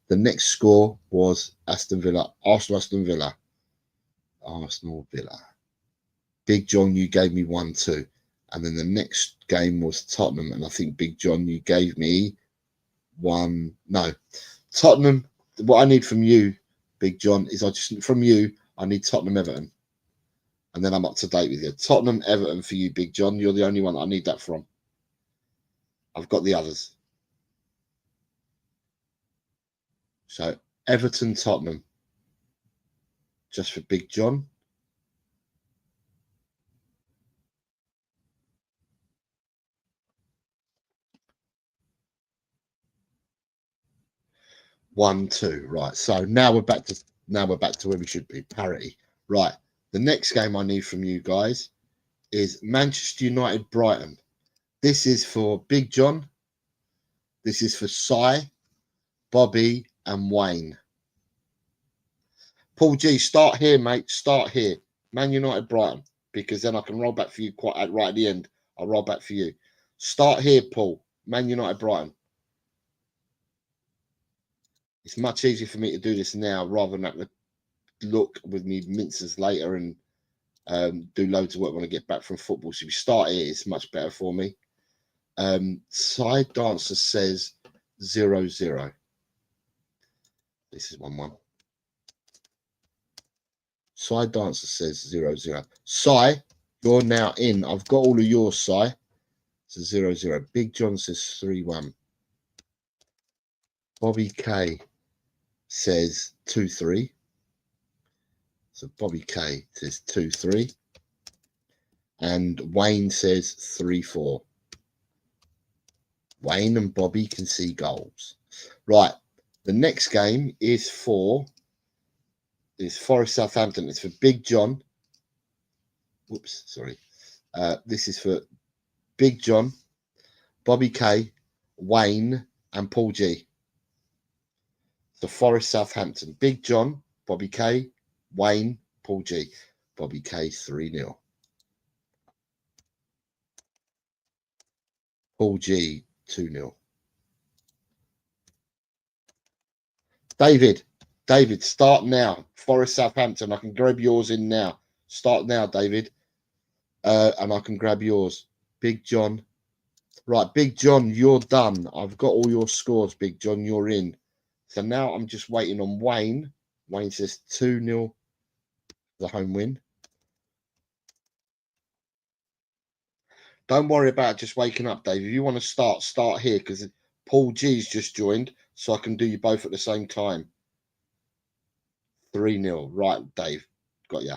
The next score was Aston Villa. Aston Villa. Big John, you gave me 1-2. And then the next game was Tottenham. And I think, Big John, you gave me 1. No. Tottenham. What I need from you, Big John, is I need Tottenham Everton. And then I'm up to date with you. Tottenham Everton for you, Big John. You're the only one I need that from. I've got the others. So Everton, Tottenham. Just for Big John. One, 2. Right. So now we're back to where we should be. Parity. Right. The next game I need from you guys is Manchester United Brighton. This is for Big John. This is for Cy, Bobby, and Wayne. Paul G, start here, mate. Start here. Man United Brighton. Because then I can roll back for you right at the end. I'll roll back for you. Start here, Paul. Man United Brighton. It's much easier for me to do this now rather than have to look with me minces later and do loads of work when I get back from football. So if you start here, it's much better for me. Side Dancer says 0-0. This is 1-1. Side Dancer says 0-0. Sai, you're now in. I've got all of yours, Sai. So 0-0. Big John says 3-1. Bobby K says 2-3. So Bobby K says 2-3. And Wayne says 3-4. Wayne and Bobby can see goals. Right. The next game is Forest Southampton. It's for Big John. Whoops, sorry. This is for Big John, Bobby K, Wayne, and Paul G. The Forest Southampton. Big John, Bobby K, Wayne, Paul G. Bobby K 3-0. Paul G 2-0. David, start now. Forest Southampton. I can grab yours in now. Start now, David. And I can grab yours. Big John. Right, Big John, you're done. I've got all your scores, Big John. You're in. So now I'm just waiting on Wayne. Wayne says 2-0, the home win. Don't worry about just waking up, Dave. If you want to start here, because Paul G's just joined, so I can do you both at the same time. 3-0. Right, Dave. Got ya.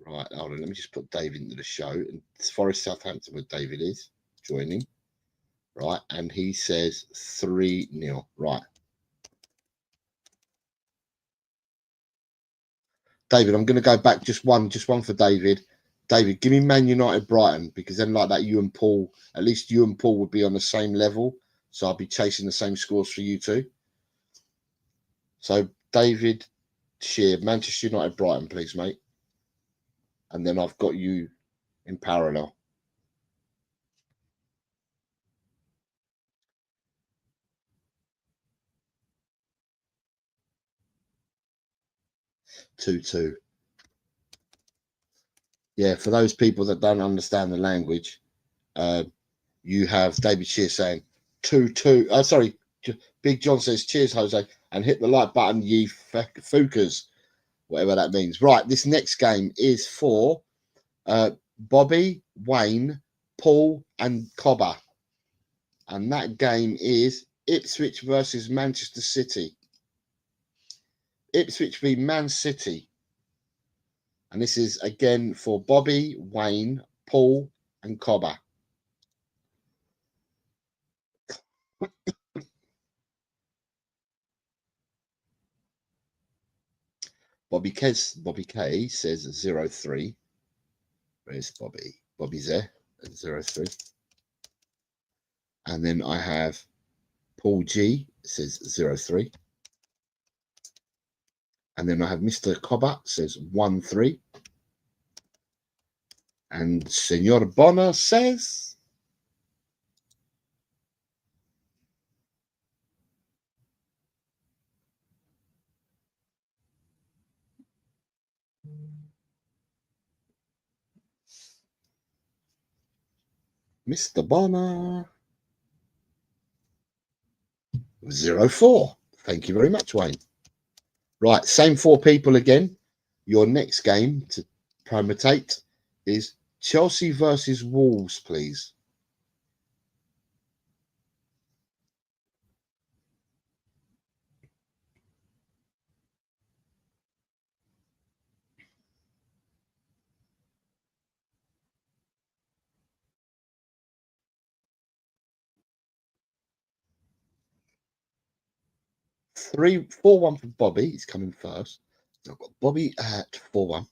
Right, hold on. Let me just put Dave into the show. And it's Forest Southampton where David is joining. Right, and he says 3-0. Right. David, I'm going to go back just one for David. David, give me Man United Brighton, because then like that, you and Paul, at least you and Paul would be on the same level. So I'll be chasing the same scores for you two. So David Shear, Manchester United Brighton, please, mate. And then I've got you in parallel. Two. Yeah, for those people that don't understand the language, you have David Shear saying 2-2. Sorry, Big John says cheers, Jose, and hit the like button, ye fookers, whatever that means. Right, this next game is for Bobby, Wayne, Paul, and Cobber, and that game is Ipswich versus Manchester City. Ipswich v Man City. And this is again for Bobby, Wayne, Paul, and Cobber. Bobby K says 0-3. Where's Bobby? Bobby's there at 0-3. And then I have Paul G says 0-3. And then I have Mr. Cobber says 1-3. And Senor Bonner says Mr. Bonner 0-4. Thank you very much, Wayne. Right, same four people again. Your next game to promotate is Chelsea versus Wolves, please. Three, 4-1 for Bobby. He's coming first. I've got Bobby at 4-1.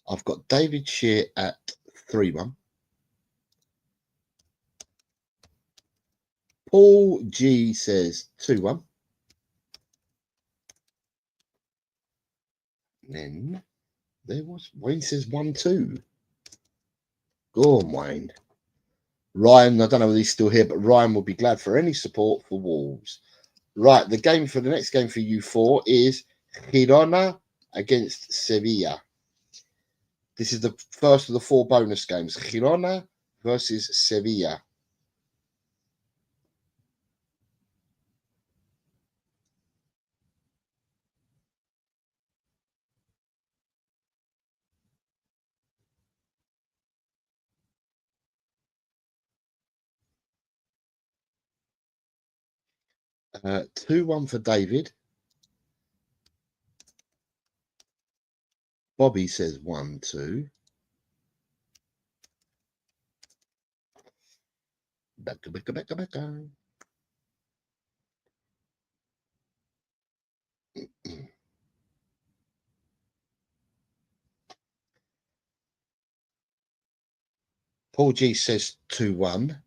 I've got David Shear at 3-1. Paul G says 2-1. Then there was Wayne says 1-2. Go on, Wayne. Ryan, I don't know whether he's still here, but Ryan will be glad for any support for Wolves. Right, the next game for you four is Girona against Sevilla. This is the first of the four bonus games. Girona versus Sevilla. Uh, 2-1 for David. Bobby says 1-2. Back. Paul G says 2-1.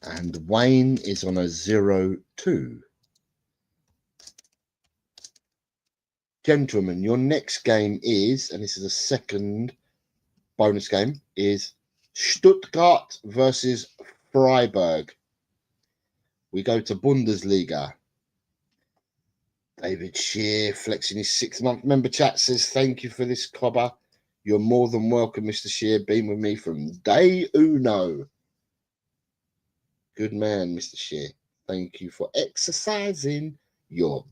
And Wayne is on a 0-2. Gentlemen, your next game is, and this is a second bonus game, is Stuttgart versus Freiburg. We go to Bundesliga. David Shear, flexing his 6-month member chat, says, thank you for this, Cobber. You're more than welcome, Mr. Shear. Been with me from day uno. Good man, Mr. Shear. Thank you for exercising your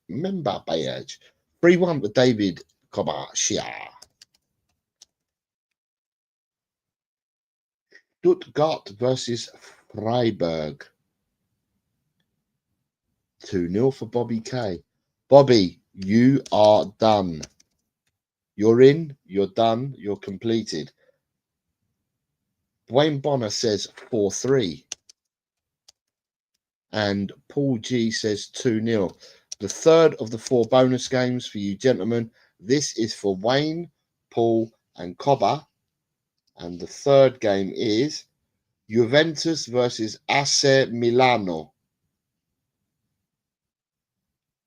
member badge. 3-1 with David Cobber Shear. Stuttgart versus Freiburg. 2-0 for Bobby K. Bobby, you are done. You're in, you're done, you're completed. Wayne Bonner says 4-3. And Paul G says 2-0. The third of the 4 bonus games for you gentlemen. This is for Wayne, Paul, and Cobber. And the third game is Juventus versus AC Milano.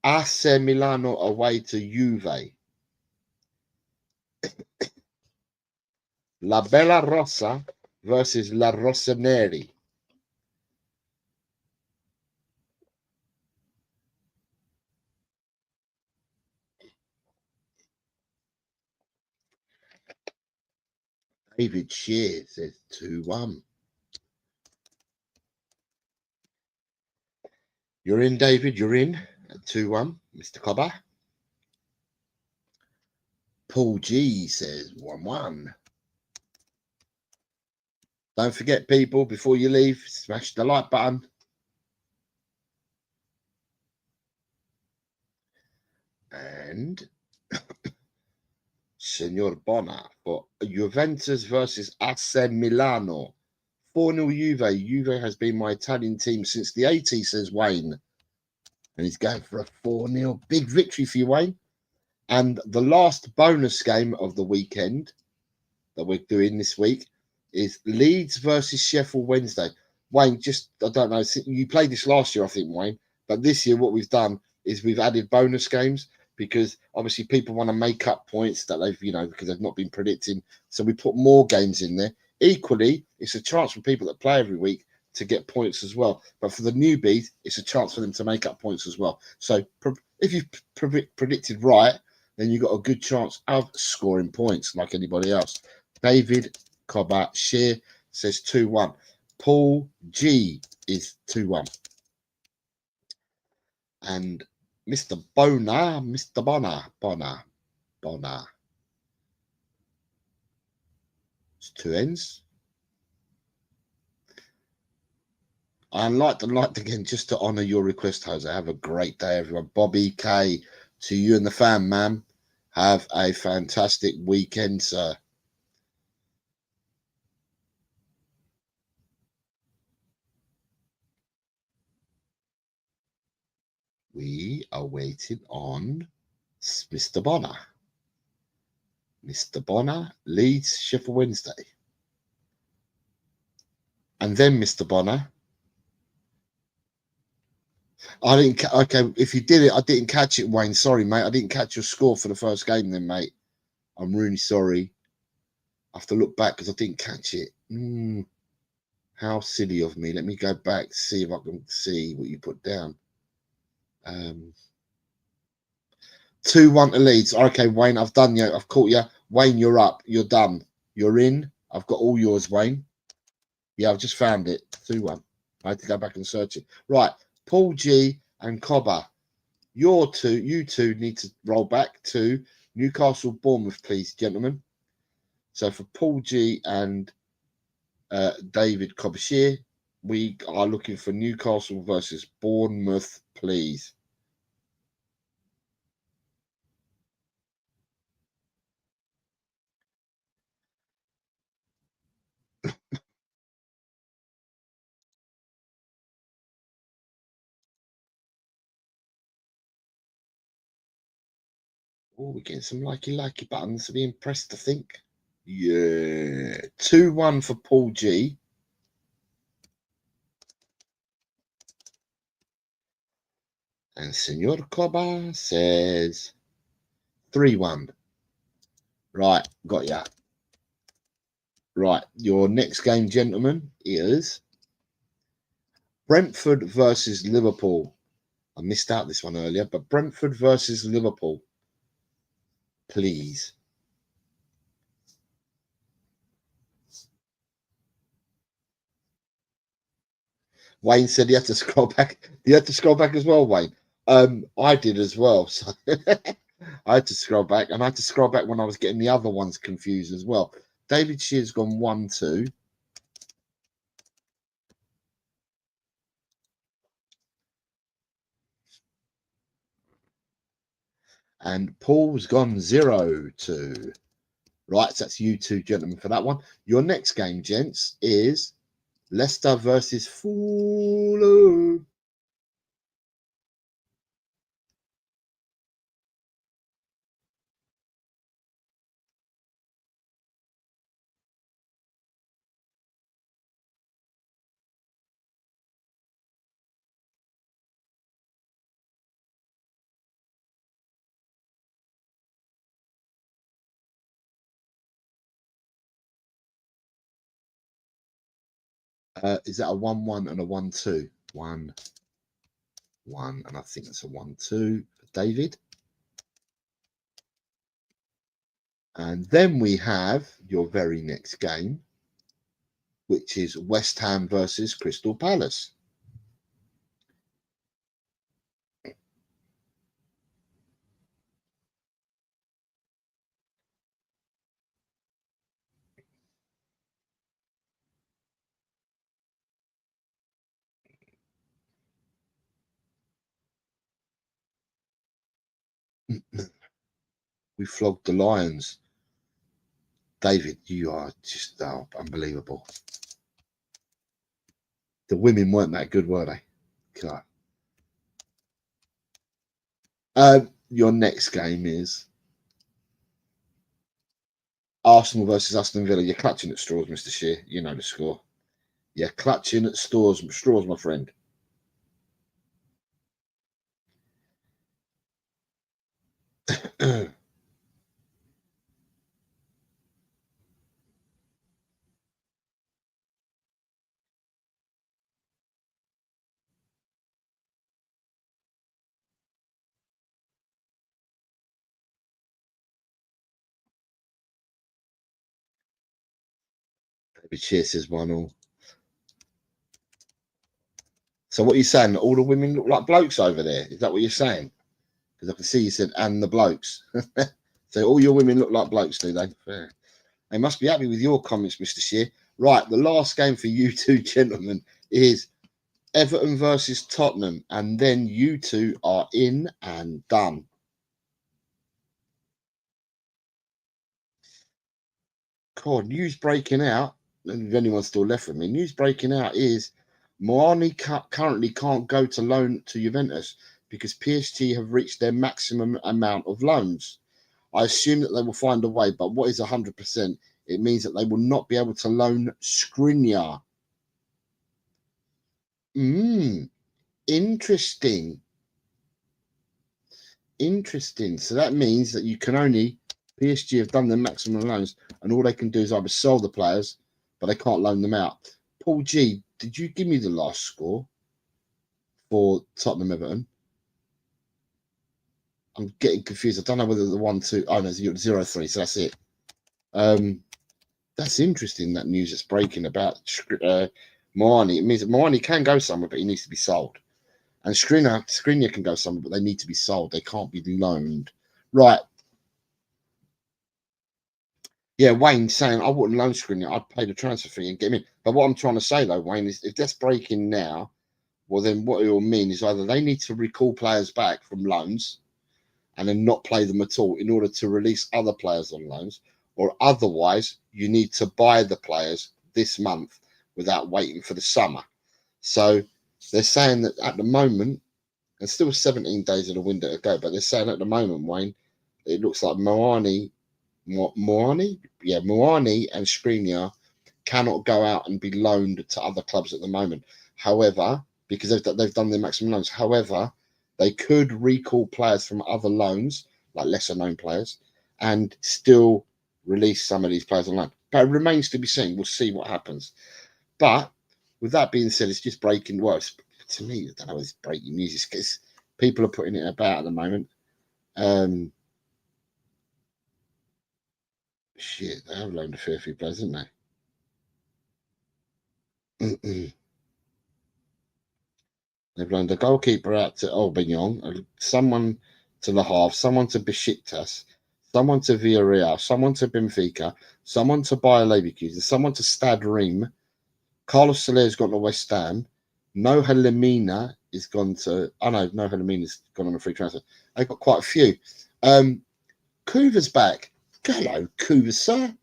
AC Milano away to Juve. La Bella Rossa versus La Rossoneri. David Shear says 2-1. You're in, David. You're in at 2-1. Mr. Cobber. Paul G says 1-1. Don't forget, people, before you leave, smash the like button. And Senor Bonner for Juventus versus AC Milano. 4-0 Juve. Juve has been my Italian team since the 80s, says Wayne. And he's going for a 4-0. Big victory for you, Wayne. And the last bonus game of the weekend that we're doing this week is Leeds versus Sheffield Wednesday. Wayne, just, I don't know, you played this last year, I think, Wayne. But this year, what we've done is we've added bonus games because obviously people want to make up points that they've, because they've not been predicting. So we put more games in there. Equally, it's a chance for people that play every week to get points as well. But for the newbies, it's a chance for them to make up points as well. So if you've predicted right, then you've got a good chance of scoring points like anybody else. David Cobber Shear says 2-1. Paul G is 2-1. And Mr. Bonner. It's 2 ends. And like again, just to honour your request, Jose. Have a great day, everyone. Bobby K, to you and the fam, ma'am. Have a fantastic weekend, sir. We are waiting on Mr. Bonner. Mr. Bonner leads Sheffield Wednesday. And then Mr. Bonner. I didn't. Okay, if you did it, I didn't catch it, Wayne. Sorry, mate. I didn't catch your score for the first game then, mate. I'm really sorry. I have to look back because I didn't catch it. How silly of me. Let me go back to see if I can see what you put down. 2-1 to Leeds. Okay, Wayne, I've done you. I've caught you. Wayne, you're up. You're done. You're in. I've got all yours, Wayne. Yeah, I've just found it. 2-1. I had to go back and search it. Right. Paul G and Cobber. You two need to roll back to Newcastle Bournemouth, please, gentlemen. So for Paul G and David Cobber-Shear, we are looking for Newcastle versus Bournemouth, please. Oh, we're getting some likey buttons to be impressed, I think. Yeah. 2-1 for Paul G. And Senor Cobber says 3-1. Right, got ya. Right, your next game, gentlemen, is Brentford versus Liverpool. I missed out this one earlier, but Brentford versus Liverpool. Please. Wayne said he had to scroll back. You had to scroll back as well, Wayne. I did as well. So I had to scroll back, and I had to scroll back when I was getting the other ones confused as well. David Shear's gone 1-2. And Paul's gone 0-2. Right, so that's you two gentlemen for that one. Your next game, gents, is Leicester versus Fulham. Is that a 1-1 and a 1-2? 1-1, and I think that's a 1-2 for David. And then we have your very next game, which is West Ham versus Crystal Palace. We flogged the Lions. David, you are just unbelievable. The women weren't that good, were they? God. Your next game is Arsenal versus Aston Villa. You're clutching at straws, Mr. Shear. You know the score. You're clutching at straws, my friend. David Shear says 1-1. So what are you saying? All the women look like blokes over there? Is that what you're saying? Because I can see you said, and the blokes. So all your women look like blokes, do they? Fair. They must be happy with your comments, Mr. Shear. Right, the last game for you two gentlemen is Everton versus Tottenham. And then you two are in and done. God, news breaking out. If anyone's still left with me, news breaking out is hwan-yeonghabnida currently can't go to loan to Juventus because PSG have reached their maximum amount of loans. I assume that they will find a way, but what is 100%? It means that they will not be able to loan Skriniar. Interesting. Interesting. So that means that you can only, PSG have done their maximum loans, and all they can do is either sell the players, but they can't loan them out. Paul G, did you give me the last score for Tottenham Everton? I'm getting confused. I don't know whether the 1-2. Oh no, 0-3. So that's it. That's interesting. That news that's breaking about hwan-yeonghabnida. It means that hwan-yeonghabnida can go somewhere, but he needs to be sold. And Skriniar can go somewhere, but they need to be sold. They can't be loaned. Right. Yeah, Wayne saying I wouldn't loan Skriniar. I'd pay the transfer fee and get him in. But what I'm trying to say though, Wayne, is if that's breaking now, well then what it will mean is either they need to recall players back from loans and then not play them at all in order to release other players on loans, or otherwise you need to buy the players this month without waiting for the summer. So they're saying that at the moment, and still 17 days of the window to go, but they're saying at the moment, Wayne, it looks like hwan-yeonghabnida and Skriniar cannot go out and be loaned to other clubs at the moment. However, because they've done their maximum loans. However, they could recall players from other loans, like lesser known players, and still release some of these players on loan. But it remains to be seen. We'll see what happens. But with that being said, it's just breaking. Well, to me, I don't know, it's breaking news because people are putting it about at the moment. Shit, they have loaned a fair few players, haven't they? They've loaned a goalkeeper out to Albignon, someone to Le Havre, someone to Besiktas, someone to Villarreal, someone to Benfica, someone to Bayer Leverkusen, someone to Stade Reims. Carlos Soler's gone to West Ham. Noha Lemina is gone to. Oh no, Noha Lemina's gone on a free transfer. They've got quite a few. Kuva's back. Hello, Kuva, sir.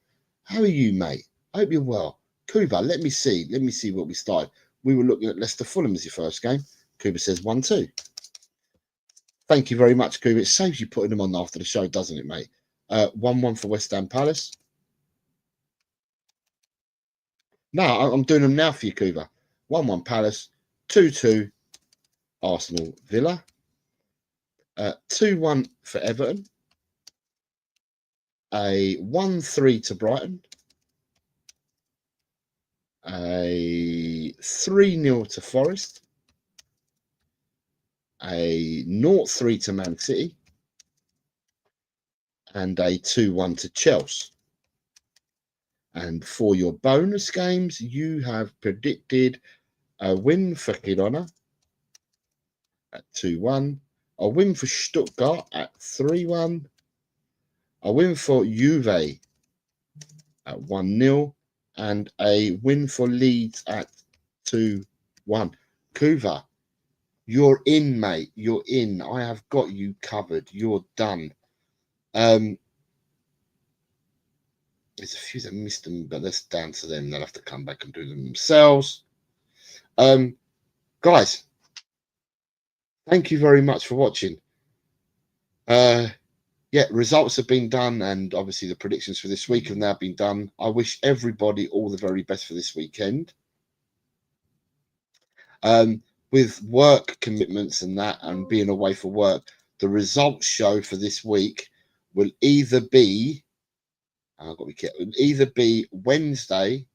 How are you, mate? I hope you're well. Kuva, let me see. Let me see what we started. We were looking at Leicester Fulham as your first game. Kuva says 1-2. Thank you very much, Kuva. It saves you putting them on after the show, doesn't it, mate? 1-1 for West Ham Palace. No, I'm doing them now for you, Kuva. 1-1 Palace. 2-2 Arsenal Villa. 2-1 for Everton. A 1-3 to Brighton. A 3-0 to Forest. A 0-3 to Man City. And a 2-1 to Chelsea. And for your bonus games, you have predicted a win for Girona at 2-1, a win for Stuttgart at 3-1, a win for Juve at 1-0, and a win for Leeds at 2-1. Kuva, you're in, mate. You're in. I have got you covered. You're done. There's a few that missed them, but that's down to them. They'll have to come back and do them themselves. Guys, thank you very much for watching. Yeah, results have been done, and obviously the predictions for this week have now been done. I wish everybody all the very best for this weekend. With work commitments and that, and being away for work, the results show for this week will either be, I've got to be careful, either be Wednesday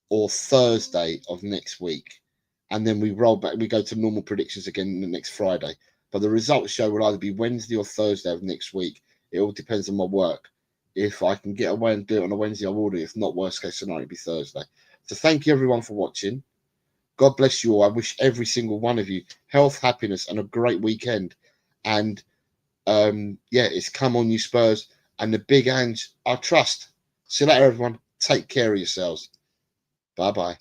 or Thursday of next week, and then we roll back. We go to normal predictions again the next Friday. But the results show will either be Wednesday or Thursday of next week. It all depends on my work. If I can get away and do it on a Wednesday, I will do. If not, worst case scenario, it'll be Thursday. So thank you everyone for watching. God bless you all. I wish every single one of you health, happiness, and a great weekend. And yeah, it's come on you Spurs and the big Ange. I trust. See you later, everyone. Take care of yourselves. Bye-bye.